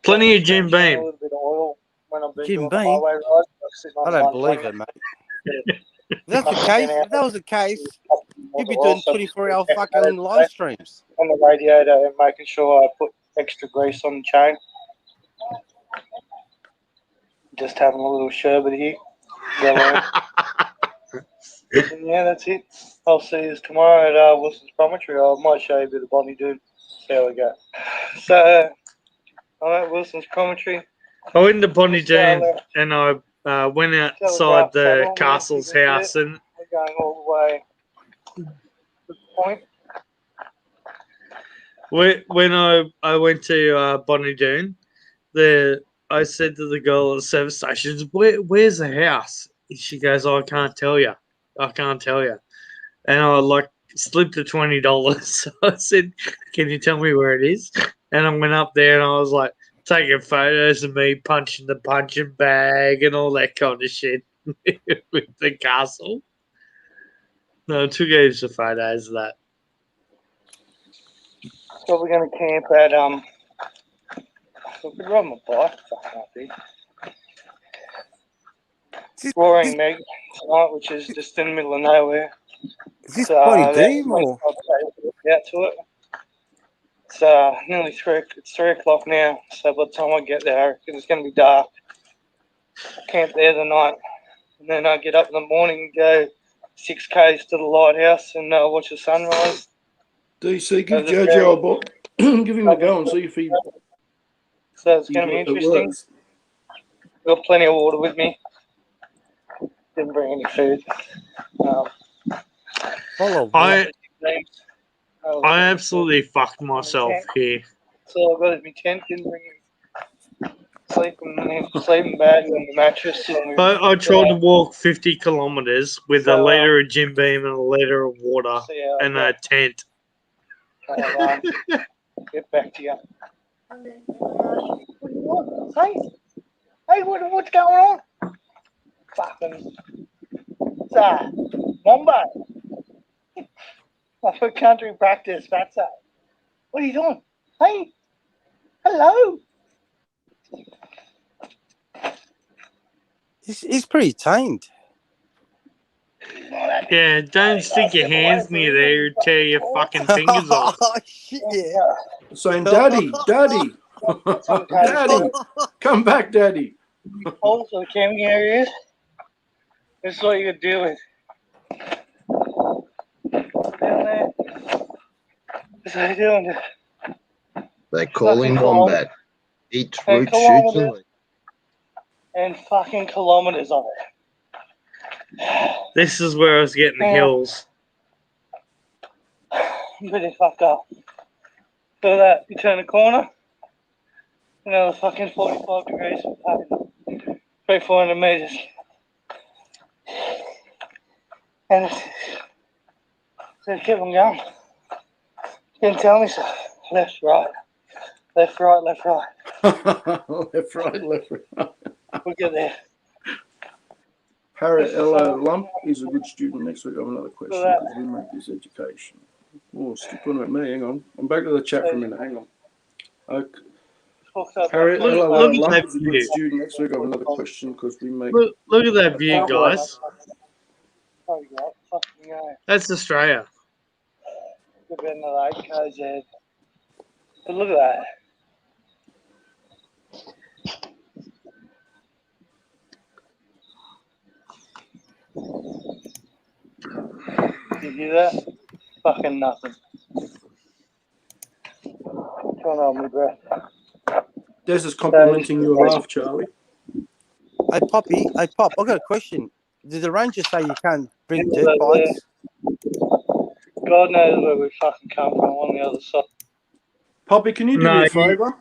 Plenty of Jim A Beam. little bit of oil when I've been Jim doing Beam? the highway ride. I don't believe it, mate. If that's the case, if that was the case, you'd be doing 24-hour fucking live streams. On the radiator and making sure I put extra grease on the chain. Just having a little sherbet here. Yeah, that's it. I'll see you tomorrow at Wilson's Promontory. I might show you a bit of Bonnie Doon. See how we go. So, I'm at Wilson's Promontory. I went to Bonnie Doon and I went outside the castle's house, and we're going all the way to the point. when I went to Bonnie Doon, I said to the girl at the service station, "Where's the house?" She goes, "I can't tell you. I can't tell you." And I slipped the $20. So I said, "Can you tell me where it is?" And I went up there and I was like taking photos of me punching the punching bag and all that kind of shit with the castle. No, 2 games of photos of that. So we're going to camp at we could ride my bike. Fucking up there. Roaring Meg tonight, which is just in the middle of nowhere. Is this Bonnie Doon or? out to it. It's nearly 3 o'clock now, so by the time I get there, I reckon it's going to be dark. Camp there the night, and then I get up in the morning and go 6 k's to the lighthouse and watch the sunrise. DC, give Jojo a ball. Give him a go and see if he. So it's going to be interesting. Got plenty of water with me. Didn't bring any food. I absolutely fucked myself here. So I got my tent. Didn't bring sleeping bag on the mattress. I tried to walk 50 kilometers with a liter of Jim Beam and a liter of water and a tent. Get back to you. Hey, what's going on? Fucking Wombo. For country practice, Fatso. What are you doing? Hey, hello. He's pretty tamed. Yeah, don't stick your hands near there, you'll tear your fucking fingers off. Oh, shit, yeah. Saying, Daddy, Daddy, Daddy, come back, Daddy. Also, the camping areas. This is what you could do with. Down there. That's how you doing. They call him Wombat. Eats root shoots and leaves. And fucking kilometers of it. This is where I was getting the hills. I'm pretty fucked up. So that you turn the corner, another fucking 45 degrees, fucking 300-400 meters. And so keep on going. Didn't tell me so. Left, right. Left, right, left, right. Left, right, left, right. We'll get there. Harriet Ella Lump is a good student. Next week I have another question because we make this education. Oh, stick on at me. Hang on. I'm back to the chat for a minute. Hang on. Okay. Harriet Ella Lump is a good student. Next week I have another question because we make. Look at that view, guys. That's Australia. Could be another 8 k's ahead. But look at that. Did you hear that? Fucking nothing. Trying to hold my breath. Des is complimenting your laugh, Charlie. Hey, Poppy. Hey, Pop, I've got a question. Did the rangers say you can't bring dirt bikes? God knows where we fucking come from on the other side. Poppy, can you do me a favour?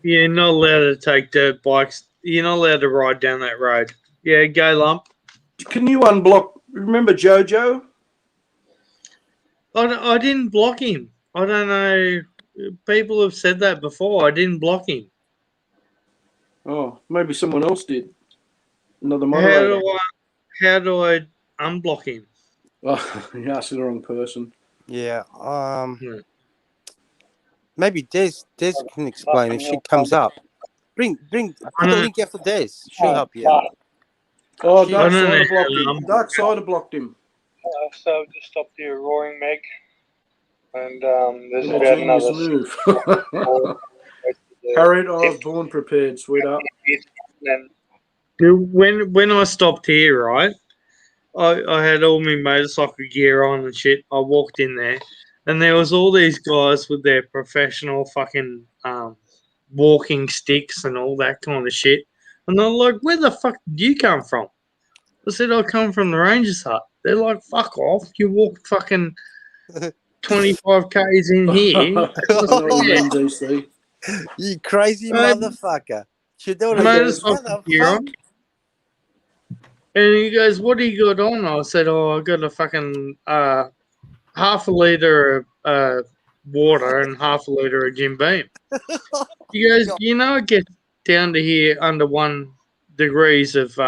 You're not allowed to take dirt bikes. You're not allowed to ride down that road. Yeah, go Lump. Can you unblock? Remember Jojo? I didn't block him. I don't know. People have said that before. I didn't block him. Oh, maybe someone else did. Another moderator. How do I unblock him? Oh, you asked the wrong person. Yeah. Maybe Des can explain if she comes up. Put the link out for Des. She'll help you out. Oh, Dark Side blocked him. Dark Side blocked him. So just stopped your roaring Meg. And there's about another move. Harriet, I was born prepared, sweetheart. When I stopped here, right, I had all my motorcycle gear on and shit. I walked in there, and there was all these guys with their professional fucking walking sticks and all that kind of shit. And they're like, "Where the fuck did you come from?" I said, "I come from the Rangers hut." They're like, "Fuck off! You walked fucking 25 k's in here." You crazy motherfucker! Motorcycle gear on. And he goes, "What do you got on?" I said, "Oh, I got a fucking half a litre of water and half a litre of Jim Beam." He goes, "You know, it gets down to here under 1 degrees of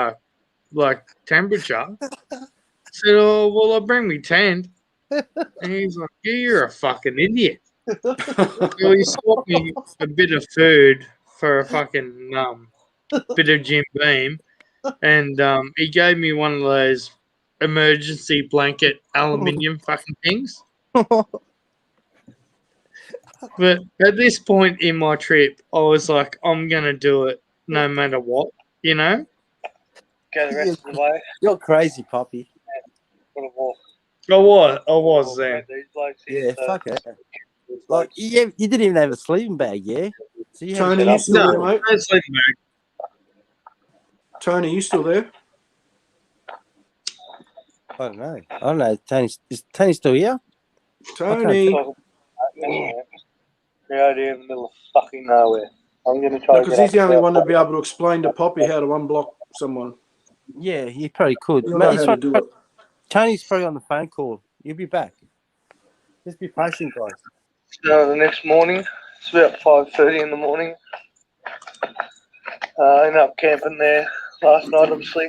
like temperature." I said, "Oh, well, I'll bring me tent." And he's like, "Yeah, you're a fucking idiot." So he swapped me a bit of food for a fucking bit of Jim Beam. And he gave me one of those emergency blanket aluminium fucking things. But at this point in my trip, I was like, I'm gonna do it no matter what, you know. Go the rest of the way. You're crazy, Poppy. For a walk. I was then. These blokes here, Yeah, so fuck it. Like, you didn't even have a sleeping bag, yeah? So you had Tony, to you still there, No, mate? no sleeping bag. Tony, you still there? I don't know. Is Tony still here? Tony. We're out here in the middle of fucking nowhere. I'm going to try No, to because get he's the up only there. one to be able to explain to Poppy how to unblock someone. Yeah, he probably could. He'll Mate, know it's how to fine. do it. Tony's probably on the phone call. You'll be back. Just be patient, guys. So the next morning, it's about 5:30 in the morning. I ended up camping there last night, obviously.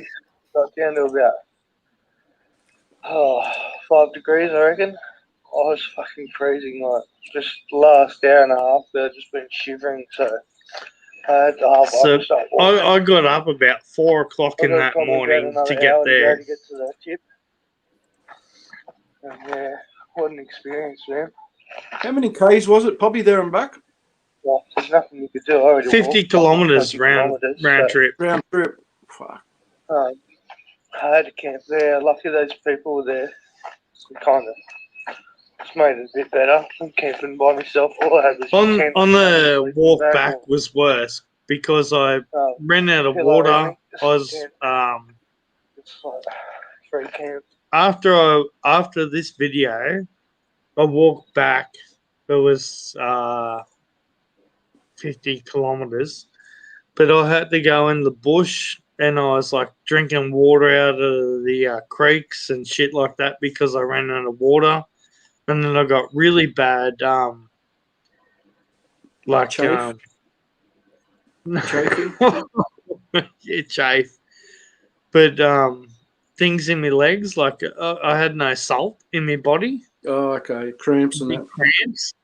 Got down to about 5 degrees, I reckon. I was fucking freezing, like, just the last hour and a half, but I've just been shivering, so I had to hop So up. Start walking. I got up about 4 o'clock in I've that probably morning about to another get hour there. to get to the tip. And yeah, what an experience, man. How many Ks was it? Poppy there and back? Well, there's nothing you could do. I already 50 walked kilometres 20 round kilometres, trip. Round trip. Fuck. I had to camp there. Lucky those people were there. Kind of just made it a bit better. I'm camping by myself. All I had was tent, On the sleeping walk bag, back was worse because I ran out of pillow, water. everything. I was It's like free camp. after this video, I walked back. It was 50 kilometers, but I had to go in the bush, and I was like drinking water out of the creeks and shit like that because I ran out of water, and then I got really bad Chafe? Chafing? yeah, chafe, but things in my legs, like I had no salt in my body. Oh, okay. Cramps and Big that. cramps.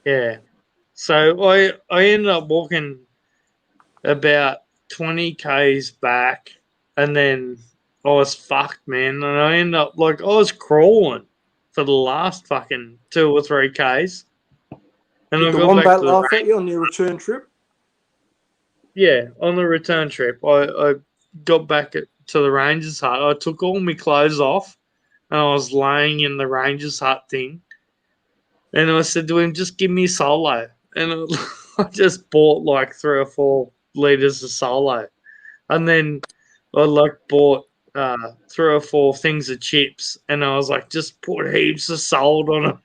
Yeah. So I ended up walking about 20 Ks back, and then I was fucked, man. And I ended up like I was crawling for the last fucking 2 or 3 Ks. And Did I the got back wombat to the laugh at you on your return trip? Yeah, on the return trip, I got back to the Rangers hut. I took all my clothes off, and I was laying in the Rangers hut thing. And I said to him, just give me Solo. And I just bought like 3 or 4 litres of Solo. And then I like bought 3 or 4 things of chips. And I was like, just put heaps of salt on them.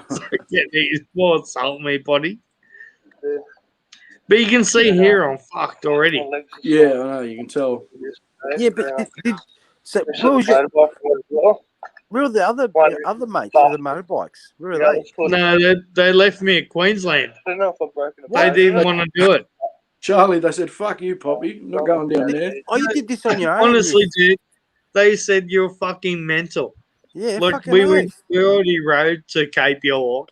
So I get these more salt, me body. Yeah. But you can see here I'm fucked already. Yeah, I know. You can tell. Yeah, but so There's where was some your, motorbike as well. where were the other mates with the motorbikes? Where Yeah, are they? let's put- No, they left me at Queensland. I don't know if I've broken it. They didn't want to do it. Charlie, they said, fuck you, Poppy. I'm not going down there. Oh, you did this on your own? Honestly, dude, they said you're fucking mental. Yeah, Look, fucking we oath. already rode to Cape York,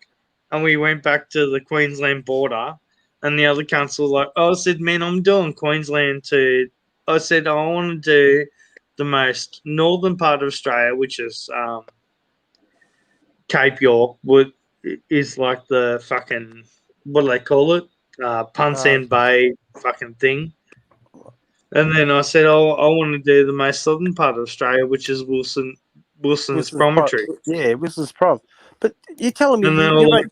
and we went back to the Queensland border, and the other council was like, oh, I said, man, I'm doing Queensland to. I said, I want to do the most northern part of Australia, which is Cape York, is like the fucking, what do they call it? Punsand Bay fucking thing. And then I said, oh, I want to do the most southern part of Australia, which is Wilson's Promontory. Yeah, Wilson's Prom. But you're telling me And then you rode,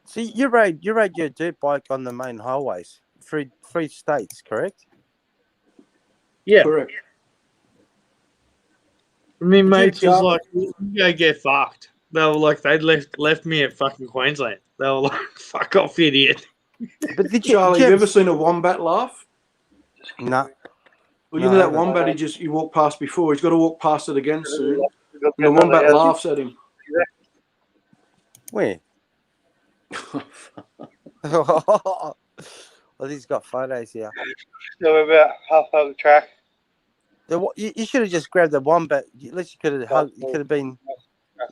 so you rode your dirt bike on the main highways, three states, correct? Yeah. Correct. I mean, mates was Charlie? like, you go get fucked. They were like, they left me at fucking Queensland. They were like, fuck off, idiot. But did Charlie, you ever seen a wombat laugh? No. Well, you No, know I that haven't. wombat you walked past before. He's got to walk past it again soon. And the wombat laughs at him. Where? Well, he's got photos here. So we're about half over the track. You should have just grabbed the wombat. At least you could have hugged. You could have been.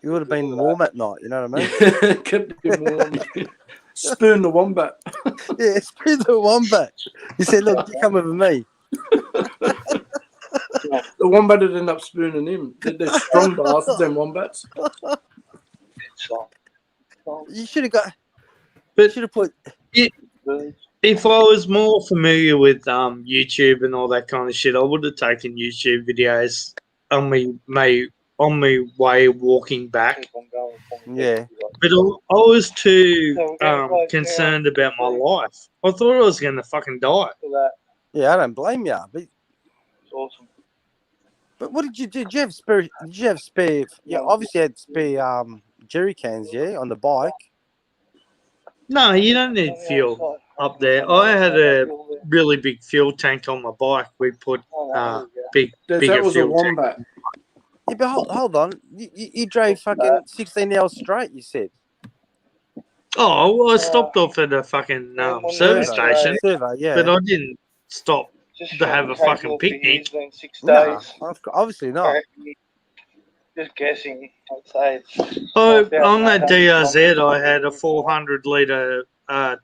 You would have been warm at night. You know what I mean? Kept him warm. Spoon the wombat. Yeah, spoon the wombat. He said, "Look, you come with me." The wombat would end up spooning him. They're strong bastards, them wombats. You should have got. But Should have put. if I was more familiar with YouTube and all that kind of shit, I would have taken YouTube videos on my way walking back. Yeah. But I was too concerned about my life. I thought I was going to fucking die. Yeah, I don't blame you. But It's awesome. But what did you do? Did you have spare? Did you have spare? Yeah, obviously had spare jerry cans. Yeah, on the bike. No, you don't need fuel up there. I had a really big fuel tank on my bike. We put bigger That was a fuel tank. Wombat. Yeah, but hold on. You drove fucking 16 hours straight. You said. Oh, well, I stopped off at a fucking service station, Servo, yeah. but I didn't stop to have a fucking picnic. 6 No, days. obviously not. Just guessing. I'd say it's. Oh, on that DRZ, I had a 400-litre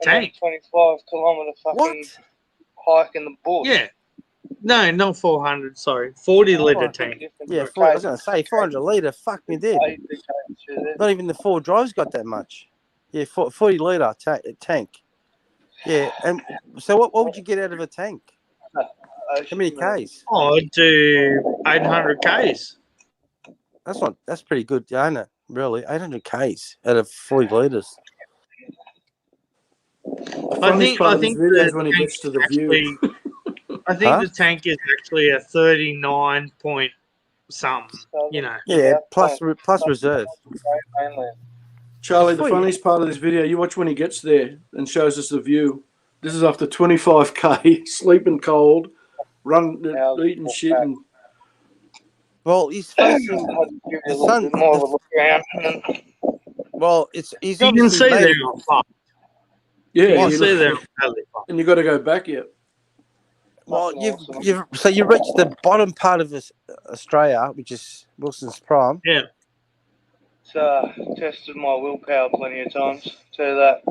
tank. 25 kilometre fucking hike in the bush. Yeah. No, not 400, sorry. 40-litre tank. Yeah, I was going to say 400 litre. Fuck me dead. Not even the 4 drives got that much. Yeah, 40 litre tank. Yeah, and so what would you get out of a tank? How many Ks? Oh, I'd do 800 Ks. That's pretty good, ain't it? Really, 800 Ks out of 40 litres. I think videos when he gets to the view. I think the tank is actually a 39 point something, you know. Yeah, plus reserve. Charlie, the funniest part of this video, you watch when he gets there and shows us the view. This is after 25k, sleeping cold, eating shit. And... Well, he's facing the sun. Well, he's you can see there. Yeah, you can see there. And you got to go back yet. Well, so you reached the bottom part of Australia, which is Wilson's Prime. Yeah. It's tested my willpower plenty of times. So that.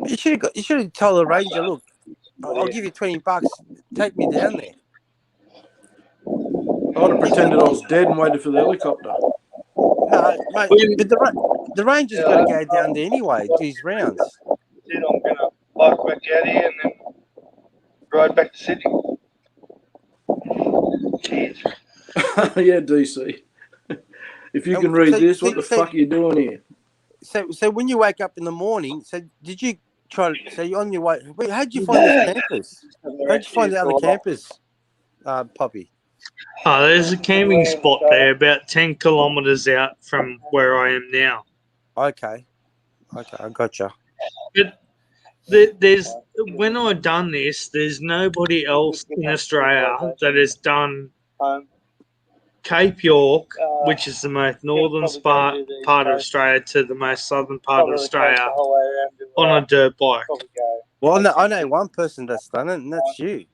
You should have told the ranger, look, I'll give you $20. Take me down there. I would have pretended I was dead and waited for the helicopter. No, mate, but the ranger's got to go down there anyway, do his rounds. I'm going to bike back out here and then ride back to Sydney. Cheers. Yeah, DC. If you can read this, what the fuck are you doing here? So when you wake up in the morning, so did you try to, so you're on your way, wait, how'd you find this campus? How'd you find the other campus, Poppy? Oh, there's a camping spot there about 10 kilometres out from where I am now. Okay, I gotcha. But there's when I've done this, there's nobody else in Australia that has done Cape York, which is the most northern part of Australia, to the most southern part of Australia on a dirt bike. Well, I know one person that's done it, and that's you,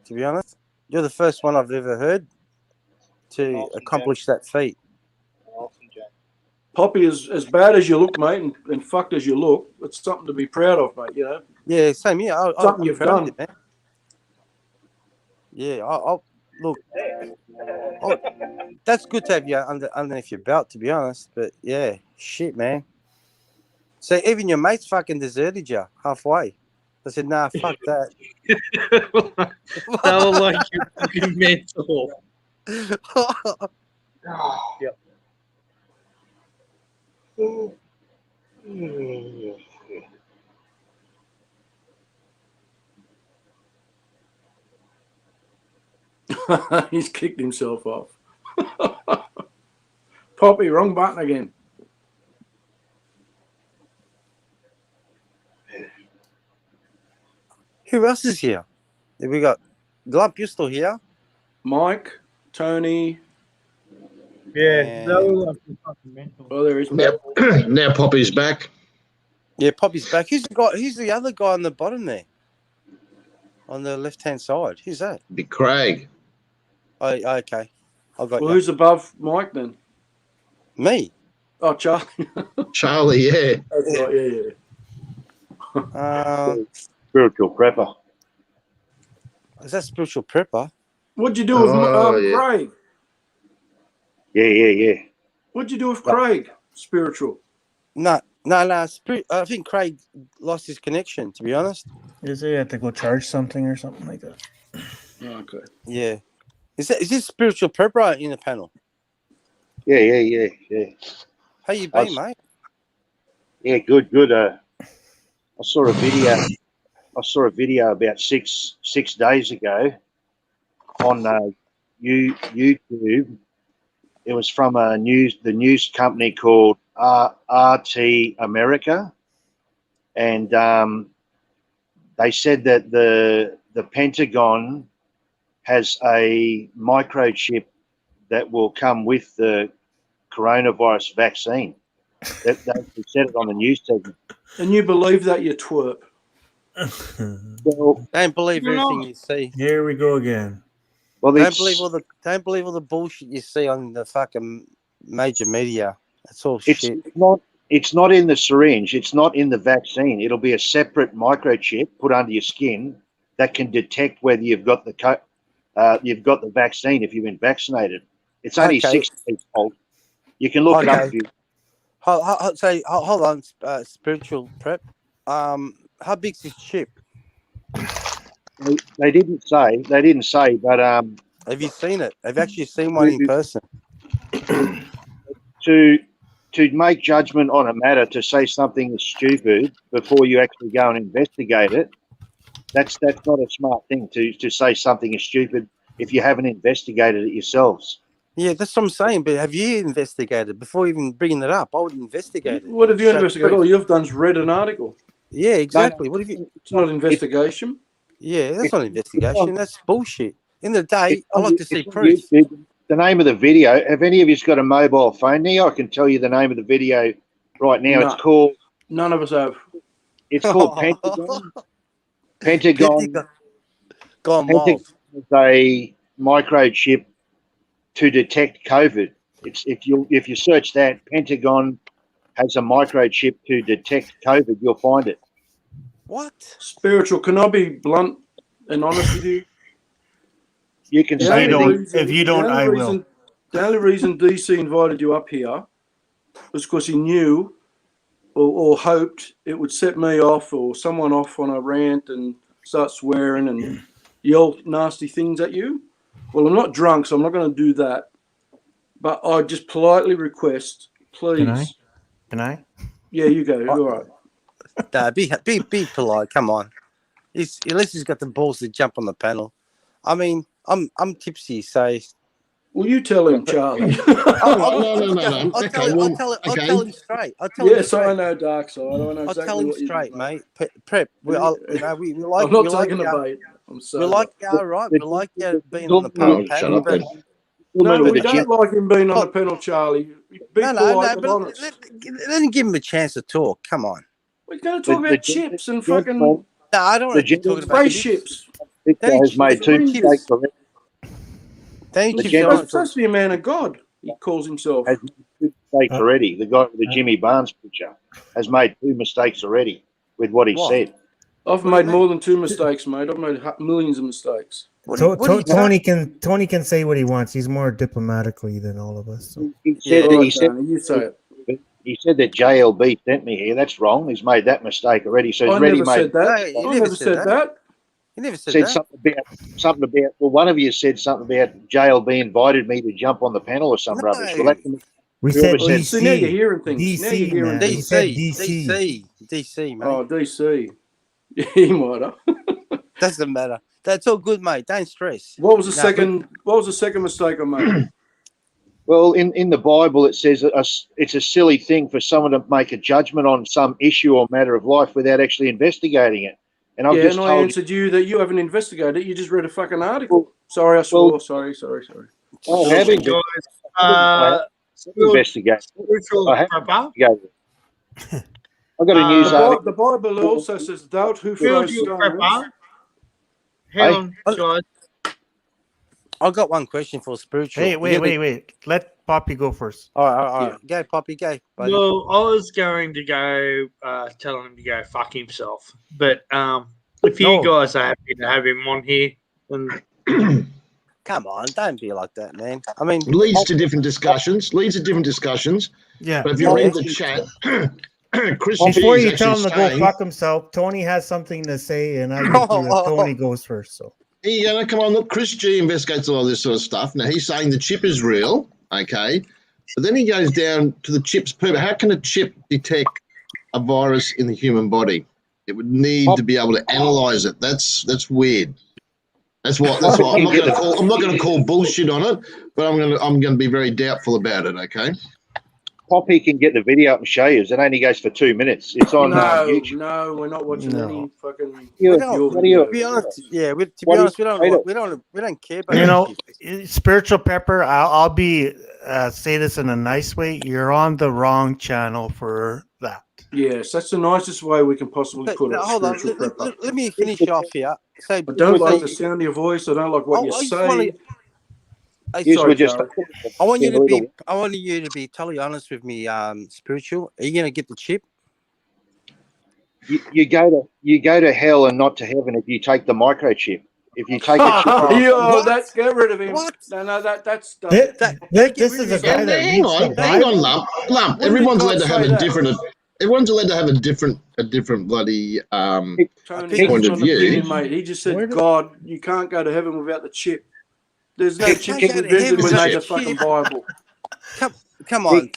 to be honest. You're the first one I've ever heard to accomplish that feat. Poppy, as bad as you look, mate, and fucked as you look, it's something to be proud of, mate, you know? Yeah, same here. Something you've done. It, man. Yeah, look, that's good to have you underneath your belt, to be honest. But yeah, shit, man. So even your mates fucking deserted you halfway. I said, nah, fuck that. They were like your fucking mentor. Yep. He's kicked himself off. Poppy, wrong button again. Who else is here? We got Glump, you're still here. Mike, Tony. Yeah, Oh, there is. Now Poppy's back. Yeah, Poppy's back. Who's the other guy on the bottom there? On the left-hand side. Who's that? Be Craig. Oh, okay. I got Well, you. who's above Mike then? Me. Oh, Charlie. Charlie, yeah. That's right, yeah. Spiritual prepper. Is that spiritual prepper? What'd you do with yeah. Craig? Yeah. What'd you do with Craig? spiritual? No. I think Craig lost his connection, to be honest. Is he had to go charge something or something like that? Okay. Yeah. Is this spiritual prepper in the panel? Yeah. How you been, mate? Yeah, good. I saw a video about six days ago on YouTube. It was from the news company called RT America, and they said that the Pentagon has a microchip that will come with the coronavirus vaccine. They said it on the news segment. And you believe that, you twerp? Well, Don't believe everything you see. Here we go again. well, Don't believe all the bullshit you see on the fucking major media. That's all shit. It's not in the syringe. It's not in the vaccine. It'll be a separate microchip put under your skin that can detect whether you've got the vaccine if you've been vaccinated. It's only 6 days old. You can look it up. Hold on, spiritual prep. How big's this chip? They didn't say, but have you seen it? Have you actually seen one in person? To make judgment on a matter, to say something is stupid before you actually go and investigate it, that's not a smart thing to say something is stupid if you haven't investigated it yourselves. Yeah, that's what I'm saying. But have you investigated before even bringing it up? I would investigate it. What have you investigated? All you've done is read an article. Yeah, exactly. What have you? It's not investigation. Yeah, that's not investigation. That's bullshit. In the day, I like to see proof. The name of the video. Have any of you got a mobile phone now? I can tell you the name of the video right now. No. It's called. None of us have. It's called Pentagon. Gone wild. Is a microchip to detect COVID. If you search that, Pentagon has a microchip to detect COVID, you'll find it. What? Spiritual. Can I be blunt and honest with you? You can If say you don't, if you don't, I will. The only reason DC invited you up here was because he knew or hoped it would set me off or someone off on a rant and start swearing and yell nasty things at you. Well, I'm not drunk, so I'm not going to do that. But I just politely request, please. Can I? Yeah, you go. You're all right. Nah, be polite. Come on. At least he's got the balls to jump on the panel. I mean, I'm tipsy, so. Well, you tell him, Charlie. No. I'll tell him straight. Yes, I know, Dark Side. I know exactly I'll tell him what you straight, do. mate. Prep. We like. I'm not taking the bait. I'm sorry. We like you, right? We like you being on the panel. No, we don't like him being on the panel, Charlie. Be polite and honest. Let him give him a chance to talk. Come on. We're going to talk about chips and fucking. No, I don't want to talk about spaceships. Has made two mistakes already. He's supposed to be a man of God. He calls himself. Has made two mistakes already. The guy with the Jimmy Barnes picture has made 2 mistakes already with what he said. I've made more than 2 mistakes, mate. I've made millions of mistakes. Tony can say what he wants. He's more diplomatically than all of us. So. He said you say it. He said that JLB sent me here. That's wrong. He's made that mistake already. So he's I already never made. said that. I never said that. He never said something about. Well, one of you said something about JLB invited me to jump on the panel or some rubbish. Well, we said DC. So now you're hearing things. DC, man. DC, mate. Oh, DC. He might have. Doesn't matter. That's all good, mate. Don't stress. What was the second mistake I made? Well, in the Bible, it says it's a silly thing for someone to make a judgment on some issue or matter of life without actually investigating it. And I answered you that you haven't investigated it. You just read a fucking article. Sorry, I swore. Well, sorry. I have investigated. I've got a news article. The Bible also says, "Doubt who throws stones." Hang on, guys. I've got one question for spiritual. Hey, wait. Let Poppy go first. All right. Go, Poppy, go. Buddy. Well, I was going to go tell him to go fuck himself. But if you guys are happy to have him on here, then come on, don't be like that, man. I mean, Leads to different discussions. Yeah. But if you read the chat, Chris G Before is you tell actually him to go saying, fuck himself, Tony has something to say, and I get to Tony goes first. So "Here you go, come on, look, Chris G investigates all this sort of stuff. Now he's saying the chip is real, okay, but then he goes down to the chip's purpose. How can a chip detect a virus in the human body? It would need to be able to analyze it. That's weird. That's why I'm not going to call bullshit on it, but I'm going to be very doubtful about it. Okay. Poppy can get the video up and show you. It only goes for 2 minutes. It's on YouTube. No, we're not watching any fucking. To be honest, yeah. To be honest, we don't care about. You know, spiritual pepper. I'll be say this in a nice way. You're on the wrong channel for that. Yes, that's the nicest way we can possibly put it. Hold on, let me finish off here. So I don't like the sound of your voice. I don't like what you say. I want you to be totally honest with me, spiritual. Are you going to get the chip? You go to hell and not to heaven if you take the microchip. If you take the chip, that's get rid of him. What? No, that's done. This is a guy that hang on, lump. Everyone's allowed to have a different. Everyone's allowed to have a different bloody point of view. Mate. He just said, "God, you can't go to heaven without the chip." There's no chip invented when they the fucking Bible. Come on.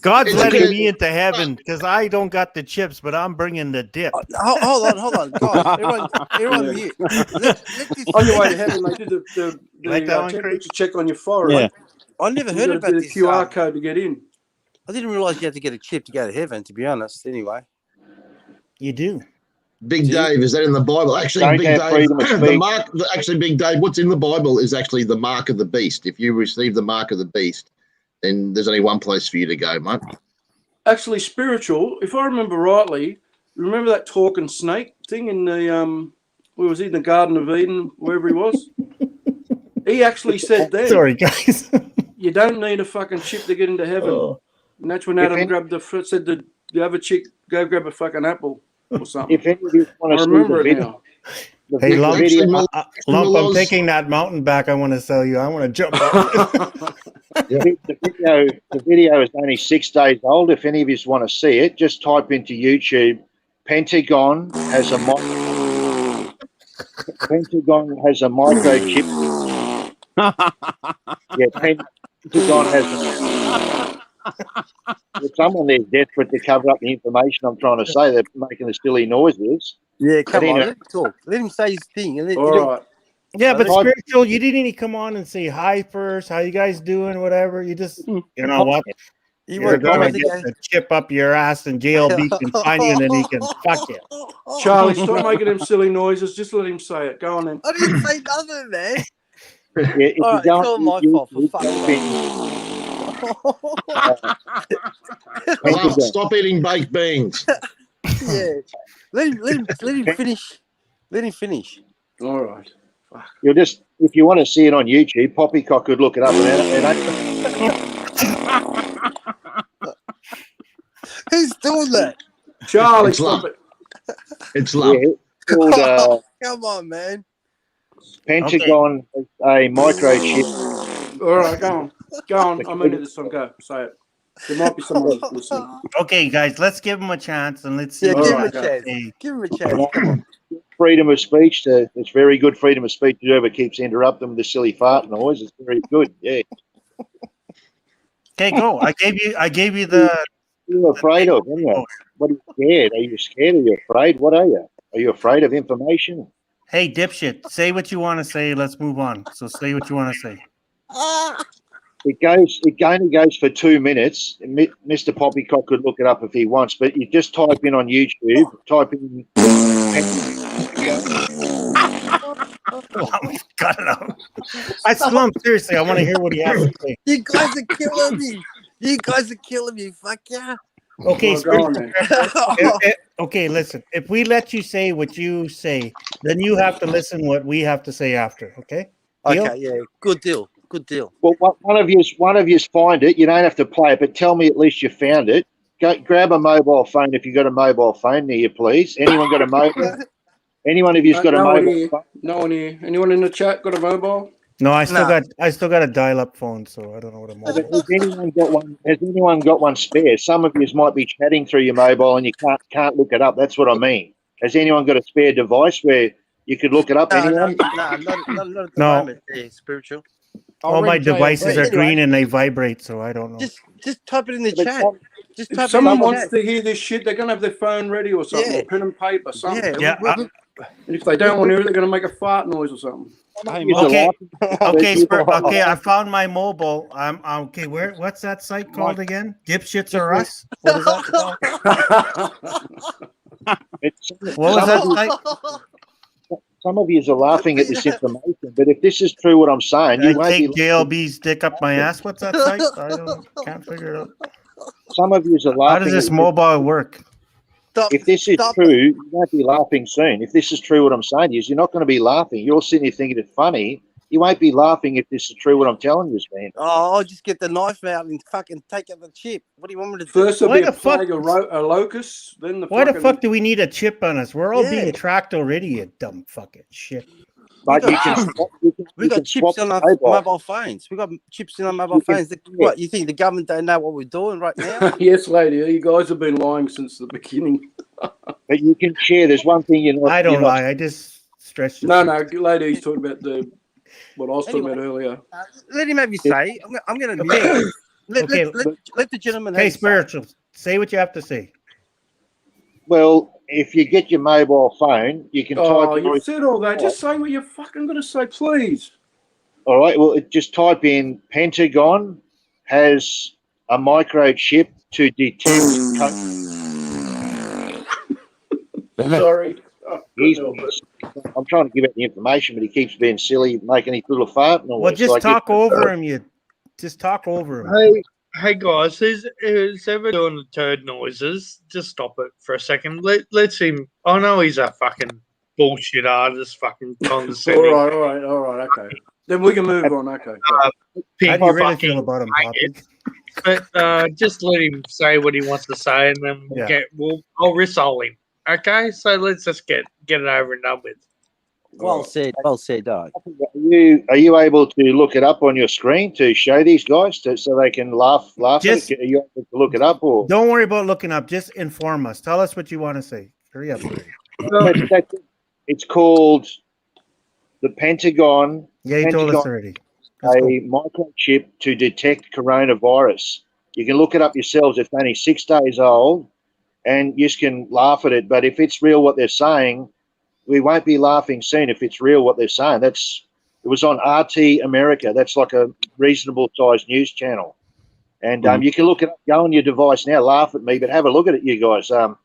God's letting me into heaven because I don't got the chips, but I'm bringing the dip. Hold on, guys. Everyone mute. On your way to heaven, they did the temperature check on your forehead. Yeah. I never heard about this. QR code to get in. I didn't realize you had to get a chip to go to heaven, to be honest, anyway. You do. Big Dave, is that in the Bible? Actually, Big Dave, Big Dave, what's in the Bible is actually the mark of the beast. If you receive the mark of the beast, then there's only one place for you to go, mate. Actually, spiritual, if I remember rightly, remember that talking snake thing in the, where was he, in the Garden of Eden, wherever he was? He actually said then, sorry, guys. You don't need a fucking chip to get into heaven. Oh. And that's when Adam grabbed said to the other chick, go grab a fucking apple or something. If any of you want to remember it now. Hey, Lump, I'm taking that mountain back. I want to sell you. I want to jump off. The video is only 6 days old. If any of you want to see it, just type into YouTube, Pentagon has a microchip. Pentagon has someone there desperate to cover up the information I'm trying to say. They're making the silly noises. Yeah, come on, let him talk. Let him say his thing. All right. Yeah, but spiritual, you didn't even come on and say hi first. How you guys doing? Whatever. You just, you know what? You're going to get the chip up your ass and JLB can find you and then he can fuck you. Charlie, stop making them silly noises. Just let him say it. Go on then. I didn't say nothing, man. It's all my fault for fuck's sake. Stop eating baked beans. Yeah, let him finish. Let him finish. All right. You'll just, if you want to see it on YouTube, Poppycock could look it up. Who's doing that? Charlie, stop it. It's love. Yeah, come on, man. Pentagon has a microchip. All right, go on. I'm into this one. Go, say it. There might be someone listening. Okay, guys, let's give him a chance and let's see. Yeah, give him a chance. Give him a chance. Come on. Freedom of speech. It's very good freedom of speech. Whoever keeps interrupting with the silly fart noise is very good. Yeah. Okay, go. I gave you the. You're afraid of, aren't you? What are you scared? Are you scared? Are you afraid? What are you? Are you afraid of information? Hey, dipshit, say what you want to say. Let's move on. So say what you want to say. It only goes for 2 minutes. Mr. Poppycock could look it up if he wants, but you just type in on YouTube, type in. Cut it out. I slump. Seriously, I want to hear what he has to say. You guys are killing me. Fuck yeah. Okay, okay, listen. If we let you say what you say, then you have to listen what we have to say after, okay? Deal? Okay, yeah. Good deal. Well, one of you find it. You don't have to play it, but tell me at least you found it. Go grab a mobile phone if you got a mobile phone near you, please. Anyone got a mobile? Anyone of you's got a No one mobile here. phone? No one here. Anyone in the chat got a mobile? No, I still got a dial-up phone, so I don't know what I'm on. Has anyone got one? Has anyone got one spare? Some of you might be chatting through your mobile and you can't look it up. That's what I mean. Has anyone got a spare device where you could look it up? Anyone? Not at the No. moment. Spiritual. All my devices are Anyway. green and they vibrate, so I don't know. Just type it in the But chat. Just If type someone it in the wants chat. to hear this shit, they're gonna have their phone ready or something, Yeah. or pen and paper, something. Yeah. And if they don't want to hear it, they're gonna make a fart noise or something. Okay, okay. I found my mobile. I'm okay. What's that site called again? Dipshits or us? What is that called? What was that site? Some of you are laughing at this information, but if this is true, what I'm saying, you I won't take be. JLB's dick up my ass. What's that site? Can't figure it out. Some of you are laughing. How does this mobile work? If this is true, you won't be laughing soon. If this is true, what I'm saying is you're not going to be laughing. You're sitting here thinking it's funny. You won't be laughing if this is true, what I'm telling you, man. Oh, I'll just get the knife out and fucking take out the chip. What do you want me to do? First there'll be a plague, a locust, then the Why the fuck do we need a chip on us? We're all Yeah. being tracked already, you dumb fucking shit. But you can We got chips on our mobile phones. We got chips in our mobile phones. What, you think the government don't know what we're doing right now? Yes, lady. You guys have been lying since the beginning. But you can share. There's one thing you know. I don't lie. I just stretch. No, lady. He's talking about what I was talking about earlier. Let him have his say. I'm going to admit. Let the gentleman have Okay, his say. spiritual. Say what you have to say. Well, if you get your mobile phone, you can Oh, type. you said all that. Just say what you're fucking going to say, please. All right. Well, just type in Pentagon has a microchip to detect. Sorry. I'm trying to give out the information, but he keeps being silly, making his little fart noise. Well, just talk over him. You just talk over him. Hey guys, who's ever doing the turd noises? Just stop it for a second. Let's him. I know he's a fucking bullshit artist, fucking condescending. all right. Okay. Then we can move on. Okay. How do you really feel about him, Poppy? But just let him say what he wants to say, and then I'll risol him. Okay, so let's just get it over and done with. Well said, Doug. Are you able to look it up on your screen to show these guys so they can laugh at it? Are you able to look it up or? Don't worry about looking up. Just inform us. Tell us what you want to say. Hurry up. It's called the Pentagon. Yeah, you told us already. A microchip to detect coronavirus. You can look it up yourselves. It's only 6 days old, and you can laugh at it. But if it's real what they're saying, we won't be laughing soon if it's real what they're saying. It was on RT America. That's like a reasonable sized news channel. And you can look it up, go on your device now, laugh at me, but have a look at it, you guys. I'm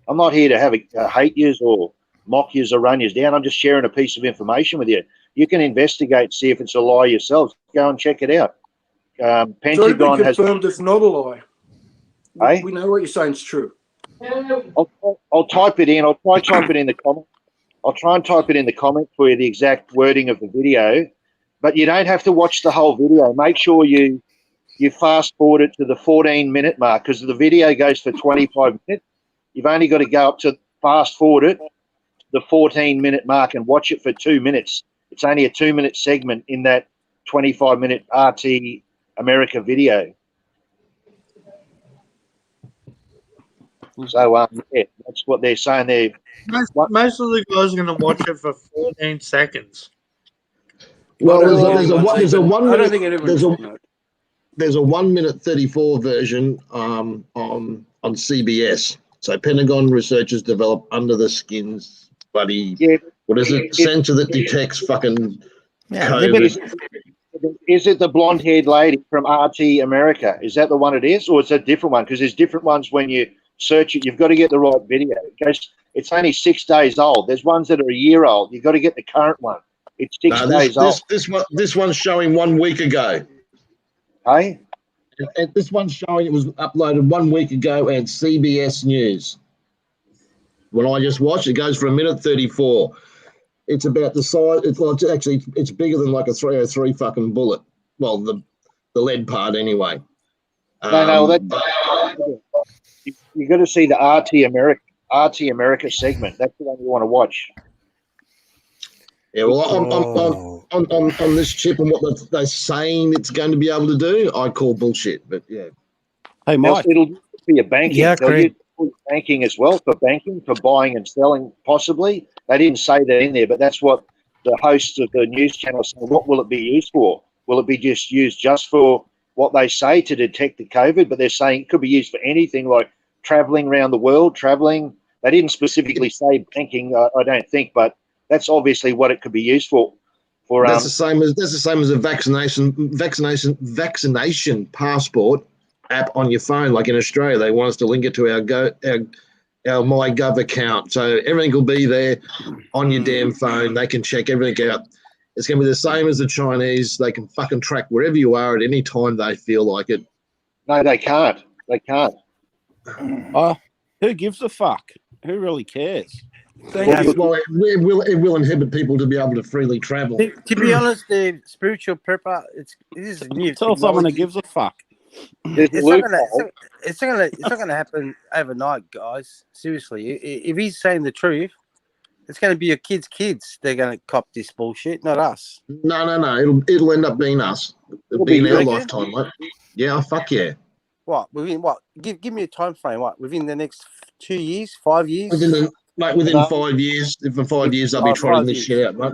not here to have hate yous or mock yous or run yous down. I'm just sharing a piece of information with you. You can investigate, see if it's a lie yourselves. Go and check it out. Pentagon has confirmed it's not a lie. Hey? We know what you're saying is true. I'll type it in. I'll try and type it in the comments. I'll try and type it in the comments for you, the exact wording of the video. But you don't have to watch the whole video. Make sure you fast forward it to the 14-minute mark, because the video goes for 25 minutes. You've only got to go up to fast forward it to the 14-minute mark and watch it for 2 minutes. It's only a 2-minute segment in that 25-minute RT America video. So, yeah, that's what they're saying there. Most of the guys are going to watch it for 14 seconds. Well, there's a 1 I don't minute. think There's a 1 minute 34 version on CBS. So Pentagon researchers develop under the skin's bloody what is it? Sensor that detects fucking COVID. Is it the blonde-haired lady from RT America? Is that the one it is, or it's a different one? Because there's different ones when you search it. You've got to get the right video. It's only 6 days old. There's ones that are a year old. You've got to get the current one. It's 6 days old. This one's showing 1 week ago. Hey? And this one's showing it was uploaded 1 week ago at CBS News. When I just watched, it goes for 1:34. It's about the size. It's bigger than like a 303 fucking bullet. Well, the lead part anyway. You got to see the RT America segment. That's the one you want to watch. Yeah, well, on this chip and what they're saying it's going to be able to do, I call bullshit. But yeah. Hey, Mike. It'll be a banking. Yeah, They'll Craig. use banking as well for banking, for buying and selling, possibly. They didn't say that in there, but that's what the hosts of the news channel said. What will it be used for? Will it be used just for what they say to detect the COVID? But they're saying it could be used for anything like traveling around the world, traveling. They didn't specifically say banking, I don't think, but that's obviously what it could be used for. That's the same as a vaccination passport app on your phone. Like in Australia, they want us to link it to our MyGov account, so everything will be there on your damn phone. They can check everything out. It's going to be the same as the Chinese. They can fucking track wherever you are at any time they feel like it. No, they can't. They can't. Who gives a fuck? Who really cares? Well, it will inhibit people to be able to freely travel. To be honest, the spiritual prepper, this is new. Tell someone who gives a fuck. It's not gonna happen overnight, guys. Seriously, if he's saying the truth, it's going to be your kids. They're going to cop this bullshit, not us. No. It'll end up being us. It'll be in our lifetime, mate. Yeah, fuck yeah. What? Within what? Give me a time frame. What? Within the next 2 years, 5 years? Within 5 years. In 5 years, they'll be trotting this shit out, mate.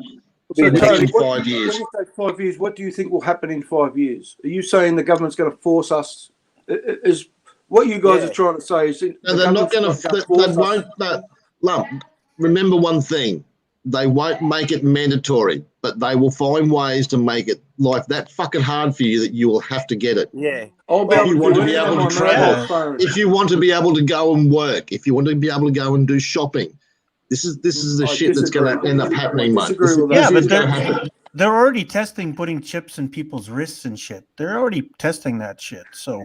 So, Tony, in 5 years. When you say 5 years, what do you think will happen in 5 years? Are you saying the government's going to force us? Is what you guys are trying to say? Is no, they're not going to. They won't. Remember one thing: they won't make it mandatory, but they will find ways to make it life that fucking hard for you that you will have to get it. Yeah. If you want to be able to travel, if you want to be able to go and work, if you want to be able to go and do shopping, this is the shit that's going to end up happening, mate. Yeah, but they're already testing putting chips in people's wrists and shit. They're already testing that shit. So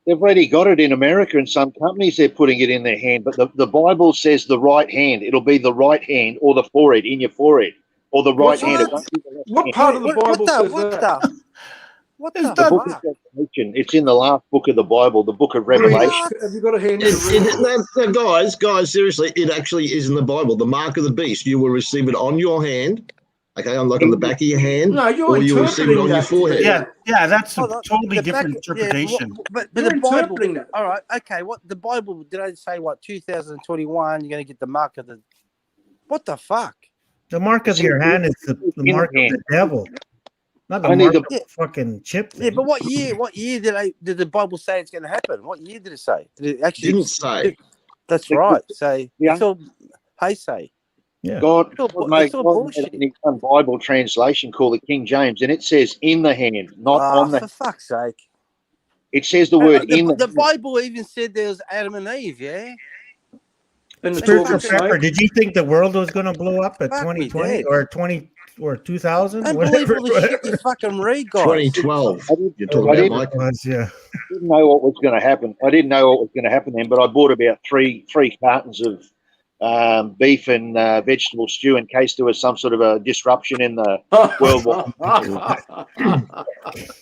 they've already got it in America, and some companies they're putting it in their hand. But the Bible says the right hand. It'll be the right hand or the forehead, in your forehead, or the right hand. What part of the Bible says that? What the book of Revelation. It's in the last book of the Bible, the book of Revelation. Have you got a hand? Guys, seriously, it actually is in the Bible. The mark of the beast. You will receive it on your hand. Okay, on the back of your hand, or you receive it on your forehead. Yeah, that's a totally different interpretation. But the Bible, all right, okay. What the Bible did I say? What 2021? You're going to get the mark of the. What the fuck? The mark of your hand is the mark of the devil, not the mark of the fucking chip. Yeah, but what year? What year did the Bible say it's going to happen? What year did it say? Did it actually didn't say? That's right. Say it's all say. Yeah. God made an Bible translation called the King James, and it says "in the hand," not on the. For fuck's sake! It says the word "in." The Bible even said there was Adam and Eve. Yeah. Spiritual prepper, did you think the world was going to blow up at 2020 or 2000? Unbelievable the shit you fucking read, guys. 2012. You're talking about, Mike. Yeah. I didn't know what was going to happen. I didn't know what was going to happen then, but I bought about three cartons of beef and vegetable stew in case there was some sort of a disruption in the world war.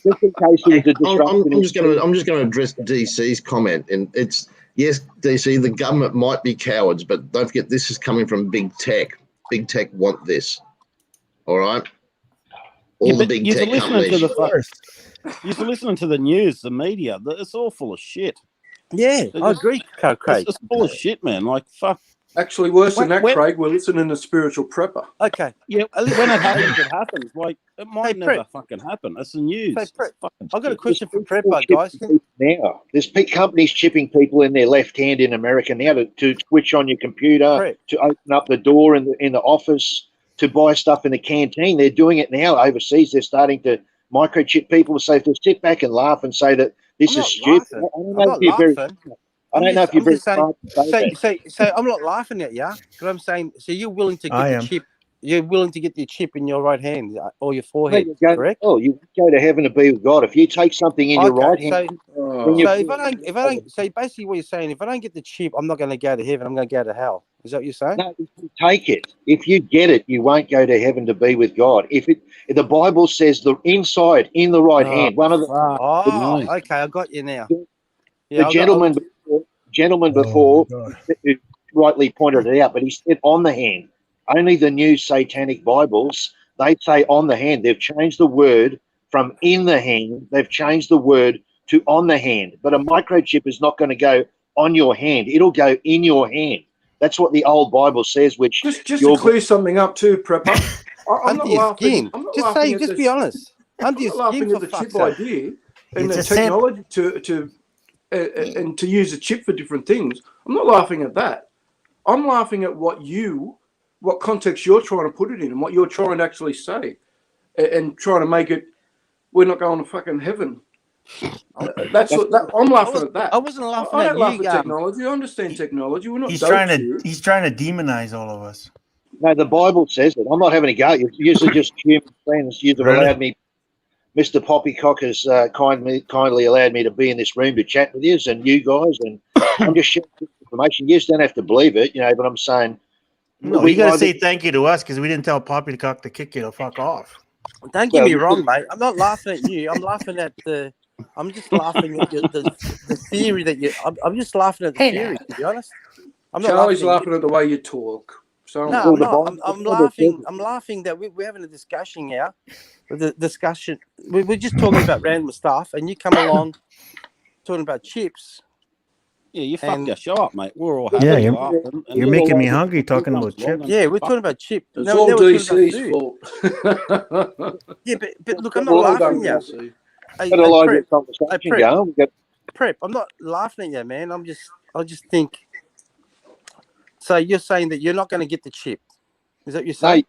Just in case there was a disruption. I'm just going to address DC's comment, and it's yes, DC. The government might be cowards, but don't forget this is coming from big tech. Big tech want this. All right. All the big tech companies. You're listening to the news, the media. It's all full of shit. Yeah, I agree, Craig. It's full of shit, man. Like fuck. Actually, worse than that, Craig. We're listening to spiritual prepper. Okay. Yeah, when it happens, it happens. Like it might never fucking happen. It's the news. I've got a question for Prepper, guys. Now, there's companies chipping people in their left hand in America now to switch on your computer, to open up the door in the office, to buy stuff in the canteen. They're doing it now overseas. They're starting to microchip people. So if they sit back and laugh and say that this is stupid, I don't know if you're very smart to say that. So I'm not laughing at you, but I'm saying, so you're willing to get the chip. You're willing to get the chip in your right hand or your forehead, correct? Oh, you go to heaven to be with God. If you take something in your right hand, so if I don't, so basically what you're saying, if I don't get the chip, I'm not going to go to heaven. I'm going to go to hell. Is that what you're saying? No, if you take it. If you get it, you won't go to heaven to be with God. If the Bible says the inside in the right hand, one of the. Okay, I got you now. The gentleman before who rightly pointed it out, but he said on the hand. Only the new satanic Bibles, they say on the hand. They've changed the word from in the hand. They've changed the word to on the hand. But a microchip is not going to go on your hand. It'll go in your hand. That's what the old Bible says, which Just to clear something up too, Prepper. I'm not Under your laughing. skin. I'm not Just laughing say, at just this. be honest. Under I'm your not skin, laughing for at the fuck's chip sake. idea and It's the a simp. technology and to use a chip for different things. I'm not laughing at that. I'm laughing at what context you're trying to put it in and what you're trying to actually say and trying to make it, we're not going to fucking heaven. That's what I'm laughing at that. I wasn't laughing I at don't laugh you. at technology. I understand technology. We're not He's dopes trying here. to demonize all of us. No, the Bible says it. I'm not having a go at you. You're just human friends. You've Really? allowed me. Mr. Poppycock has kindly allowed me to be in this room to chat with you and you guys, and I'm just sharing this information. You just don't have to believe it, but I'm saying. No, you got to say thank you to us because we didn't tell Poppycock to kick you the fuck off. Don't get me wrong, mate. I'm not laughing at you. I'm laughing at I'm just laughing at the theory that you. I'm just laughing at the theory. To be honest, I'm not Charlie's laughing at the way you talk. So no, I'm not. I'm laughing. I'm laughing that we're having a discussion here. The discussion. We're just talking about random stuff, and you come along talking about chips. Yeah, you fucked your show up, mate. We're all happy. Yeah, laughing, you're making me hungry talking about chips. Yeah, we're talking about chips. It's Now all we're talking about DC's food. fault. Yeah, but look, I'm not laughing at you. Got a lot of conversation going. Prep. I'm not laughing at you, man. I just think. So you're saying that you're not going to get the chip? Is that what you're saying?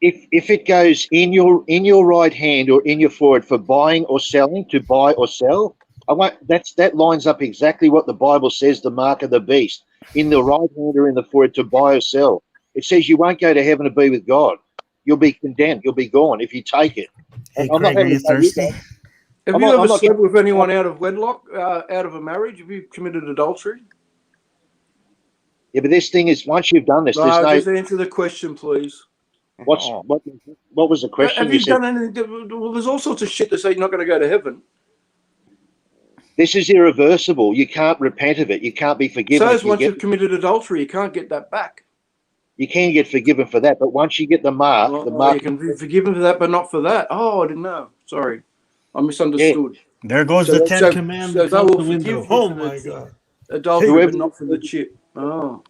No, if it goes in your right hand or in your forehead for buying or selling, to buy or sell, that lines up exactly what the Bible says. The mark of the beast in the right hand or in the forehead to buy or sell. It says you won't go to heaven to be with God. You'll be condemned. You'll be gone if you take it. Hey, I'm Craig, not are you thirsty? Have you ever slept with anyone out of wedlock, out of a marriage? Have you committed adultery? Yeah, but this thing is, once you've done this, Just answer the question, please. What was the question? Have you done anything? Well, there's all sorts of shit that say you're not going to go to heaven. This is irreversible. You can't repent of it. You can't be forgiven. So once you've committed adultery, you can't get that back. You can get forgiven for that, but once you get the mark, you can be forgiven for that, but not for that. Oh, I didn't know. Sorry, I misunderstood. Yeah. There goes the Ten Commandments So out they the will forgive window. you Oh for my the God! adultery, but not for the chip. Oh.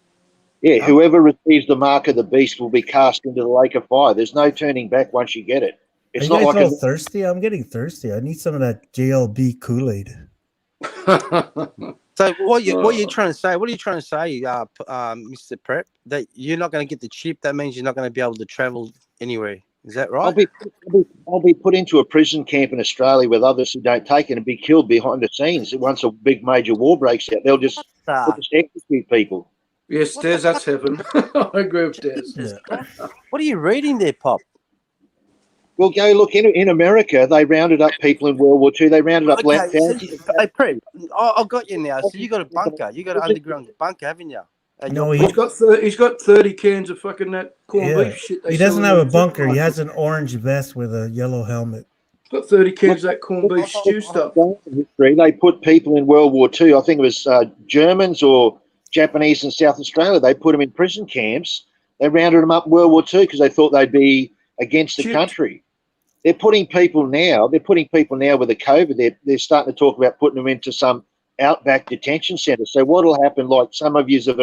Yeah, whoever receives the mark of the beast will be cast into the lake of fire. There's no turning back once you get it. It's Are not you guys like all thirsty? I'm getting thirsty. I need some of that JLB Kool-Aid. So what are you trying to say? What are you trying to say, Mr. Prep? That you're not going to get the chip? That means you're not going to be able to travel anywhere. Is that right? I'll be put into a prison camp in Australia with others who don't take it and be killed behind the scenes. Once a big major war breaks out, they'll just execute people. Yes, Des, that's heaven. I agree with Des. What are you reading there, Pop? Well, go look in America. They rounded up people in World War II. They rounded up Hey, Prep, I got you now. So you got a bunker. You got an underground bunker, haven't you? No, he's got 30 cans of fucking that corned beef shit. He doesn't have a bunker. He has an orange vest with a yellow helmet. He's got 30 cans of that corned beef stew stuff. They put people in World War II. I think it was Germans or Japanese in South Australia. They put them in prison camps. They rounded them up in World War II because they thought they'd be against the country. They're putting people now. They're putting people now with the COVID. They're starting to talk about putting them into some outback detention centre. So what'll happen? Like some of you have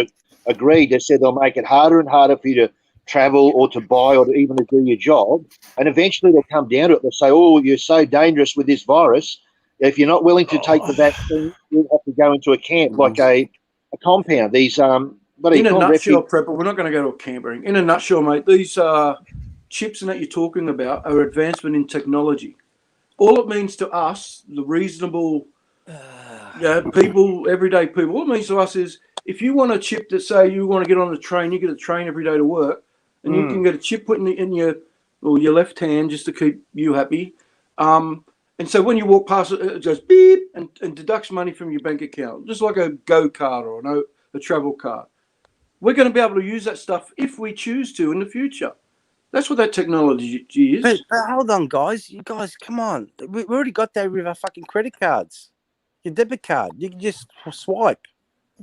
agreed. They said they'll make it harder and harder for you to travel or to buy or to even to do your job. And eventually they'll come down to it. They'll say, "Oh, you're so dangerous with this virus. If you're not willing to take the vaccine, you'll have to go into a camp, like a compound." These what in a nutshell, Prepper, we're not going to go to a camping. In a nutshell, mate, these chips and that you're talking about are advancement in technology. All it means to us, the reasonable people, everyday people, all it means to us is if you want a chip that say you want to get on a train, you get a train every day to work, and you can get a chip put in your left hand just to keep you happy. And so when you walk past it, it goes beep and deducts money from your bank account, just like a go-kart or a travel card. We're going to be able to use that stuff if we choose to in the future. That's what that technology is. But hold on, guys. You guys, come on. We already got that with our fucking credit cards. Your debit card. You can just swipe.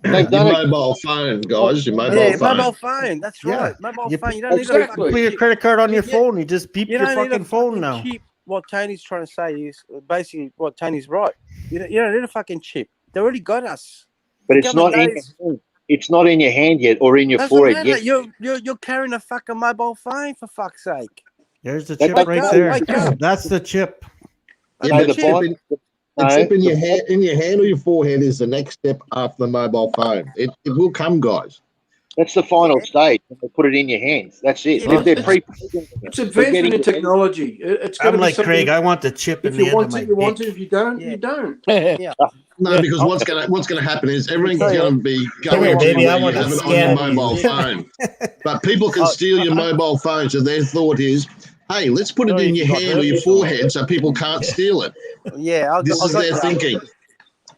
They've Your done it. mobile phone, guys. Your mobile Yeah, phone. mobile phone. That's Yeah. right. Mobile You- phone. You don't need a Exactly. fucking Put your chip. credit card on your Yeah. phone. You just beep You your don't need a fucking phone fucking now. chip. What Tony's trying to say is basically what Tony's right. You don't need a fucking chip. They already got us. But The it's not in your days, hand. It's not in your hand yet or in your doesn't forehead matter. yet. You're carrying a fucking mobile phone for fuck's sake. There's the That chip doesn't right matter. there. Wake up. That's the chip. Yeah, No, but the chip Bible- the chip in the your hand or your forehead is the next step after the mobile phone. It will come, guys. That's the final stage when they put it in your hands. That's it. Yeah, They're but- pre-programming it. It's They're advancement getting in it. technology. It's got to I'm be like something. Craig. I want the chip in If the you end of want my it, you want dick. it. If you don't, Yeah. you don't. Yeah. No, because what's gonna happen is everything's Tell you gonna be Come going here, to baby, where I you want to have it on your scan mobile you. phone. But people can steal your mobile phone, so their thought is, hey, let's put it Sorry in if your you got hand or your herpes or forehead so people can't steal it. Yeah, This is their thinking.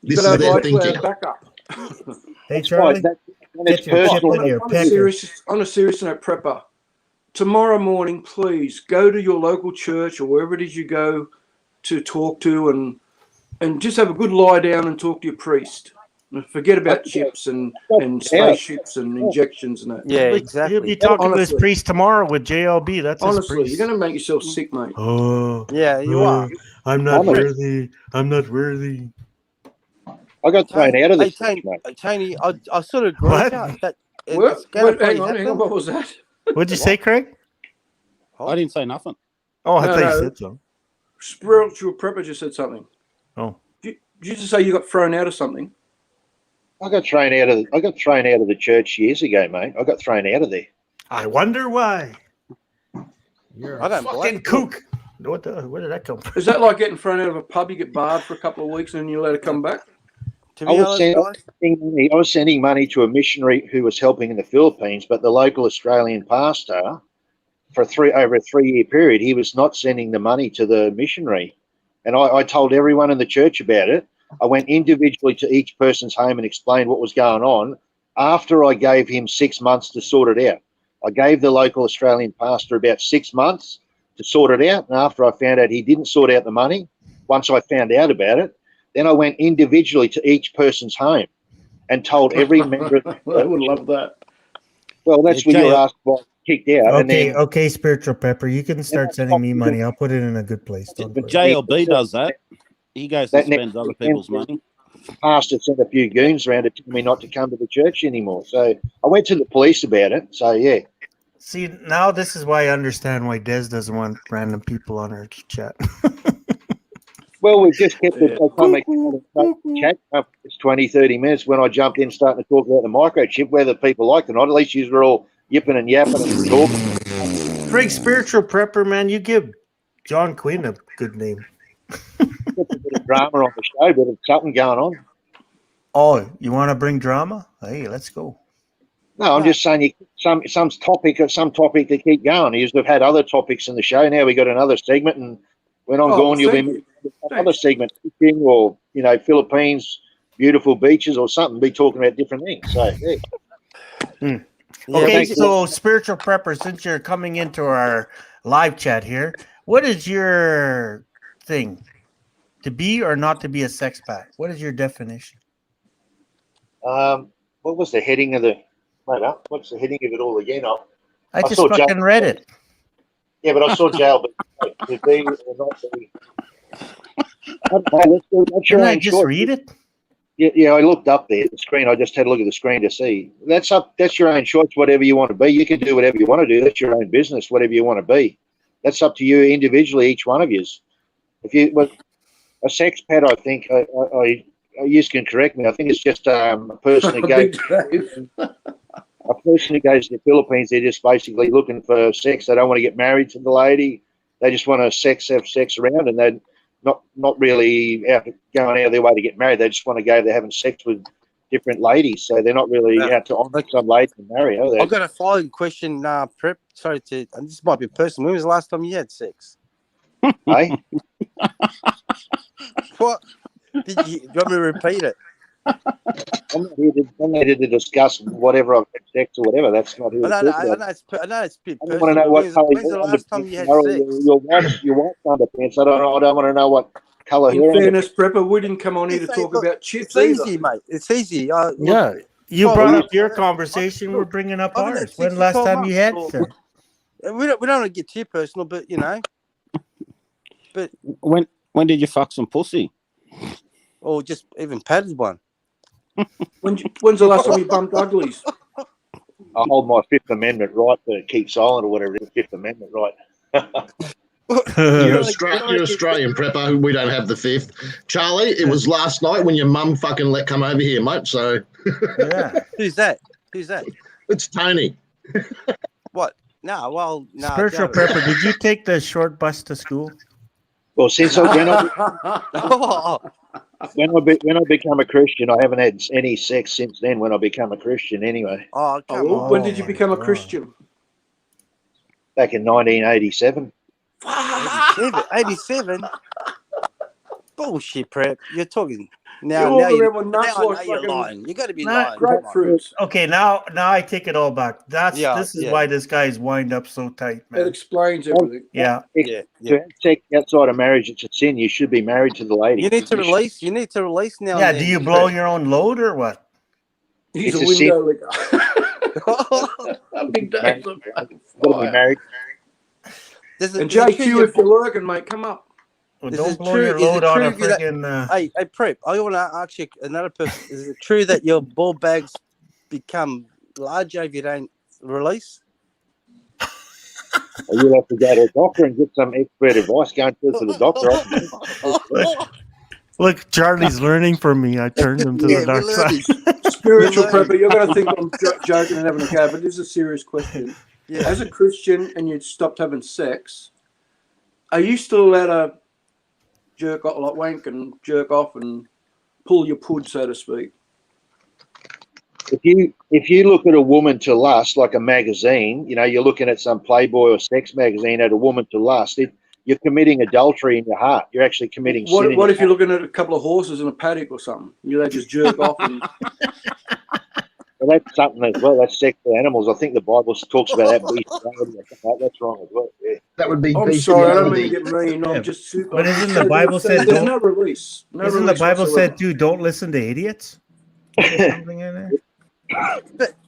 You This got is to have their thinking. iCloud backup. Hey, That's Charlie, right. When it's get your chip personal. in your On a pecker. serious note, prepper. Tomorrow morning, please go to your local church or wherever it is you go to talk to, and just have a good lie down and talk to your priest. And forget about chips and spaceships and injections and that. Yeah, He'll exactly. be talking to his Honestly. priest tomorrow with JLB. That's his Honestly, priest. you're going to make yourself sick, mate. Oh, Yeah, you are. I'm not Honest. worthy. I'm not worthy. I got thrown out of the church, mate. Tony, I sort of agree What? with you that Well, it's going to hang on. What was that? What'd you say, Craig? I didn't say nothing. Oh, I No, thought no. you said so. Spiritual prepper just said something. Oh. Did you just say you got thrown out of something? I got thrown out of the church years ago, mate. I got thrown out of there. I wonder why. You're I a don't fucking blame- kook. Where did that come from? Is that like getting thrown out of a pub? You get barred for a couple of weeks and then you're allowed to come back? To I be was, honest, guys, I was sending money to a missionary who was helping in the Philippines, but the local Australian pastor, for over a 3-year period, he was not sending the money to the missionary. And I told everyone in the church about it. I went individually to each person's home and explained what was going on after I gave him 6 months to sort it out. I gave the local Australian pastor about 6 months to sort it out. And after I found out he didn't sort out the money, once I found out about it, then I went individually to each person's home and told every member of the I would love that. well, that's Hey, what you're Jay, asked about, kicked out. And then Okay, Spiritual Pepper. You can start sending me money. I'll put it in a good place. Don't But worry. JLB does that. He goes and That next spends other weekend, people's money. the pastor sent a few goons around to tell me not to come to the church anymore. So I went to the police about it. So, yeah. See, now this is why I understand why Des doesn't want random people on our chat. Well, we just kept Yeah. the chat up. It's 20, 30 minutes when I jumped in starting to talk about the microchip, whether people liked it or not. At least you were all yipping and yapping and talking. Craig, Spiritual Prepper, man, you give John Quinn a good name. A bit of drama on the show, but there's something going on. Oh, you want to bring drama? Hey, let's go. No, I'm just saying some topic to keep going. We've had other topics in the show. Now we got another segment, and when I'm gone, you'll be thank you. another segment, fishing or Philippines, beautiful beaches or something. Be talking about different things. So yeah. Okay, thanks. so Spiritual Prepper, since you're coming into our live chat here, what is your thing? To be or not to be a sexpat? What is your definition? What was the heading of the? Wait up. What's the heading of it all again? I just saw fucking Jail- read it. Yeah, but I saw jail. But to be or not to be. I don't know, that's your Didn't I own just choice. read it? Yeah, I looked up there at the screen. I just had a look at the screen to see. That's your own choice, whatever you want to be. You can do whatever you want to do. That's your own business, whatever you want to be. That's up to you individually, each one of you. If you a sexpat, I think you can correct me. I think it's just a person who goes a person who goes to the Philippines. They're just basically looking for sex. They don't want to get married to the lady. They just want to have sex around, and they're not really going out of their way to get married. They just want to go. They're having sex with different ladies, so they're not really out to honour some lady and marry her. I've got a following question, Prep. Sorry and this might be personal. When was the last time you had sex? Hey? What? Do you want me to repeat it? I'm not here to discuss whatever I've had sex or whatever. That's not who I it's know about. it's a bit I personal. don't want to know what When's colour the last time you had your sex? wife's underpants. I don't want to know what colour In her fairness, Prepper, we didn't come on here to talk Look, about chips It's easy, either. mate. It's easy. Yeah. You 12 brought months. up your conversation. We're bringing up I've been at ours. 6 When to last 12 time you had months, sex? We don't want to get too personal, but you know. But When did you fuck some pussy? or just even patted one. When's the last time you bumped uglies? I hold my Fifth Amendment right to keep silent or whatever it is. Fifth Amendment right. You're Australian prepper. We don't have the fifth. Charlie, it was last night when your mum fucking let come over here, mate. So Yeah. Who's that? Who's that? it's Tony. What? No, well, no. Spiritual prepper, did you take the short bus to school? Well, since when I become a Christian, I haven't had any sex since then. When I become a Christian, anyway. Oh, come on. When did you become a Christian? Back in 1987. 87? Bullshit, prep. You're talking now. You're Now walking you, around with nuts now, like now you're fucking lying. You got to be Not lying. grapefruits. Okay, now I take it all back. This is Yeah. why this guy's wind up so tight, It man. explains everything. Yeah. To have sex outside of marriage, it's a sin. You should be married to the lady. You need to release. You need to release now. Yeah, and do then. you blow your own load or what? He's It's a a sin. window licker. Big day. Gotta be married. And JQ, if you're lurking, mate, come up. Well, Is don't it blow true- your is it load on a true that- friggin' Hey, Prep, I want to ask you another person. Is it true that your ball bags become larger if you don't release? Well, you'll have to go to a doctor and get some expert advice. Go and talk to the doctor. Look, Charlie's learning from me. I turned him to the dark side. Spiritual prepper, you're going to think I'm joking and having a go, but this is a serious question. Yeah. As a Christian and you stopped having sex, are you still allowed to jerk off, like wank and jerk off and pull your pud, so to speak? If you look at a woman to lust, like a magazine, you know, you're looking at some Playboy or sex magazine at a woman to lust, you're committing adultery in your heart. You're actually committing sin. What if you're looking at a couple of horses in a paddock or something? You let just jerk off and... Well, that's something as well. That's sex for animals. I think the Bible talks about that. That's wrong as well. Yeah. That would be. I'm sorry, I don't mean to get mean. I'm just super. But isn't the Bible said there's don't? no release. No Isn't the release Bible whatsoever. said, dude, don't listen to idiots? Something in there.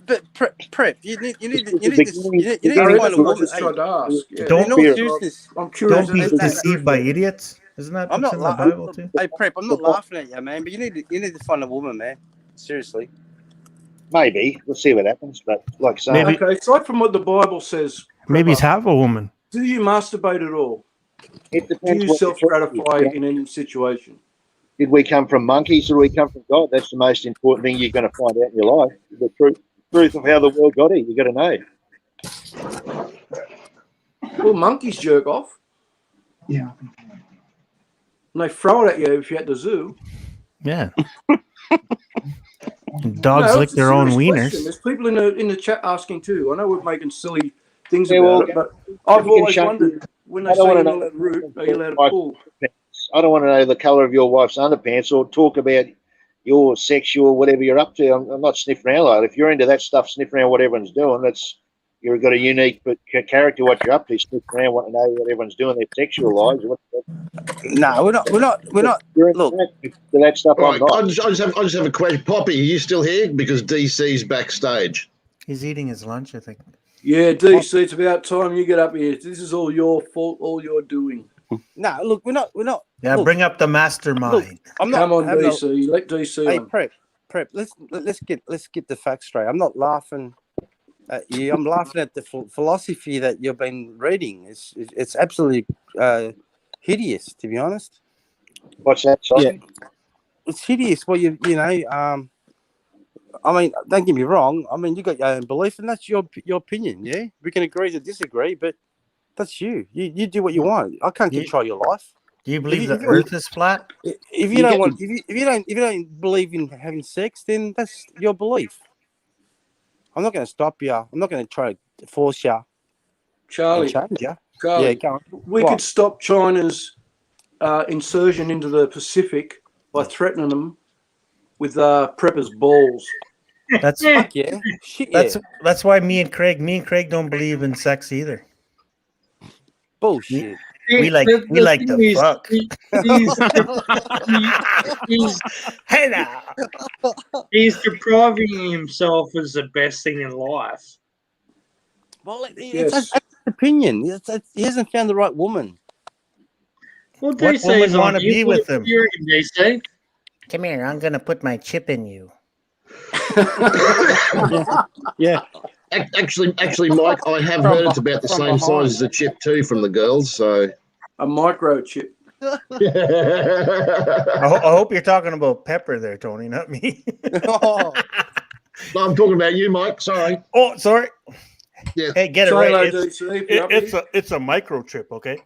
But prep, you need to Gary, find that's a what I woman. just tried to ask. Yeah. Don't no seriousness. I'm curious. Don't be as to- deceived by idiots. Isn't that I'm what's not in the Bible too? Hey, Prep, I'm not laughing at you, man. But you need to find a woman, man. Seriously. Maybe. We'll see what happens. But like I say, Maybe- Okay, aside from what the Bible says, Maybe he's half a woman. do you masturbate at all? it Do depends you what self-gratify in any situation? Did we come from monkeys or did we come from God? That's the most important thing you're going to find out in your life. The truth of how the world got here. You got to know. Well, monkeys jerk off. Yeah. And they throw it at you if you're at the zoo. Yeah. Dogs lick it's a their own serious wieners. question. There's people in the chat asking too. I know we're making silly things Yeah, about well, it, but I've you can always show- wondered when they I don't say you're wanna not know- allowed to root, are you allowed to pull? I don't want to know the colour of your wife's underpants or talk about your sexual whatever you're up to. I'm not sniffing around like that. If you're into that stuff, sniffing around what everyone's doing, you've got a unique character what you're up to. Sniffing around, want to know what everyone's doing, their sexual lives. No, we're not. Look, that stuff. All I'm right, not. I just have a question. Poppy, are you still here? Because DC's backstage. He's eating his lunch, I think. Yeah, DC, it's about time you get up here. This is all your fault, all you're doing. no, look, we're not. Yeah, look, bring up the mastermind. I'm not. Come on, having a- DC. Let DC Hey, on. Prep. Let's get the facts straight. I'm not laughing at you. I'm laughing at the philosophy that you've been reading. It's absolutely hideous, to be honest. What's that? Sorry? Yeah, it's hideous. Well, you know, I mean, don't get me wrong. I mean, you got your own belief, and that's your opinion. Yeah, we can agree to disagree, but that's you. You do what you want. I can't control your life. Do you believe If the Earth is flat? If you don't believe in having sex, then that's your belief. I'm not going to stop you. I'm not going to try to force you. Charlie, Change you. Charlie, Yeah, go on. we What? could stop China's insertion into the Pacific by threatening them with preppers' balls. That's Fuck yeah. Shit, yeah. that's why me and Craig don't believe in sex either. Bullshit. We like thing to is, fuck. Hey now. He's depriving himself as the best thing in life. Well, it's Yes. that's his opinion. He hasn't found the right woman. Well, What DC woman is on want to you. be What with do him? you reckon, DC? Come here, I'm gonna put my chip in you. Yeah. Actually, Mike, I have heard it's about the from same behind. size as a chip too from the girls. So A microchip. I hope you're talking about Pepper there, Tony, not me. Oh, No, I'm talking about you, Mike. Sorry. Oh, sorry. Yeah. Hey, get it Say right. hello, It's, DC, if you're up here. it's a microchip, okay?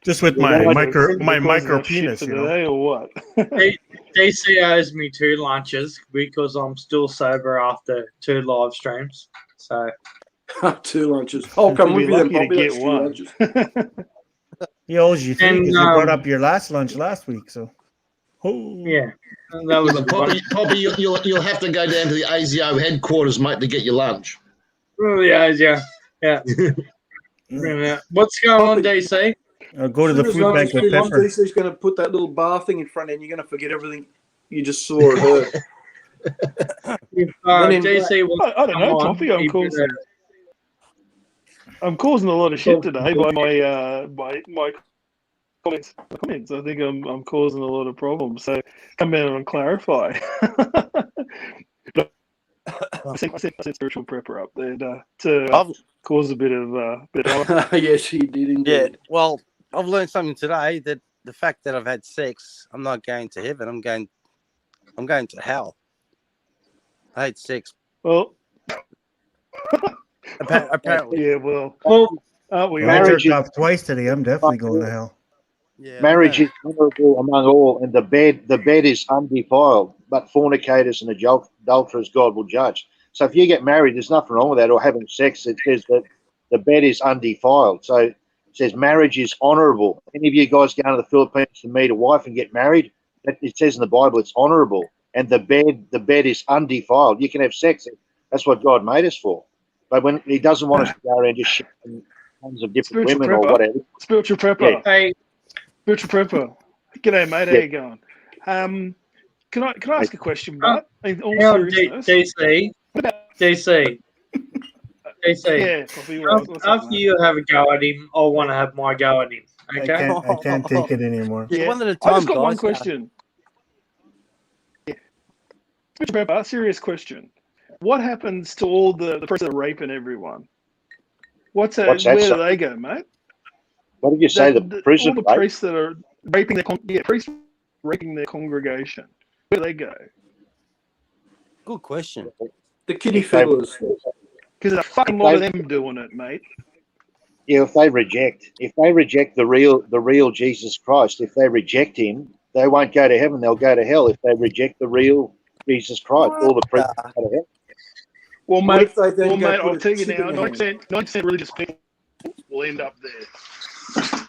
Just with You my know, micro penis, you know. today or what? DC owes me 2 lunches because I'm still sober after 2 live streams. So 2 lunches. I'll come You'll with be you then, lucky to Poppy. get That's 2 one. lunches. He owes you 3 And, because you brought up your last lunch last week. So, yeah, that was a good one. Poppy, you'll have to go down to the ASIO headquarters, mate, to get your lunch. Oh, yeah. What's going on, DC? go to the Soon as food lunch bank is with finished, Pepper. DC's going to put that little bar thing in front, and you're going to forget everything you just saw or heard. If Then in DC wants I don't know, to come on, Poppy. I'm causing a lot of shit today by my comments. I think I'm causing a lot of problems. So come in and clarify. But I sent spiritual prepper up there to cause a bit of Yes, he did indeed. yeah. Well, I've learned something today that the fact that I've had sex, I'm not going to heaven. I'm going to hell. I hate sex. well. Apparently. Yeah, well, aren't we Well, I all? jerked off twice today. I'm definitely going to hell. Yeah, Marriage is honourable among all, and the bed is undefiled, but fornicators and adulterers God will judge. So if you get married, there's nothing wrong with that, or having sex. It says that the bed is undefiled. So it says marriage is honourable. Any of you guys going to the Philippines to meet a wife and get married, it says in the Bible it's honourable. And the bed is undefiled. You can have sex. That's what God made us for. But when He doesn't want us to go around just shitting tons of different Spiritual women or prepper. whatever. Spiritual prepper. Yeah. Hey, Spiritual prepper. G'day, mate. How Yeah. you going? Can I ask a question, mate? In all hang on, seriousness. DC. Yeah, Poppy, what's up, After mate? you have a go at him, I want to have my go at him. Okay? I can't take it anymore. Yeah, Yeah, one at a I time, just got one guys. question. Yeah. Spiritual prepper, serious question. What happens to all the priests that are raping everyone? What's that, Where do son? they go, mate? What did you say? The All prison, the right? priests that are raping priests raping their congregation. Where do they go? Good question. The kiddie If they- fiddlers. Because there's a fucking lot of them doing it, mate. Yeah, if they reject the real Jesus Christ, if they reject Him, they won't go to heaven. They'll go to hell. If they reject the real Jesus Christ, all the priests go to hell. Well, What mate, if they then go I'll put a tell you chip now, in their hand? 90% religious people will end up there.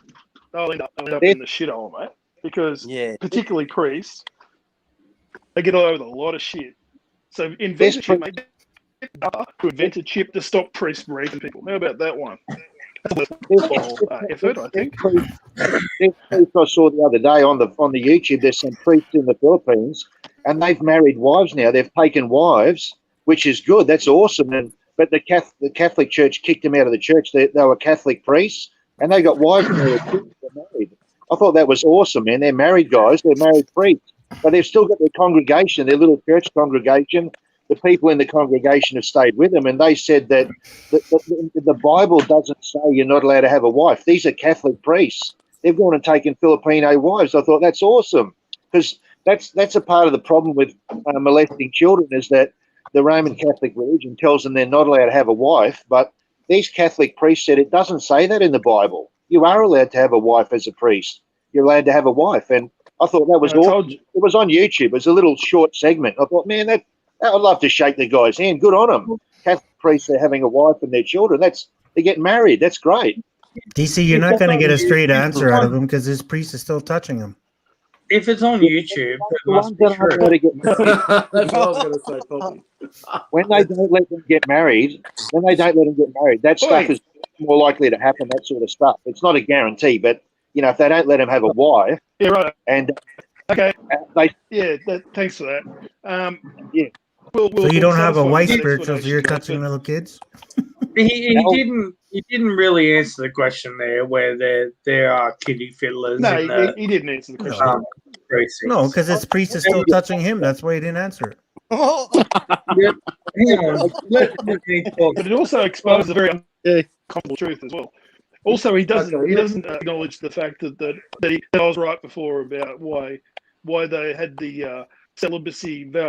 They'll end up in the shithole, mate. Because Yeah. particularly priests, they get away with a lot of shit. So invent a chip, mate. To invent a chip to stop priests from raping people. How about that one? That's a worthwhile effort, I think. There's priests I saw the other day on the YouTube. There's some priests in the Philippines, and they've married wives now. They've taken wives, which is good. That's awesome. But the Catholic Church kicked them out of the church. They were Catholic priests, and they got wives and they were married. I thought that was awesome, man. They're married guys. They're married priests, but they've still got their congregation, their little church congregation. The people in the congregation have stayed with them, and they said that the Bible doesn't say you're not allowed to have a wife. These are Catholic priests. They've gone and taken Filipino wives. I thought that's awesome, because that's a part of the problem with molesting children, is that the Roman Catholic religion tells them they're not allowed to have a wife, but these Catholic priests said it doesn't say that in the Bible. You are allowed to have a wife as a priest. You're allowed to have a wife, and I thought that was awesome. It was on YouTube. It was a little short segment. I thought, man, I'd love to shake the guy's hand. Good on them. Catholic priests are having a wife and their children. They're getting married. That's great. DC, you're not going to get a straight answer out of him because his priest is still touching him. If it's on YouTube, it must be true. That's what I was going to say, Poppy. When they don't let them get married, that stuff is more likely to happen, that sort of stuff. It's not a guarantee, but, you know, if they don't let them have a wife, Yeah, right. and Okay. they, Thanks for that. yeah. So you don't have a satisfy wife that spiritual, so you're explanation, touching but- little kids? He didn't really answer the question there, where there are kiddie fiddlers. No, in the, he didn't answer the question. precincts. No, because his priest is still touching him. That's why he didn't answer it. Yep. Hang on. Let me talk. But it also exposes a very uncomfortable truth as well. Also, he doesn't acknowledge the fact that I was right before about why they had the vow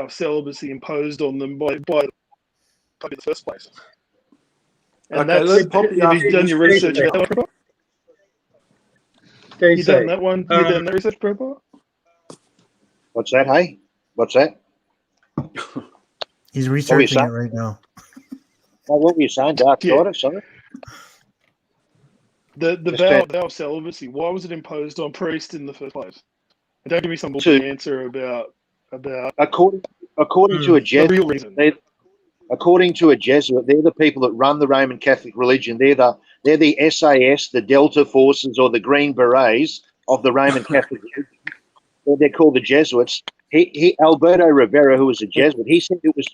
of celibacy imposed on them by Pope in the first place. And Okay, let's have Poppy you ask done this your research question. about that one, Prabha? You done that one? You done that research, Prabha? What's that, hey? What's that? He's researching it right now. Oh, what were you saying, Dark Sider? Sorry? The vow of celibacy, why was it imposed on priests in the first place? And don't give me some bullshit answer about according to a Jesuit, the real reason. According to a Jesuit, they're the people that run the Roman Catholic religion. They're the SAS, the Delta Forces, or the Green Berets of the Roman Catholic religion. They're called the Jesuits. Alberto Rivera, who was a Jesuit, he said it was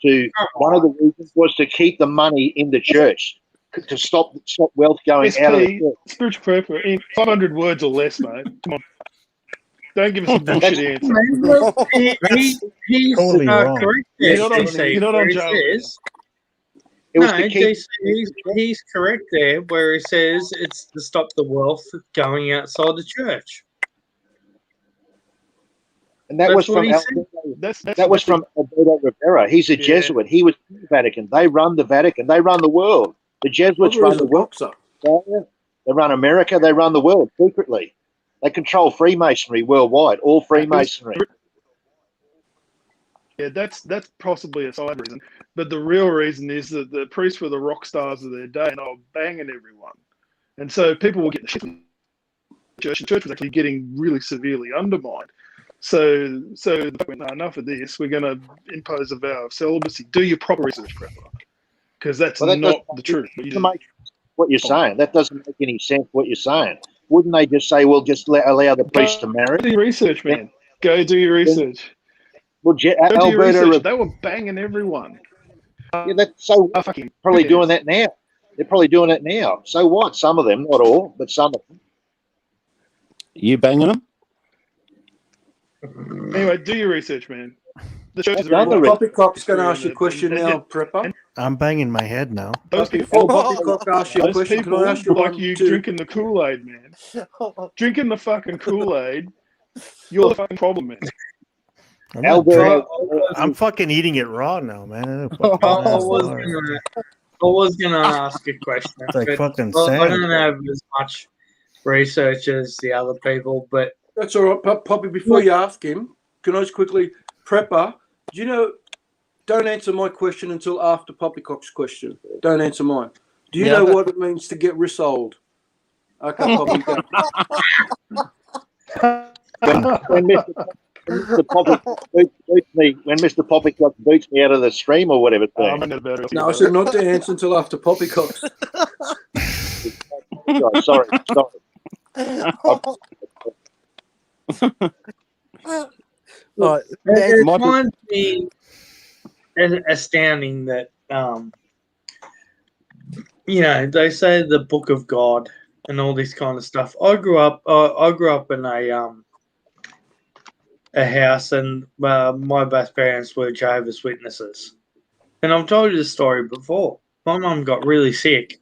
one of the reasons was to keep the money in the church, to stop wealth going out of the church. Spiritual purpose in 500 words or less, mate. Come on. Don't give us a bullshit answer. He's totally wrong. correct. You're not on jail. He's correct there, where he says it's to stop the wealth going outside the church. And that was from Alberto Rivera. He's a Jesuit. He was in the Vatican. They run the Vatican. They run the world. The Jesuits run the world. They run America. They run the world secretly. They control Freemasonry worldwide. All Freemasonry. Yeah, that's possibly a side reason, but the real reason is that the priests were the rock stars of their day, and they were banging everyone, and so people were getting the shit from the church. And the church was actually getting really severely undermined. So the went, no, enough of this. We're going to impose a vow of celibacy. Do your proper research, because that's not the truth. What you're saying, that doesn't make any sense. What you're saying, wouldn't they just say, "Well, just allow the priest to marry"? Do your research, man. Go do your research. Well, Alberto, they were banging everyone. Yeah, that's so probably doing that now. They're probably doing it now. So what? Some of them, not all, but some of them. You banging them? Anyway, do your research, man. The church is Poppycock's going to ask you a question now, Prepper. I'm banging my head now. Those people, Poppycock asks you a question. Can I ask you like one you too? drinking the Kool-Aid, man. Drinking the fucking Kool-Aid, you're the fucking problem, man. I'm fucking eating it raw now, man. I was gonna ask a question. It's like but fucking I sand. don't have as much research as the other people, but That's all right, Poppy. Before you ask him, can I just quickly, Prepper? Do you know? Don't answer my question until after Poppycock's question. Don't answer mine. Do you know what it means to get rissoled? Okay, Poppy. When Mr. Poppycock boots me out of the stream or whatever. No, I said not to answer until after Poppycock. Sorry. It finds me astounding that they say the Book of God and all this kind of stuff. I grew up in a house, and my both parents were Jehovah's Witnesses. And I've told you this story before. My mum got really sick,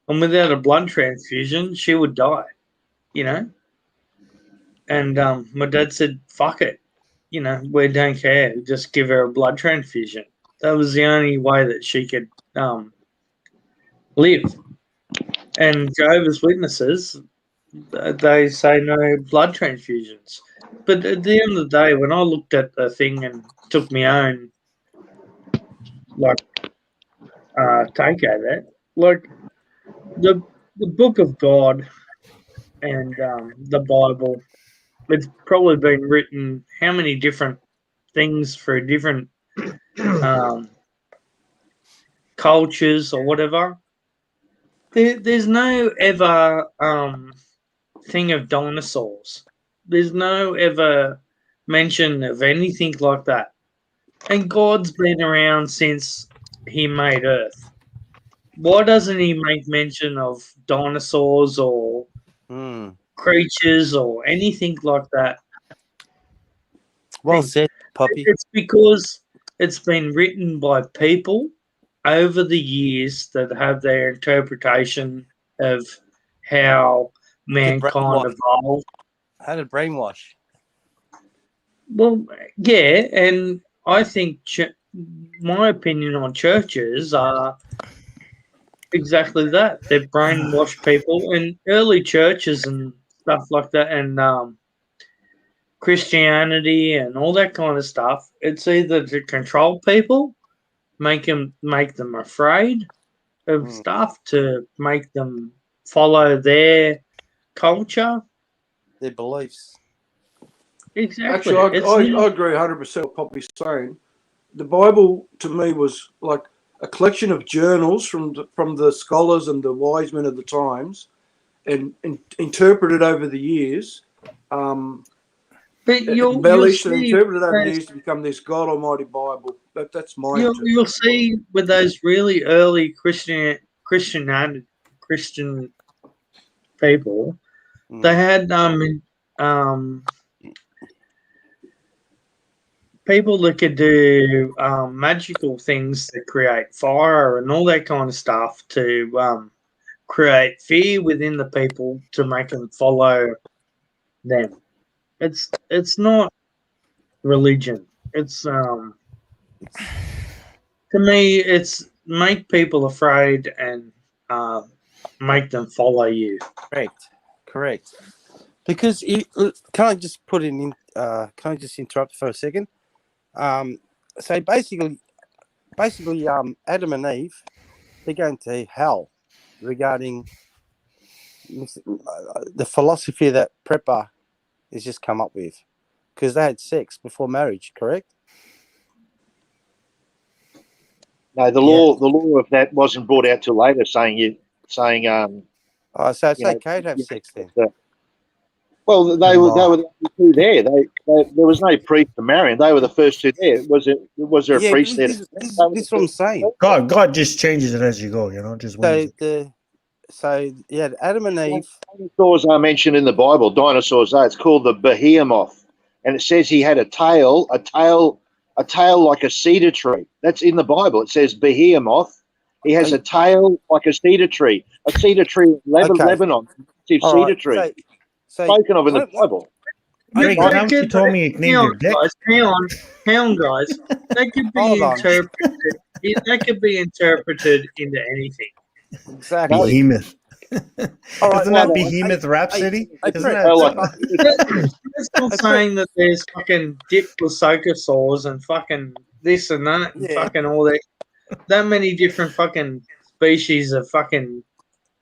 and without a blood transfusion, she would die. And my dad said, "Fuck it, we don't care. Just give her a blood transfusion." That was the only way that she could live. And Jehovah's Witnesses, they say no blood transfusions. But at the end of the day, when I looked at the thing and took my own take at it, the Book of God and the Bible, it's probably been written how many different things for different cultures or whatever. There's no ever thing of dinosaurs. There's no ever mention of anything like that. And God's been around since he made Earth. Why doesn't he make mention of dinosaurs or creatures or anything like that? Well said, Poppy. It's because it's been written by people over the years that have their interpretation of how mankind evolved. How to brainwash. Well, yeah, and I think my opinion on churches are exactly that. They brainwash people, and early churches and stuff like that, and Christianity and all that kind of stuff. It's either to control people, make them afraid of stuff, to make them follow their culture, their beliefs. Exactly. Actually, I agree 100% with Poppy's saying. The Bible, to me, was like a collection of journals from the scholars and the wise men of the times, and interpreted over the years. But embellished and interpreted over the years to become this God Almighty Bible. That's my. You'll see with those really early Christian people, they had people that could do magical things to create fire and all that kind of stuff to create fear within the people to make them follow them. It's not religion. It's to me, it's make people afraid and make them follow you. Correct. Because can I just put in? Can I just interrupt for a second? So basically, Adam and Eve, they're going to hell regarding the philosophy that Prepper has just come up with, because they had sex before marriage, correct? No, the law of that wasn't brought out till later, saying. So it's okay to have sex then. Well, they were the two there. There was no priest to marry, and they were the first two there. Was there a priest there? This is what I'm saying. God just changes it as you go, just Adam and Eve. Dinosaurs are mentioned in the Bible. Dinosaurs are. It's called the behemoth, and it says he had a tail like a cedar tree. That's in the Bible. It says behemoth. He has a tail like a cedar tree. A cedar tree in Lebanon. Cedar tree. Spoken of in the Bible. You told me hang on, guys. That could be interpreted. That could be interpreted into anything. Exactly. Behemoth. Isn't that Behemoth Rhapsody? That's not saying that there's fucking diplosocosaurs and fucking this and that and fucking all that. That many different fucking species of fucking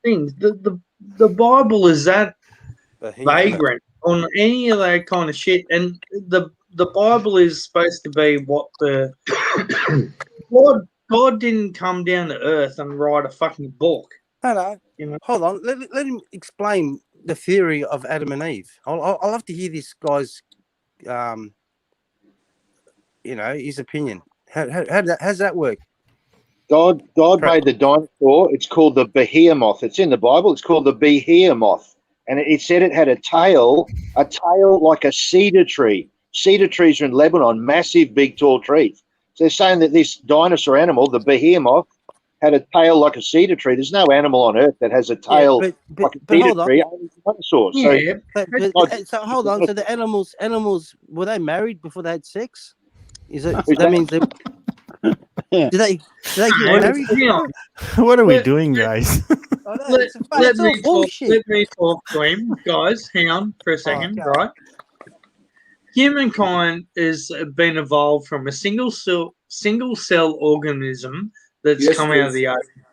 things. The Bible is that vagrant on any of that kind of shit, and the Bible is supposed to be what the God didn't come down to earth and write a fucking book. Hello. Hold on. Let him explain the theory of Adam and Eve. I'll have to hear this guy's his opinion. How's that work? God made the dinosaur. It's called the behemoth. It's in the Bible. It's called the behemoth. And it said it had a tail like a cedar tree. Cedar trees are in Lebanon, massive, big, tall trees. So they're saying that this dinosaur animal, the behemoth, had a tail like a cedar tree. There's no animal on earth that has a tail like a cedar tree. Only dinosaurs. So hold on. So the animals were they married before they had sex? That means they? Did they get married? What are we doing, guys? Let me talk to him, guys. Hang on for a second, right? Humankind has been evolved from a single cell organism that's come out of the ocean.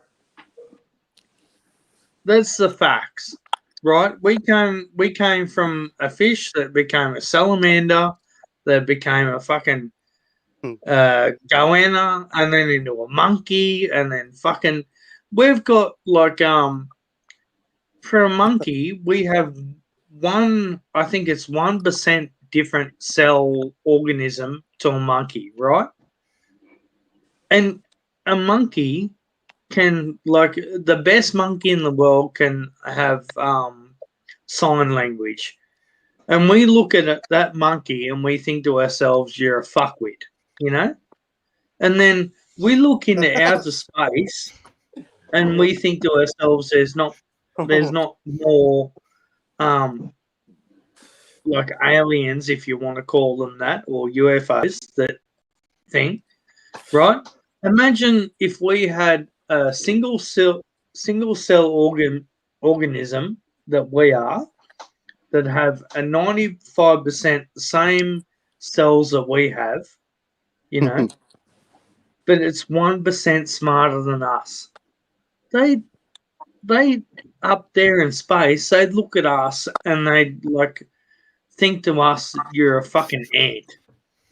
That's the facts, right? We came from a fish that became a salamander, that became a fucking goanna, and then into a monkey, and then fucking we've got like for a monkey, we have I think it's 1% different cell organism to a monkey, right? And a monkey can, like, the best monkey in the world can have sign language. And we look at that monkey and we think to ourselves, you're a fuckwit, you know? And then we look into outer space and we think to ourselves, there's not more like aliens, if you want to call them that, or UFOs that thing, right? Imagine if we had a single cell organism that we are, that have a 95% the same cells that we have, you know, but it's 1% smarter than us. They up there in space, they'd look at us and they'd like think to us, you're a fucking ant.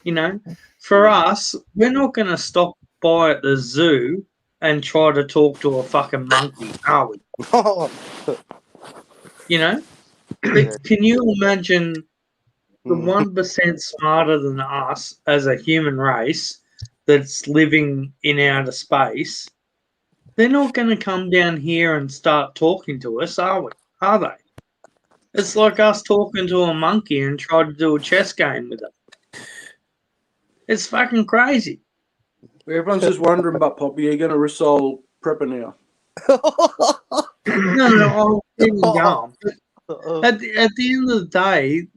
You know, for us, we're not going to stop by at the zoo and try to talk to a fucking monkey, are we? You know, but can you imagine the 1% smarter than us as a human race that's living in outer space? They're not going to come down here and start talking to us, are we? Are they? It's like us talking to a monkey and try to do a chess game with it. It's fucking crazy. Everyone's just wondering about Poppy. You're going to Rissole Prepper now. No, I'm at the end of the day,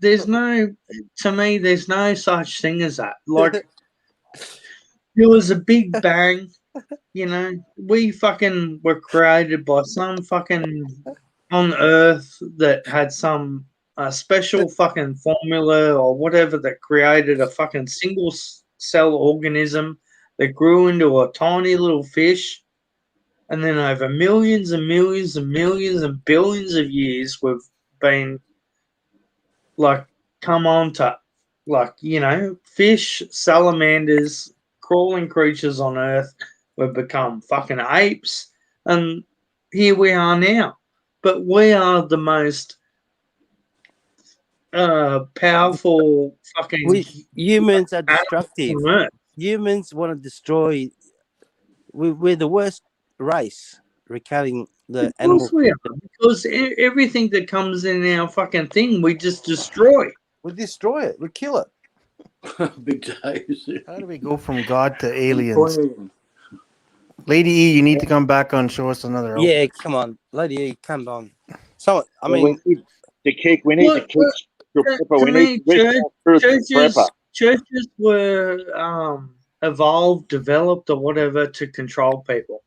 there's no such thing as that. Like, there was a big bang, you know, we fucking were created by some fucking on Earth that had some special fucking formula or whatever that created a fucking single cell organism that grew into a tiny little fish. And then over millions and millions and millions and billions of years, we've been like come on to, like, you know, fish, salamanders, crawling creatures on Earth. We've become fucking apes, and here we are now. But we are the most powerful fucking humans are destructive. Humans want to destroy. We're the worst race, recounting the animal. We are, because everything that comes in our fucking thing, we just destroy. We destroy it. We kill it. Big days. How do we go from God to aliens? Lady E, you need to come back on. Show us another. Yeah, come on, Lady E, come on. So I mean, we need to kick. We need to kick. Churches were evolved, developed, or whatever to control people.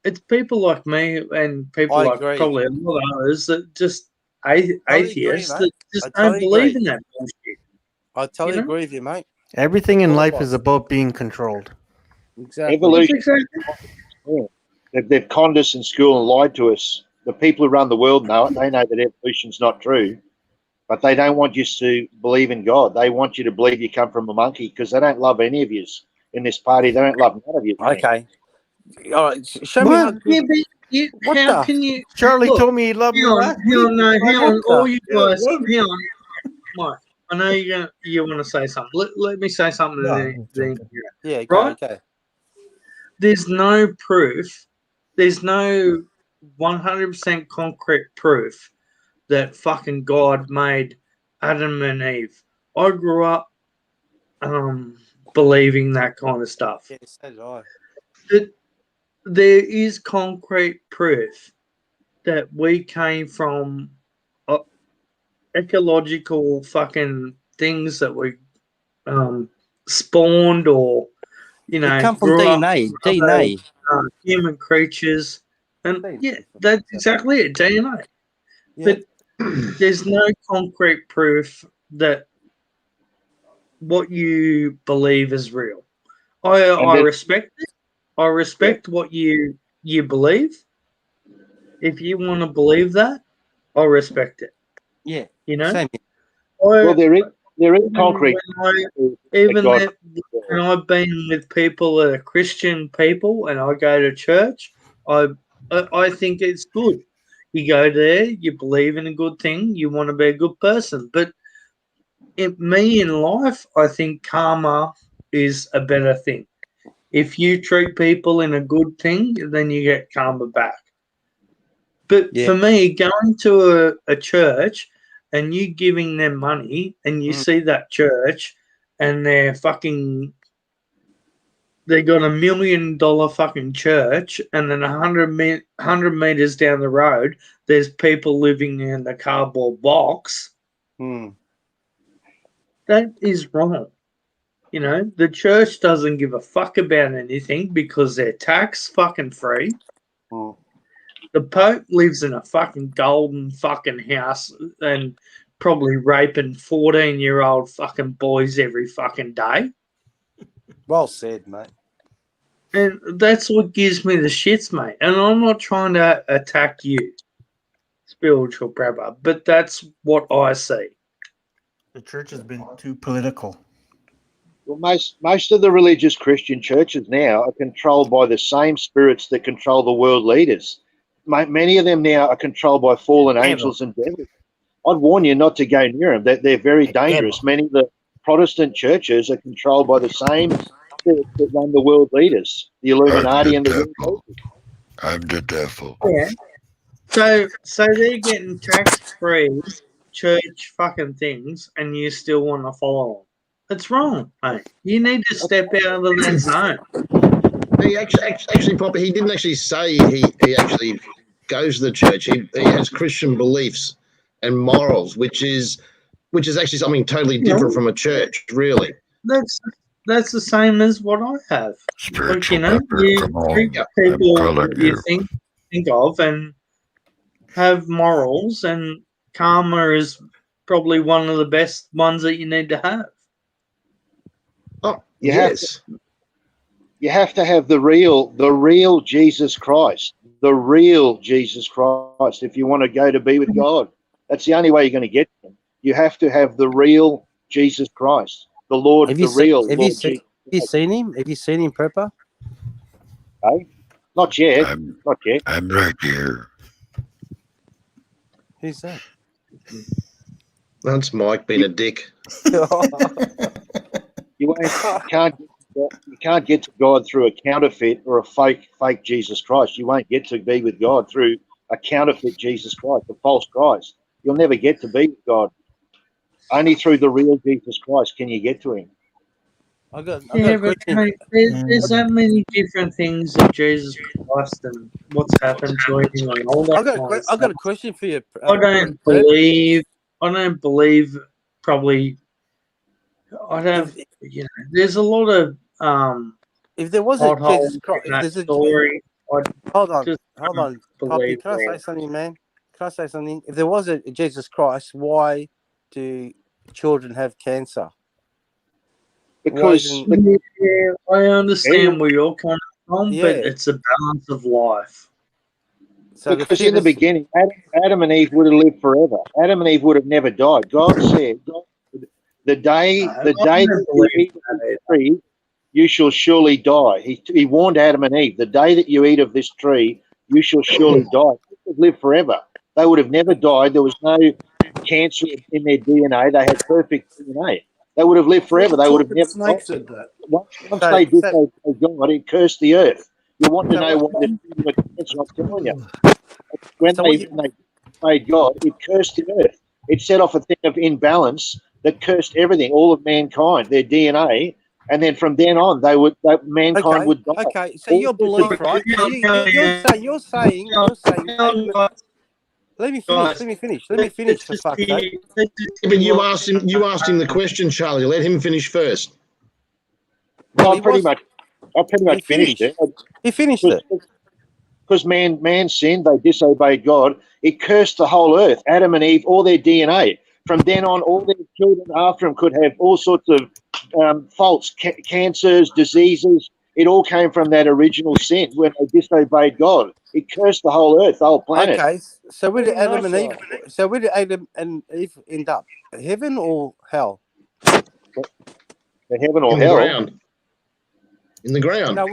It's people like me and people like probably a lot of others that just atheists that just don't believe in that bullshit. I totally agree with you, mate. Everything in life is about being controlled. Exactly. Evolution. They've conned us in school and lied to us. The people who run the world know it. They know that evolution's not true, but they don't want you to believe in God. They want you to believe you come from a monkey because they don't love any of you in this party. They don't love none of you. Okay. All right. Show me how good. How can you? Charlie told me he loved me last week. Hang on. All you guys, hang on. Mike, I know you want to say something. Let me say something. Yeah. Right. Okay. There's no proof. There's no 100% concrete proof that fucking God made Adam and Eve. I grew up believing that kind of stuff. Yeah, so did I. There is concrete proof that we came from ecological fucking things that we spawned, or you know, come from DNA. Human creatures, and yeah, that's exactly it, DNA. Yeah. But there's no concrete proof that what you believe is real. I respect it. I respect what you believe. If you want to believe that, I respect it. Yeah, you know. Same. Well, there is concrete. When I've been with people that are Christian people, and I go to church, I think it's good. You go there, you believe in a good thing, you want to be a good person. But in life, I think karma is a better thing. If you treat people in a good thing, then you get karma back. But Yeah. for me, going to a church and you giving them money and you see that church and they got $1 million fucking church, and then 100 meters down the road, there's people living in the cardboard box. That is wrong. You know, the church doesn't give a fuck about anything because they're tax fucking free. The Pope lives in a fucking golden fucking house and probably raping 14-year-old fucking boys every fucking day. Well said, mate. And that's what gives me the shits, mate. And I'm not trying to attack you, spiritual brother, but that's what I see. The church has been too political. Well, most of the religious Christian churches now are controlled by the same spirits that control the world leaders. Many of them now are controlled by fallen angels and devils. I'd warn you not to go near them. They're very dangerous. Many of the Protestant churches are controlled by the same spirits that run the world leaders, the Illuminati and the world leaders. I'm the devil. Yeah. So they're getting tax-free church fucking things, and you still want to follow them. That's wrong, mate. You need to step out of that zone. He actually, Poppy, he didn't actually say he actually goes to the church. He has Christian beliefs and morals, which is actually something totally different from a church, really. That's the same as what I have. Like, you know, you treat people you think of and have morals, and karma is probably one of the best ones that you need to have. Oh, yes. You have to have the real Jesus Christ, the real Jesus Christ, if you want to go to be with God. That's the only way you're going to get him. You have to have the real Jesus Christ, the Lord, Have the real Lord Jesus. Have you seen him? Have you seen him, Prepper? Hey? Not yet. Not yet. I'm right here. Who's that? That's Mike being a dick. You can't get to God through a counterfeit or a fake Jesus Christ. You won't get to be with God through a counterfeit Jesus Christ, a false Christ. You'll never get to be with God. Only through the real Jesus Christ can you get to him. I got But mate, there's so many different things of Jesus Christ and what's happened to him and all that. I've got a question for you. I don't believe. Probably, I don't. You know, there's a lot of if there was a Jesus Christ, if there's story. Hold on, Poppy. Can I say something, man? Can I say something? If there was a Jesus Christ, why do children have cancer? Because I understand where you're coming from, but it's a balance of life. So because in the beginning, Adam and Eve would have lived forever. Adam and Eve would have never died. God said, the day that you eat of this tree, you shall surely die. He warned Adam and Eve, the day that you eat of this tree, you shall surely die. They would live forever. They would have never died. There was no cancer in their DNA. They had perfect DNA. They would have lived forever. They would have never died. Said that. Once they disobeyed God, it cursed the earth. You want to know why the cancer? I'm telling you. When they disobeyed God, it cursed the earth. It set off a thing of imbalance that cursed everything, all of mankind, their DNA, and then from then on, mankind would die. Okay, so your belief, right? You're saying. Let me finish. For fuck's sake. But you asked him the question, Charlie. Let him finish first. Well, I pretty much finished it. He finished it. Because man sinned, they disobeyed God. It cursed the whole earth. Adam and Eve, all their DNA. From then on, all their children after them could have all sorts of faults, cancers, diseases. It all came from that original sin when they disobeyed God. It cursed the whole earth, the whole planet. Okay, so where did Adam and Eve? So where did Adam and Eve end up? Heaven or hell? Heaven or hell? In the ground. No,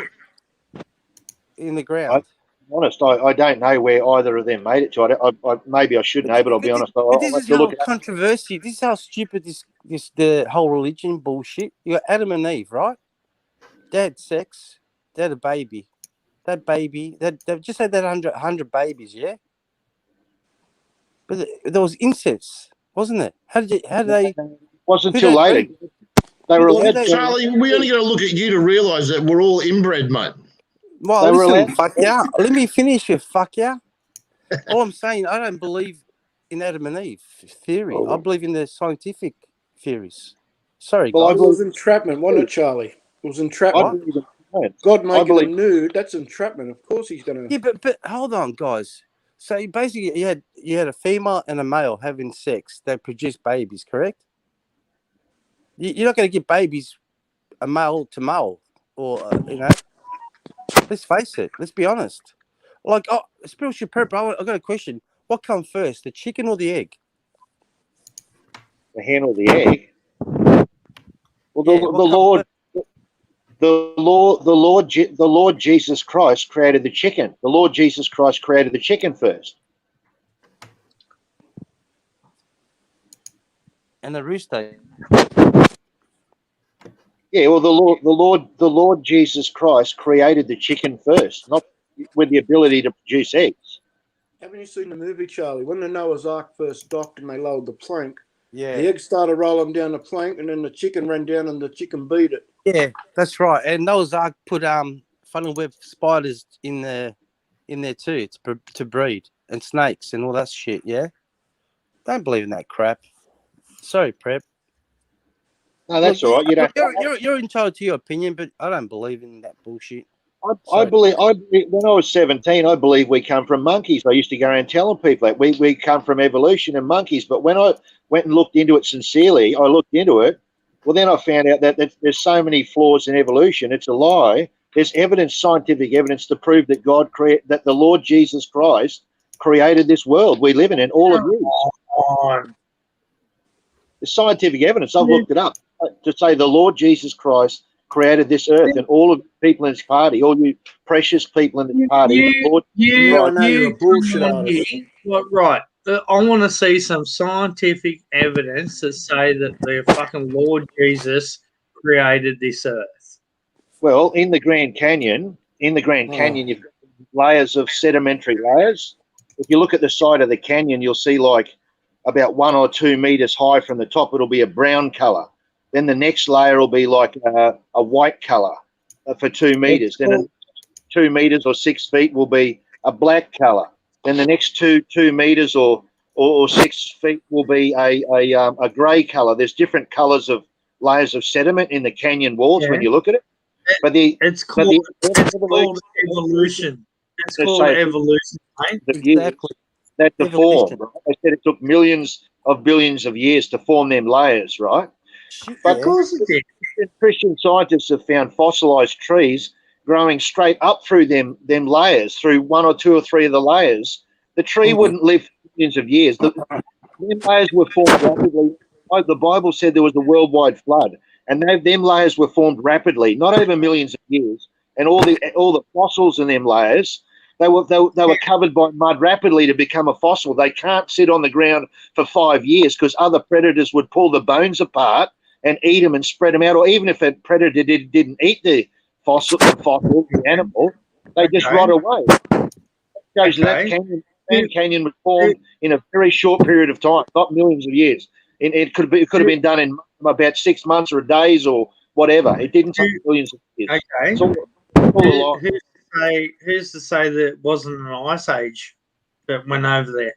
in the ground. honest, I don't know where either of them made it to. Maybe I should know, but I'll be honest. But this I'll is have to how look it up. controversy. This is how stupid the whole religion bullshit. You got Adam and Eve, right? They had sex. They had a baby. That baby, they just had that 100 babies, yeah. But there was incest, wasn't it? How did they? It wasn't who till they later. breed? They were Who allowed they- to. Charlie, we only got to look at you to realise that we're all inbred, mate. Well, They were listen, allowed- fuck yeah. Let me finish with fuck yeah. All I'm saying, I don't believe in Adam and Eve theory. I believe in the scientific theories. Sorry, Well, guys. It was entrapment, wasn't it, Charlie? It was I entrapment. believe in science. God I making believe. them nude, that's entrapment. Of course he's going to... Yeah, but hold on, guys. So basically, you had a female and a male having sex. They produce babies, correct? You're not going to give babies a male to male, or you know. Let's face it. Let's be honest. Like, spiritual purpose. I got a question. What comes first, the chicken or the egg? The hen or the egg. Well, Yeah, the Lord Jesus Christ created the chicken. The Lord Jesus Christ created the chicken first. And the rooster. Yeah, well, the Lord Jesus Christ created the chicken first, not with the ability to produce eggs. Haven't you seen the movie, Charlie? When the Noah's Ark first docked and they lowered the plank, Yeah. the egg started rolling down the plank, and then the chicken ran down and the chicken beat it. Yeah, that's right. And Noah's Ark put funnel web spiders in there too to breed, and snakes and all that shit. Yeah, don't believe in that crap. Sorry, Prep. No, that's Look, all right. You don't. You're entitled to your opinion, but I don't believe in that bullshit. I believe when I was 17, I believe we come from monkeys. I used to go around telling people that we come from evolution and monkeys. But when I went and looked into it sincerely, I looked into it. Well, then I found out that there's so many flaws in evolution. It's a lie. There's evidence, scientific evidence, to prove that that the Lord Jesus Christ created this world we live in, and all of you. The scientific evidence. I've looked it up to say the Lord Jesus Christ created this earth, and all of the people in this party, all you precious people in this party. Right. I want to see some scientific evidence that say that the fucking Lord Jesus created this earth. Well, in the Grand Canyon, you've got layers of sedimentary layers. If you look at the side of the canyon, you'll see like about 1 or 2 meters high from the top, it'll be a brown color. Then the next layer will be like a white color for 2 meters. Then 2 meters or 6 feet will be a black color. Then the next two meters or 6 feet will be a gray color. There's different colors of layers of sediment in the canyon walls when you look at it. But it's called evolution. It's called evolution, mate. Exactly. That to form, right? They said it took millions of billions of years to form them layers, right? But of course it did. Christian scientists have found fossilized trees growing straight up through them layers, through 1 or 2 or 3 of the layers. The tree wouldn't live for millions of years. Them layers were formed rapidly. The Bible said there was a worldwide flood, and them layers were formed rapidly, not over millions of years. And all the fossils in them layers, they were covered by mud rapidly to become a fossil. They can't sit on the ground for 5 years because other predators would pull the bones apart and eat them and spread them out. Or even if a predator didn't eat the fossil, the animal, they just rot away. Shows that Grand Canyon was formed in a very short period of time, not millions of years. It could have been done in about 6 months or days or whatever. It didn't take millions of years. Okay. It's all a lie. Who's to say that it wasn't an ice age that went over there?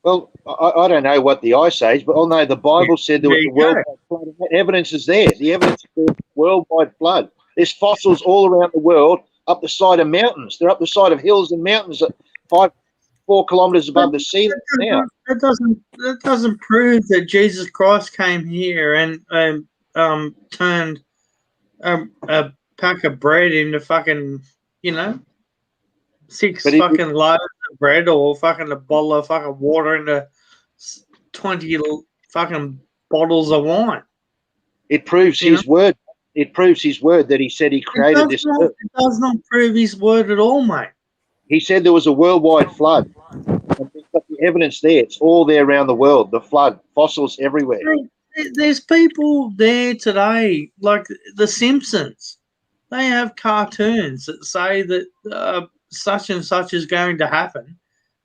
Well, I don't know what the ice age, but I know the Bible said there was a worldwide flood. And that evidence is there. The evidence is there, worldwide flood. There's fossils all around the world up the side of mountains. They're up the side of hills and mountains at 4 kilometers above the sea now. That doesn't prove that Jesus Christ came here and turned a pack of bread into fucking, 6 fucking loaves of bread, or fucking a bottle of fucking water into 20 fucking bottles of wine. It proves his word. it proves his word that he said he created this earth. It does not prove his word at all, mate. He said there was a worldwide flood. And we've got the evidence there. It's all there around the world. The flood, fossils everywhere. There's people there today, like The Simpsons. They have cartoons that say that such and such is going to happen.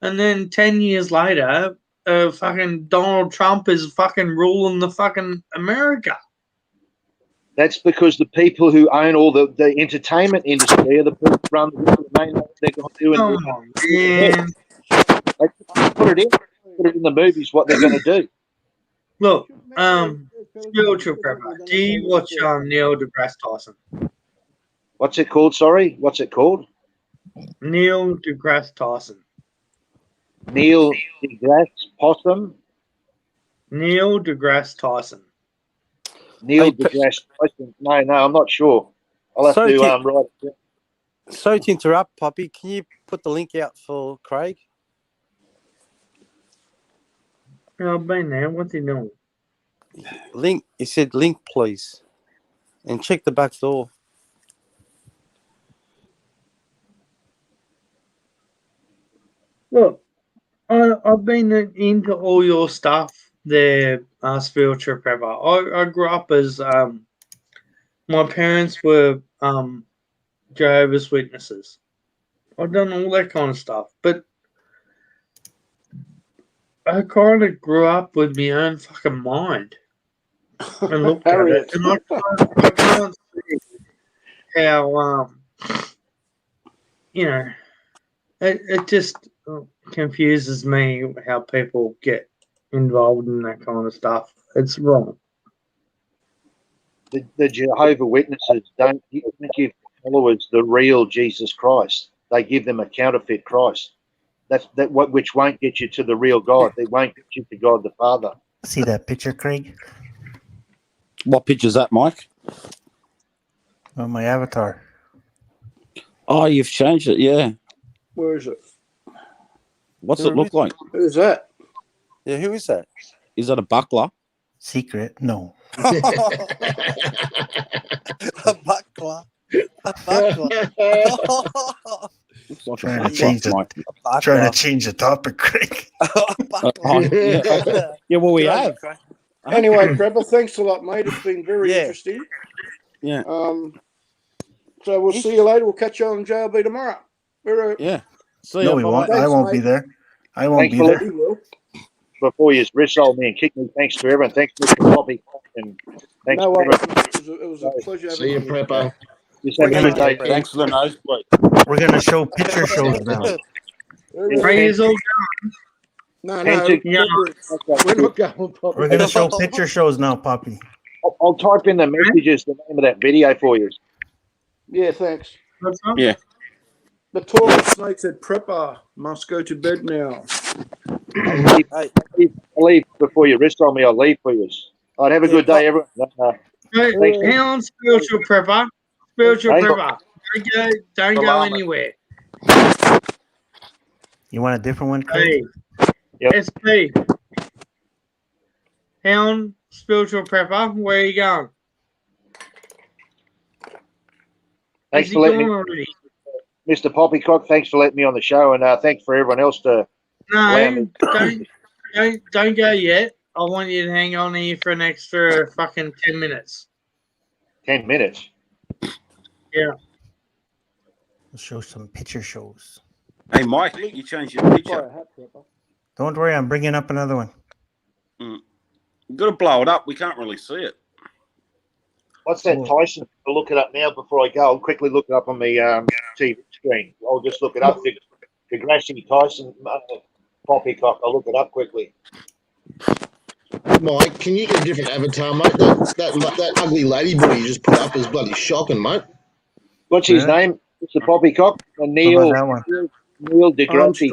And then 10 years later, fucking Donald Trump is fucking ruling the fucking America. That's because the people who own all the entertainment industry are the people who run the main what they're going to do. Come on, man. They put it in the movies what they're going to do. Look, spiritual prepper. Do you watch Neil deGrasse Tyson? What's it called? Sorry, what's it called? Neil deGrasse Tyson. Neil deGrasse Possum. Neil deGrasse Tyson. Neil deGrasse Tyson. No, I'm not sure. I'll have to write it. Sorry to interrupt, Poppy. Can you put the link out for Craig? I've been there. What's he doing? Link. He said link, please. And check the back door. Look, I've been into all your stuff there, spiritual prepper. I grew up as my parents were Jehovah's Witnesses. I've done all that kind of stuff, but I kind of grew up with my own fucking mind and looked at it, and I can't see how it just confuses me how people get involved in that kind of stuff. It's wrong. The Jehovah Witnesses don't give followers the real Jesus Christ. They give them a counterfeit Christ. Which won't get you to the real God. They won't get you to God the Father. See that picture, Craig? What picture's that, Mike? On my avatar. Oh, you've changed it, yeah. Where is it? What's it look like? Who's that? Yeah, who is that? Is that a buckler? Secret? No. A buckler. A buckler. Like Trying to change the topic, Craig. Yeah, well, we have. Anyway, Trevor, thanks a lot, mate. It's been very interesting. Yeah. So we'll see you later. We'll catch you on JLB tomorrow. Yeah. See no, we won't. I won't be there. I won't be there. Before you wrist roll me and kick me, thanks to everyone. Thanks to Mr. Bobby. And thanks no to worries. everyone. It was a pleasure having you. See you, Prepper. Thanks for the nosebleed. We're going to show picture shows now. Praise all No, we're not going. We're going to show picture shows now, Poppy. I'll type in the messages, the name of that video for you. Yeah, thanks. Yeah. The tall snake said, Prepper must go to bed now. I'll leave before you rest on me. I'll leave for you. I'd have a good day, everyone. Hang on, spiritual prepper. Spiritual prepper. Don't go anywhere. You want a different one, Craig? Yep. SP. Hound, spiritual prepper, where are you going? Thanks for letting me, Mr. Poppycock. Thanks for letting me on the show, and thanks for everyone else to. No, don't go yet. I want you to hang on here for an extra fucking 10 minutes. 10 minutes. Yeah. We'll show some picture shows. Hey, Mike, you changed your picture. Don't worry, I'm bringing up another one. You've got to blow it up. We can't really see it. What's that, Tyson? I'll look it up now before I go. I'll quickly look it up on the TV screen. I'll just look it up. DeGrassi Tyson Poppycock. I'll look it up quickly. Mike, can you get a different avatar, mate? That ugly lady boy you just put up is bloody shocking, mate. What's his name? Mr. Poppycock? Neil deGrassi.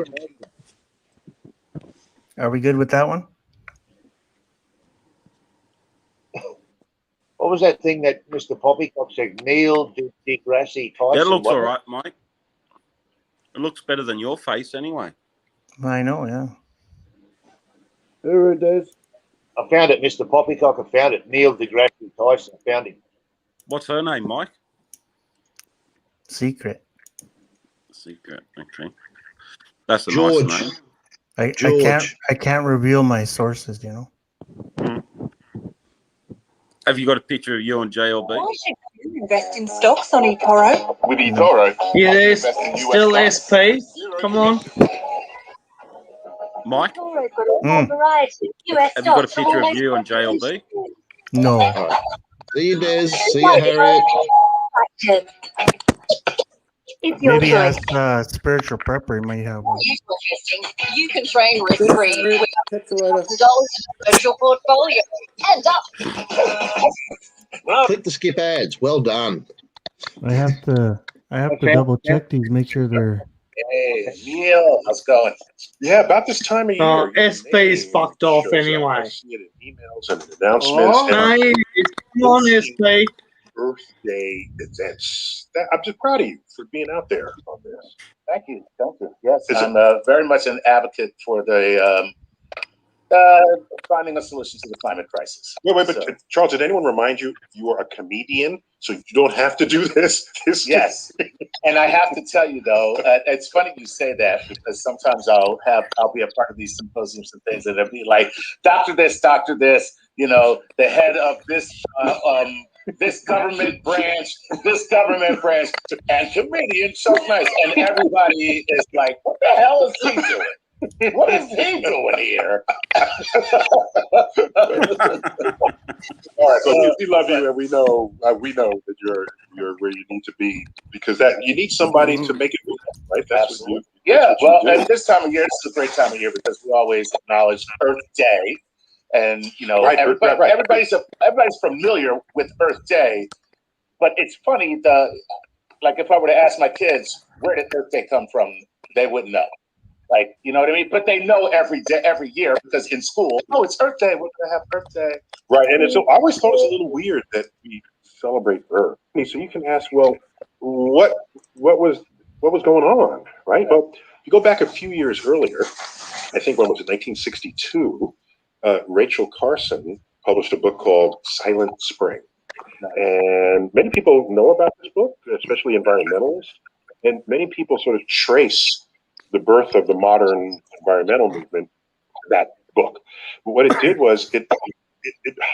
Are we good with that one? What was that thing that Mr. Poppycock said? Neil deGrassi Tyson. That looks all right, Mike. It looks better than your face anyway. I know, yeah. There it is. I found it, Mr. Poppycock. I found it. Neil deGrassi Tyson. I found him. What's her name, Mike? Secret. Secret. Okay. That's a George. nice name. I can't reveal my sources, you know. Have you got a picture of you and JLB? Why should you invest in stocks on eToro? With eToro, Yeah, there's still SP. Come on. Mike? eToro got all variety of US Have you got a stocks. picture of you and JLB? No. All right. See you, Des. See you, Harriet. It's your Maybe choice. ask Spiritual Prepper. He might have one. Usual testing. You can train risk-free with $1,000 in a virtual portfolio. And up. Click to skip ads. Well done. I have to double check these, make sure they're. Hey, Neil, how's it going? Yeah, about this time of year. SP's fucked off anyway. Emails and announcements. Oh, nice. Come on, SP. Birthday events. I'm just proud of you for being out there on this. Thank you. Yes, I'm very much an advocate for the finding a solution to the climate crisis. Wait, but Charles, did anyone remind you are a comedian, so you don't have to do this? Yes, and I have to tell you though, it's funny you say that because sometimes I'll be a part of these symposiums and things, and it'll be like, Doctor this, you know, the head of this this government branch, and comedian, so nice, and everybody is like, what the hell is he doing? What is he doing here? All right, so we love you, and we know that you're where you need to be, because that you need somebody to make it move, right? That's absolutely. Yeah, well, and this time of year, this is a great time of year because we always acknowledge Earth Day, and you know, everybody's familiar with Earth Day, but it's funny. Like if I were to ask my kids where did Earth Day come from, they wouldn't know. Like, you know what I mean? But they know every year because in school, oh, it's Earth Day. We're gonna have Earth Day, right? And so I always thought it was a little weird that we celebrate Earth. So you can ask, well, what was going on, right? Well, if you go back a few years earlier, I think when was it, 1962? Rachel Carson published a book called Silent Spring, and many people know about this book, especially environmentalists, and many people sort of trace the birth of the modern environmental movement, that book. But what it did was it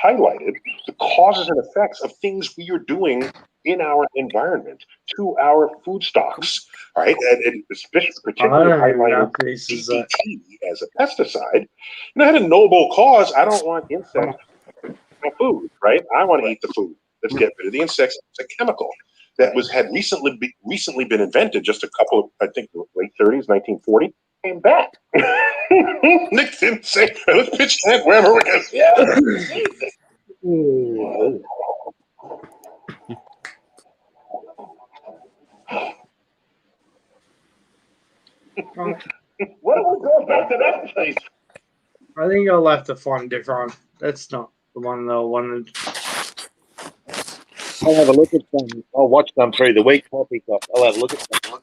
highlighted the causes and effects of things we are doing in our environment to our food stocks, right? And it particularly highlighted DDT as a pesticide. And I had a noble cause. I don't want insects in my food, right? I want to eat the food. Let's get rid of the insects. It's a chemical that had recently been invented, just a couple of, I think, late 30s, 1940. Came back. Nick didn't say, let's pitch that wherever we go. What are we going back to that place? I think I'll have to find a different one. That's not the one that I wanted. I'll have a look at some. I'll watch them through the week. I'll have a look at them.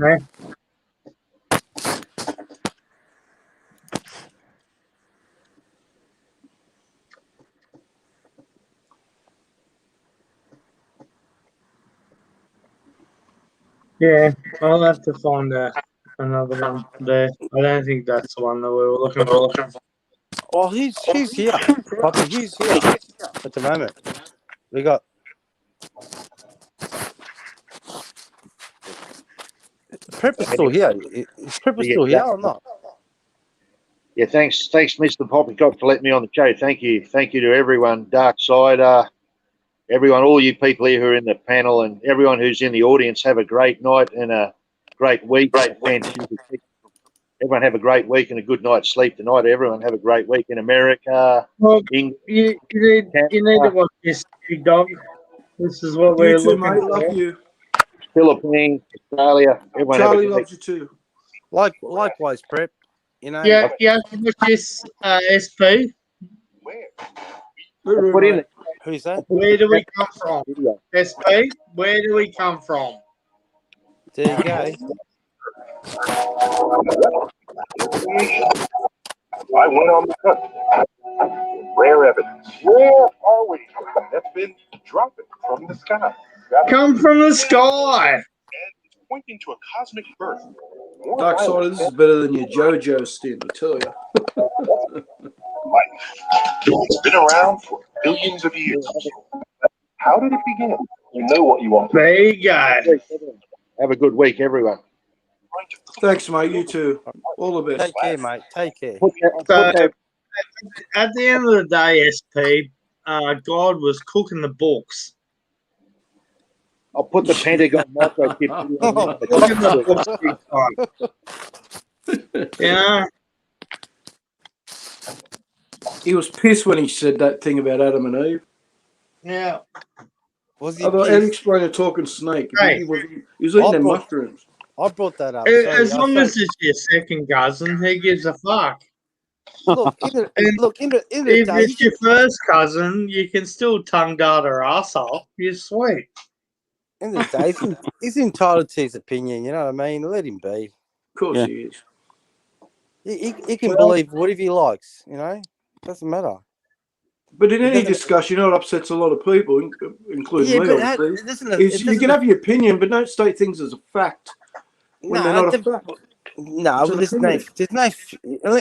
Okay. Yeah, I'll have to find another one there. I don't think that's the one that we were looking for. Well, he's here. Poppy, he's here at the moment. We got Prepper's still here. Is Prepper still here or not? Yeah, thanks, Mr. Poppycock, for letting me on the show. Thank you to everyone, Dark Side, everyone, all you people here who are in the panel, and everyone who's in the audience. Have a great night and a great week. Everyone have a great week and a good night's sleep tonight. Everyone have a great week in America. Well, England, you need to watch this, big dog. This is what we're You too, looking mate. for. Love you. Philippines, Australia. Everyone Charlie have a loves you too. Likewise, Prep. You know. Yeah, watch this, SP. Put in it. Who's that? Where do we come from? SP, where do we come from? There you go. I went on the cook. Rare evidence. Where are we? been dropping from the sky. Come from the sky. And it's pointing to a cosmic birth. More Dark side, violent this is better than your JoJo stint, I tell you. life. It's been around for billions of years. How did it begin? You know what you want. There you go. Have a good week, everyone. Thanks, mate. You too. All the best. Take care, mate. Take care. So, at the end of the day, SP, God was cooking the books. I'll put the Pentagon microchip. Cooking the books big time. Yeah. He was pissed when he said that thing about Adam and Eve. Yeah. Was he I'd pissed? explain a talking snake. Hey. He was eating them mushrooms. I brought that up. As long as it's your second cousin, who gives a fuck? Look, in the If day, it's your first cousin, you can still tongue dart her asshole. You're sweet. in the day, he's entitled to his opinion. You know what I mean? Let him be. Of course Yeah. he is. He can believe whatever he likes. You know, doesn't matter. But in any discussion, you know, it upsets a lot of people, including me, obviously. You can have your opinion, but don't state things as a fact when they're not a fact. No, but there's no,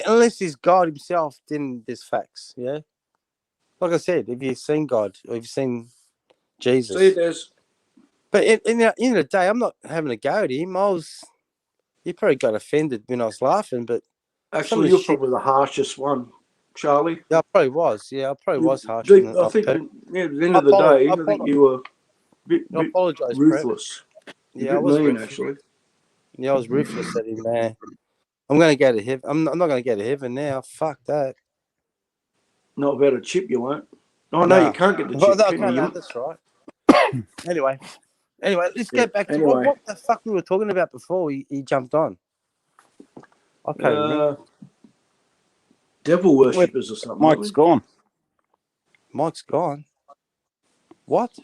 unless he's God himself, then there's facts. Yeah, like I said, if you've seen God or you've seen Jesus, See, there's. But in the end of the day, I'm not having a go at him. He probably got offended when I was laughing, but Actually, you're probably the harshest one, Charlie. Yeah, I probably was. Yeah, I probably was harsh. I think, at the end of the day, I think you were a bit ruthless. Yeah, I a was bit mean, ruthless. actually. Yeah, I was ruthless at him, man. I'm going to go to heaven. I'm not going to go to heaven now. Fuck that. Not about a chip, you won't. Oh, no, you can't get the chip. No, can you? that's right. Anyway, let's get back to what the fuck we were talking about before he jumped on. I can't remember. Devil worshippers or something. Mike's gone. Mike's gone. What?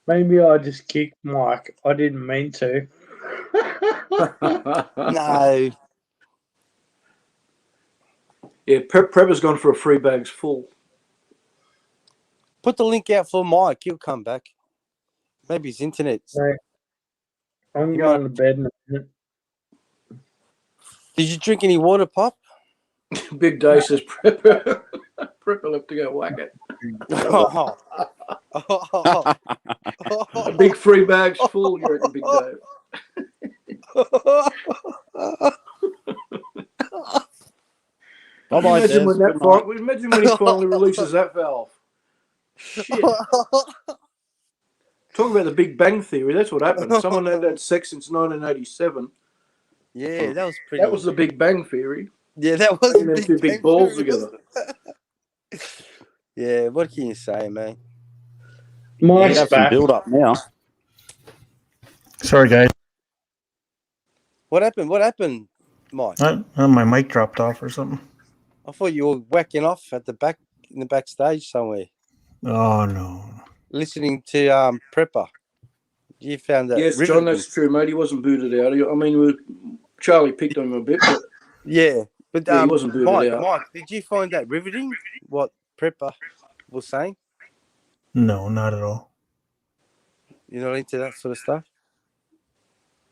Maybe I just kicked Mike. I didn't mean to. No. Yeah, Prepper's gone for a free bags full. Put the link out for Mike. He'll come back. Maybe his internet. I'm going to bed in a minute. Did you drink any water, Pop? Big Day says Prepper. Prepper left to go whack it. A big free bags full, you reckon, Big Dave? Imagine when he finally releases that valve. Shit. Talk about the Big Bang Theory. That's what happened. Someone had sex since 1987. Yeah, that was pretty. That was the Big Bang Theory. Yeah, that was the two big balls together. Yeah, what can you say, man? Mike's back. Build up now. Sorry, guys. What happened, Mike? My mic dropped off or something. I thought you were whacking off at the back in the backstage somewhere. Oh no! Listening to Prepper. You found that? Yes, John, that's true, mate. He wasn't booted out. I mean, Charlie picked on him a bit, but yeah, but he wasn't booted out. Mike, did you find that riveting? What Prepper was saying? No, not at all. You're not into that sort of stuff?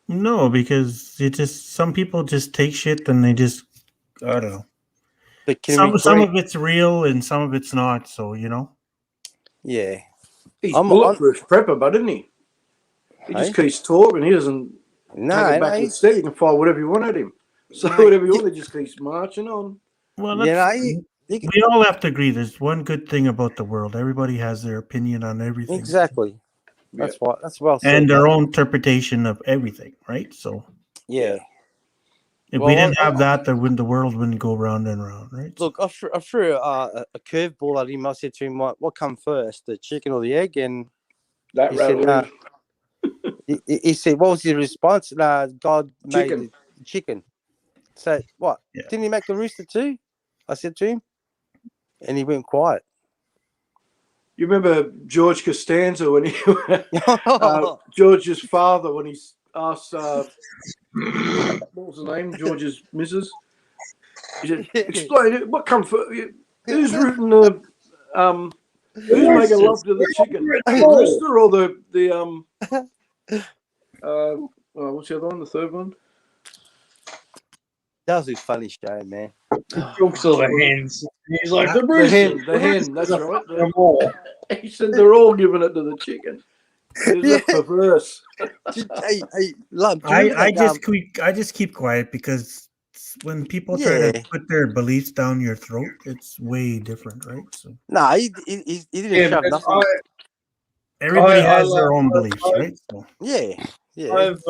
No, because some people just take shit and they just, I don't know. Some of it's real and some of it's not. So Yeah, he's bulletproof Prepper, but isn't he? He just keeps talking. He doesn't take it back to the set. You can fire whatever you want at him. So whatever you want, he just keeps marching on. Well, we all have to agree. There's one good thing about the world. Everybody has their opinion on everything. Exactly. That's what. That's well said. And their own interpretation of everything, right? So yeah. If we didn't have that, the world wouldn't go round and round, right? Look, I threw a curveball at him. I said to him, "What come first, the chicken or the egg?" And he said, he said, "What was his response?" God made the chicken. So what? Yeah. Didn't he make the rooster too? I said to him, and he went quiet. You remember George Costanza when he George's father when he asked what was the name? George's missus. He said, "Explain it. What come first? Who's rooting the who's making love to the chicken? The rooster or the what's the other one? The third one? That was a funny show, man. The jokes are the hens. He's like the The hen. That's right. He said they're all giving it to the chicken. It's perverse. Hey, Lump, I just keep quiet because when people try to put their beliefs down your throat, it's way different, right? So no, he didn't shove nothing. Everybody has their own beliefs, right? So. Yeah. I've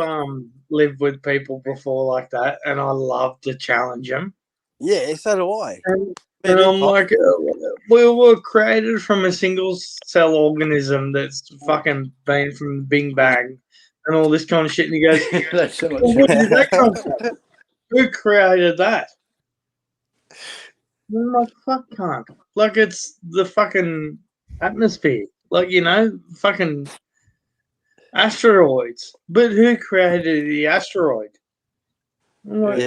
lived with people before like that, and I love to challenge them. Yeah, so do I. And I'm like, we were created from a single cell organism that's fucking been from the Big Bang and all this kind of shit. And he goes, That's so much where did that come from? Who created that? I'm like, fuck, cunt. Like, it's the fucking atmosphere. Like, fucking asteroids. But who created the asteroid? I'm like,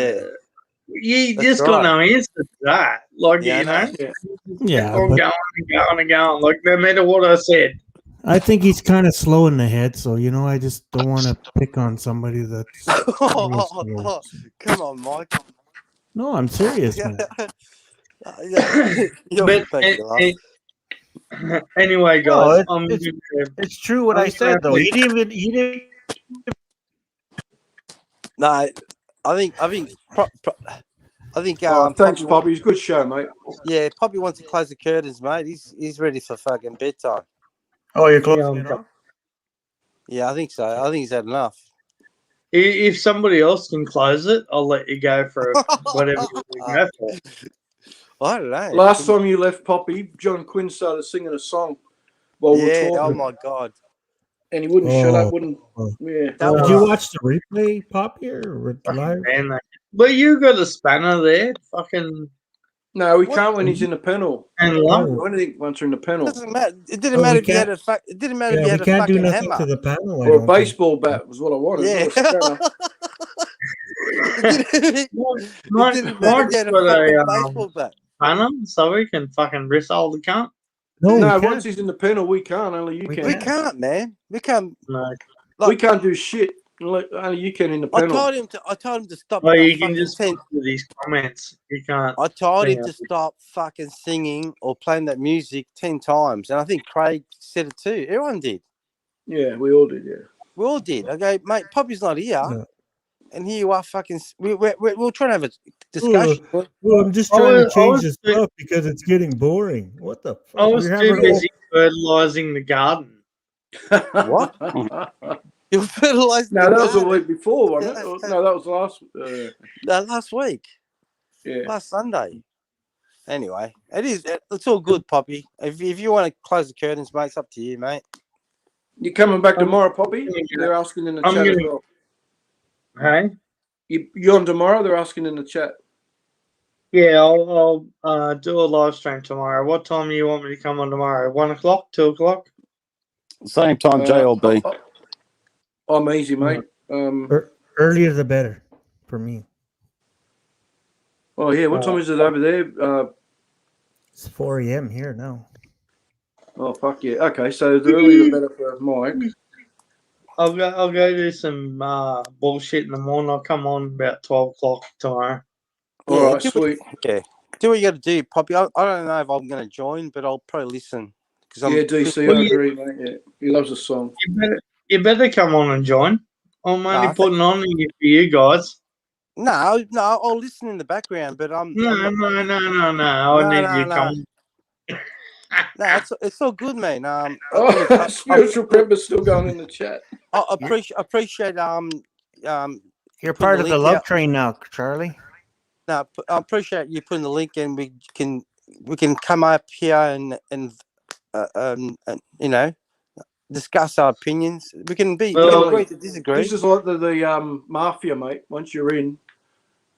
you That's just got no answer to that. Like, Yeah, going and going. Like, no matter what I said. I think he's kind of slow in the head, so I just don't want to pick on somebody that's. Come on, Mike. No, I'm serious, man. Anyway, guys, it's true what I said though. He didn't. No, I think. Thanks, Poppy. It's a good show, mate. Yeah, Poppy wants to close the curtains, mate. He's ready for fucking bedtime. Oh, you're closing it off? Yeah, I think so. I think he's had enough. If somebody else can close it, I'll let you go for whatever you go for. I don't know. Last time you left, Poppy, John Quinn started singing a song while we were talking. Oh my god! And he wouldn't shut up. Wouldn't. Yeah. Did you watch the replay, Poppy, or live? But you got a spanner there, fucking. No, we can't when he's in the panel. And do anything once we're in the panel. Doesn't matter. It didn't matter if you had a. It didn't matter if you had a fucking hammer. To the panel, or a baseball bat was what I wanted. Yeah. Mike's got a baseball bat. Panel, so we can fucking wrestle the cunt. No, once he's in the panel, we can't. Only you can. We can't, man. We can't. No. We can't do shit. Only you can in the panel. I told him to stop. Well, you can just with these comments. You can't. I told him to stop fucking singing or playing that music 10 times, and I think Craig said it too. Everyone did. Yeah, we all did. Yeah, we all did. I go, mate. Poppy's not here, and here you are, fucking. We're trying to have a discussion. Well, I'm just trying to change the stuff because it's getting boring. What the fuck? I was too busy fertilizing the garden. What? You fertilized? No, that was a week before, wasn't it? No, that was last week. Yeah, last Sunday. Anyway, it's all good, Poppy. If you want to close the curtains, mate, it's up to you, mate. You coming back tomorrow, Poppy? They're asking in the chat as well. Hey, you on tomorrow? They're asking in the chat. Yeah, I'll do a live stream tomorrow. What time do you want me to come on tomorrow? 1 o'clock, 2 o'clock? Same time, JLB. I'm easy, mate. Earlier the better for me. Oh yeah, what time is it over there? It's 4 a.m. here now. Oh fuck yeah! Okay, so the earlier the better for Mike. I'll go do some bullshit in the morning. I'll come on about 12 o'clock tomorrow. All right, sweet. Do what you got to do, Poppy. I don't know if I'm going to join, but I'll probably listen. DC, I agree, mate. Yeah, he loves the song. You better come on and join. I'm only putting on for you guys. No, I'll listen in the background, but I'm. No. I need you to come. No, it's all good, man. Spiritual prep is still going in the chat. I appreciate You're part of the love train now, Charlie. No, I appreciate you putting the link in. We can come up here and discuss our opinions. We can agree to disagree. This is like the mafia, mate. Once you're in,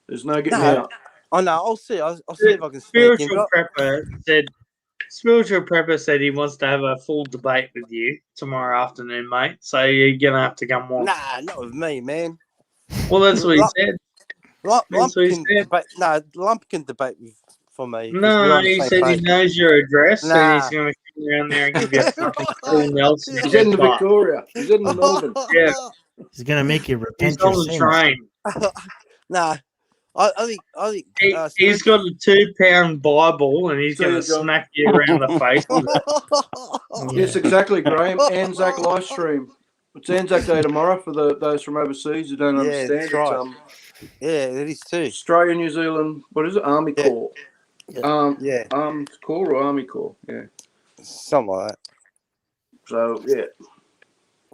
there's no getting out. I know. I'll see. I'll see if I can sneak in. Spiritual Prepper said he wants to have a full debate with you tomorrow afternoon, mate. So you're gonna have to come on. Nah, not with me, man. Well, that's what he said. Lump can debate. No, Lump can debate with for me. 'cause we're No, on the he same said he page. knows your address and Nah. he's going to come around there and give you something cool else. He's heading to Victoria. He's heading to Melbourne. Yeah, He's gonna make you he's repent your on the sins. train. Nah, I think He's got a 2-pound Bible and he's See going you, to John. smack you around the face with it. Yes, exactly, Graham. Anzac live stream. It's Anzac Day tomorrow for those from overseas who don't Yeah, understand. that's right. It's Yeah, it is too. Australia, New Zealand. What is it? Army Corps. Yeah, Armed Corps or Army Corps? Yeah. something like that. So yeah.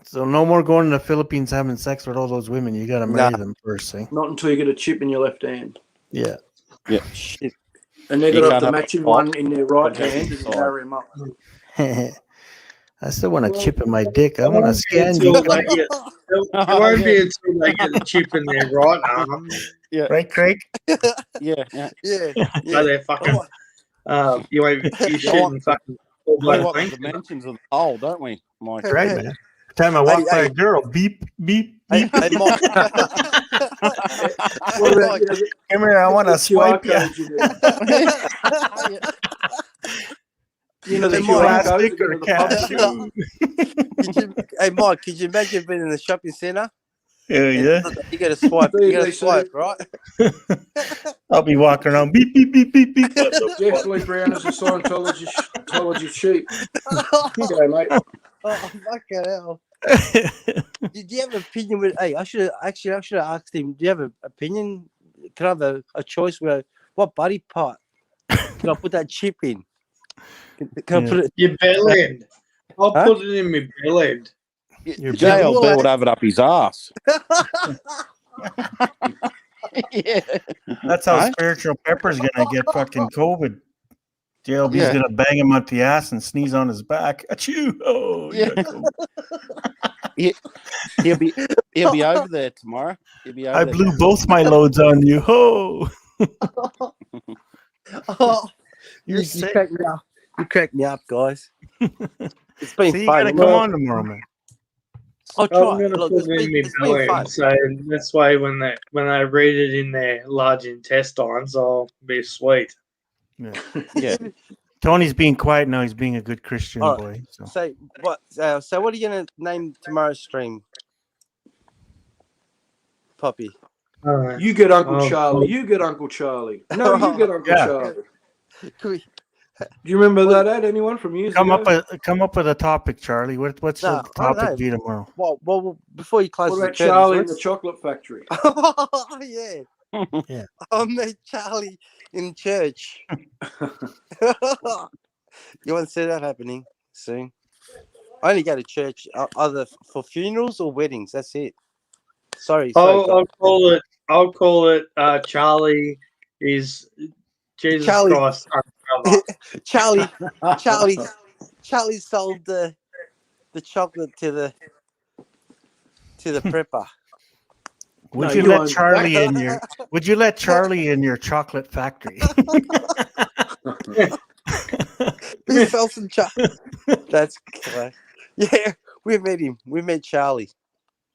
So no more going to the Philippines having sex with all those women. You got to marry them first, eh? Not until you get a chip in your left hand. Yeah. Yeah. Shit. And they're You going to have can't the have matching a pop, one in their right but hand that's and inside. marry him up. I still want a chip in my dick. I want to scan Until you. they get, it won't be until they get a chip in their right arm. Yeah. Right, Craig? Yeah. Yeah. So they're fucking. You won't be shooting fucking. We want the dimensions of the hole, don't we, Mike? Right, man. Time I walk by a girl, beep, beep, beep. Hey, Mike. Come here, I want to swipe you. You know, the Hey, QR Mike. codes Plastic to or go to the pub. Hey, Mike, could you imagine being in the shopping centre? Yeah. You got to swipe. You got to swipe, right? I'll be walking around, beep, beep, beep, beep, beep. What the Jeff fuck? Lee Brown is a Scientology sheep. Okay, mate. Oh, fucking hell. Did you have an opinion with? Hey, I should have asked him. Do you have an opinion? Can I have a choice where what body part can I put that chip in? Can I put it? Your bell end. I'll put it in my bell end. Your JLB would have it up his ass. Yeah. That's how Spiritual Pepper's gonna get fucking COVID. JLB's gonna bang him up the ass and sneeze on his back. Achoo! Oh, Yeah. He'll be over there tomorrow. He'll be over I there blew tomorrow. both my loads on you. Ho! Oh, You're you sick. crack me up. You crack me up, guys. It's been So you fun. gotta come on tomorrow, man. I'll I'm try. going to Look, put it in my it's bell been fun. end. So this way, when I read it in their large intestines, I'll be sweet. Yeah. Yeah. Tony's being quiet now. He's being a good Christian All boy. So. So what? So what are you gonna name tomorrow's stream, Poppy? You get Uncle Oh, Charlie. oh. You get Uncle Charlie. No, you get Uncle Yeah. Charlie. Can we, Do you remember that ad? Anyone from years Come ago? up with a topic, Charlie. What's No, the I don't know. topic be tomorrow? well, before you close What the about curtains, Charlie in the let's- chocolate factory? Oh yeah. Yeah. I met Charlie in church. You want to see that happening soon? I only go to church either for funerals or weddings. That's it. Sorry. I'll call it. Charlie is Jesus Charlie. Christ. Brother. Charlie sold the chocolate to the prepper. Would No, you you let own- Charlie in your? Would you let Charlie in your chocolate factory? He fell some chocolate. That's clever. Yeah, we met him. We met Charlie.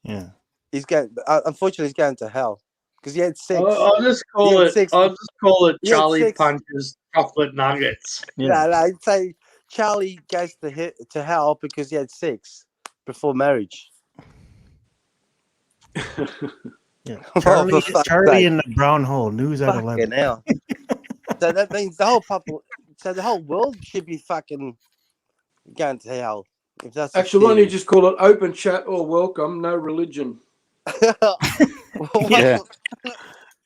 Yeah. He's going. Unfortunately, he's going to hell because he had sex. I'll just He call had it. sex I'll with- just call it He had Charlie sex- punches chocolate nuggets. Yeah. No, I'd say Charlie goes to hell because he had sex before marriage. Yeah. Oh, Charlie, for fuck's Charlie sake. in the brown hole. News at Fucking 11. hell. So that means the whole world should be fucking going to hell. If that's the Actually, why don't you theory. just call it open chat or welcome, no religion? Yeah.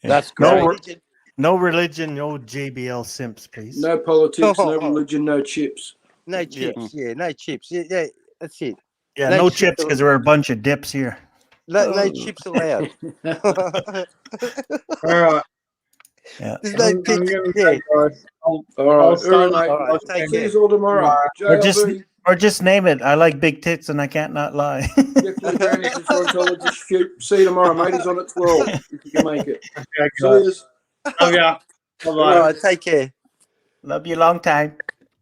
That's No, great. no religion, no JBL simps, please. No politics, no religion, no chips. No chips. Yeah, no chips. Yeah, that's it. Yeah, No no chips chips because we're a bunch of dips here. No chips allowed. All right. Yeah. There's no I'm chips. gonna Yeah. go, guys. All I'll right, start mate. All right, take See care. you all tomorrow. Or just name it. I like big tits and I can't not lie. Jeff Lee Brown is a Scientologist shoot. See you tomorrow, mate. He's on at 12 if you can make it. Okay, See guys. you. Love ya. Bye-bye. All right, take care. Love you long time.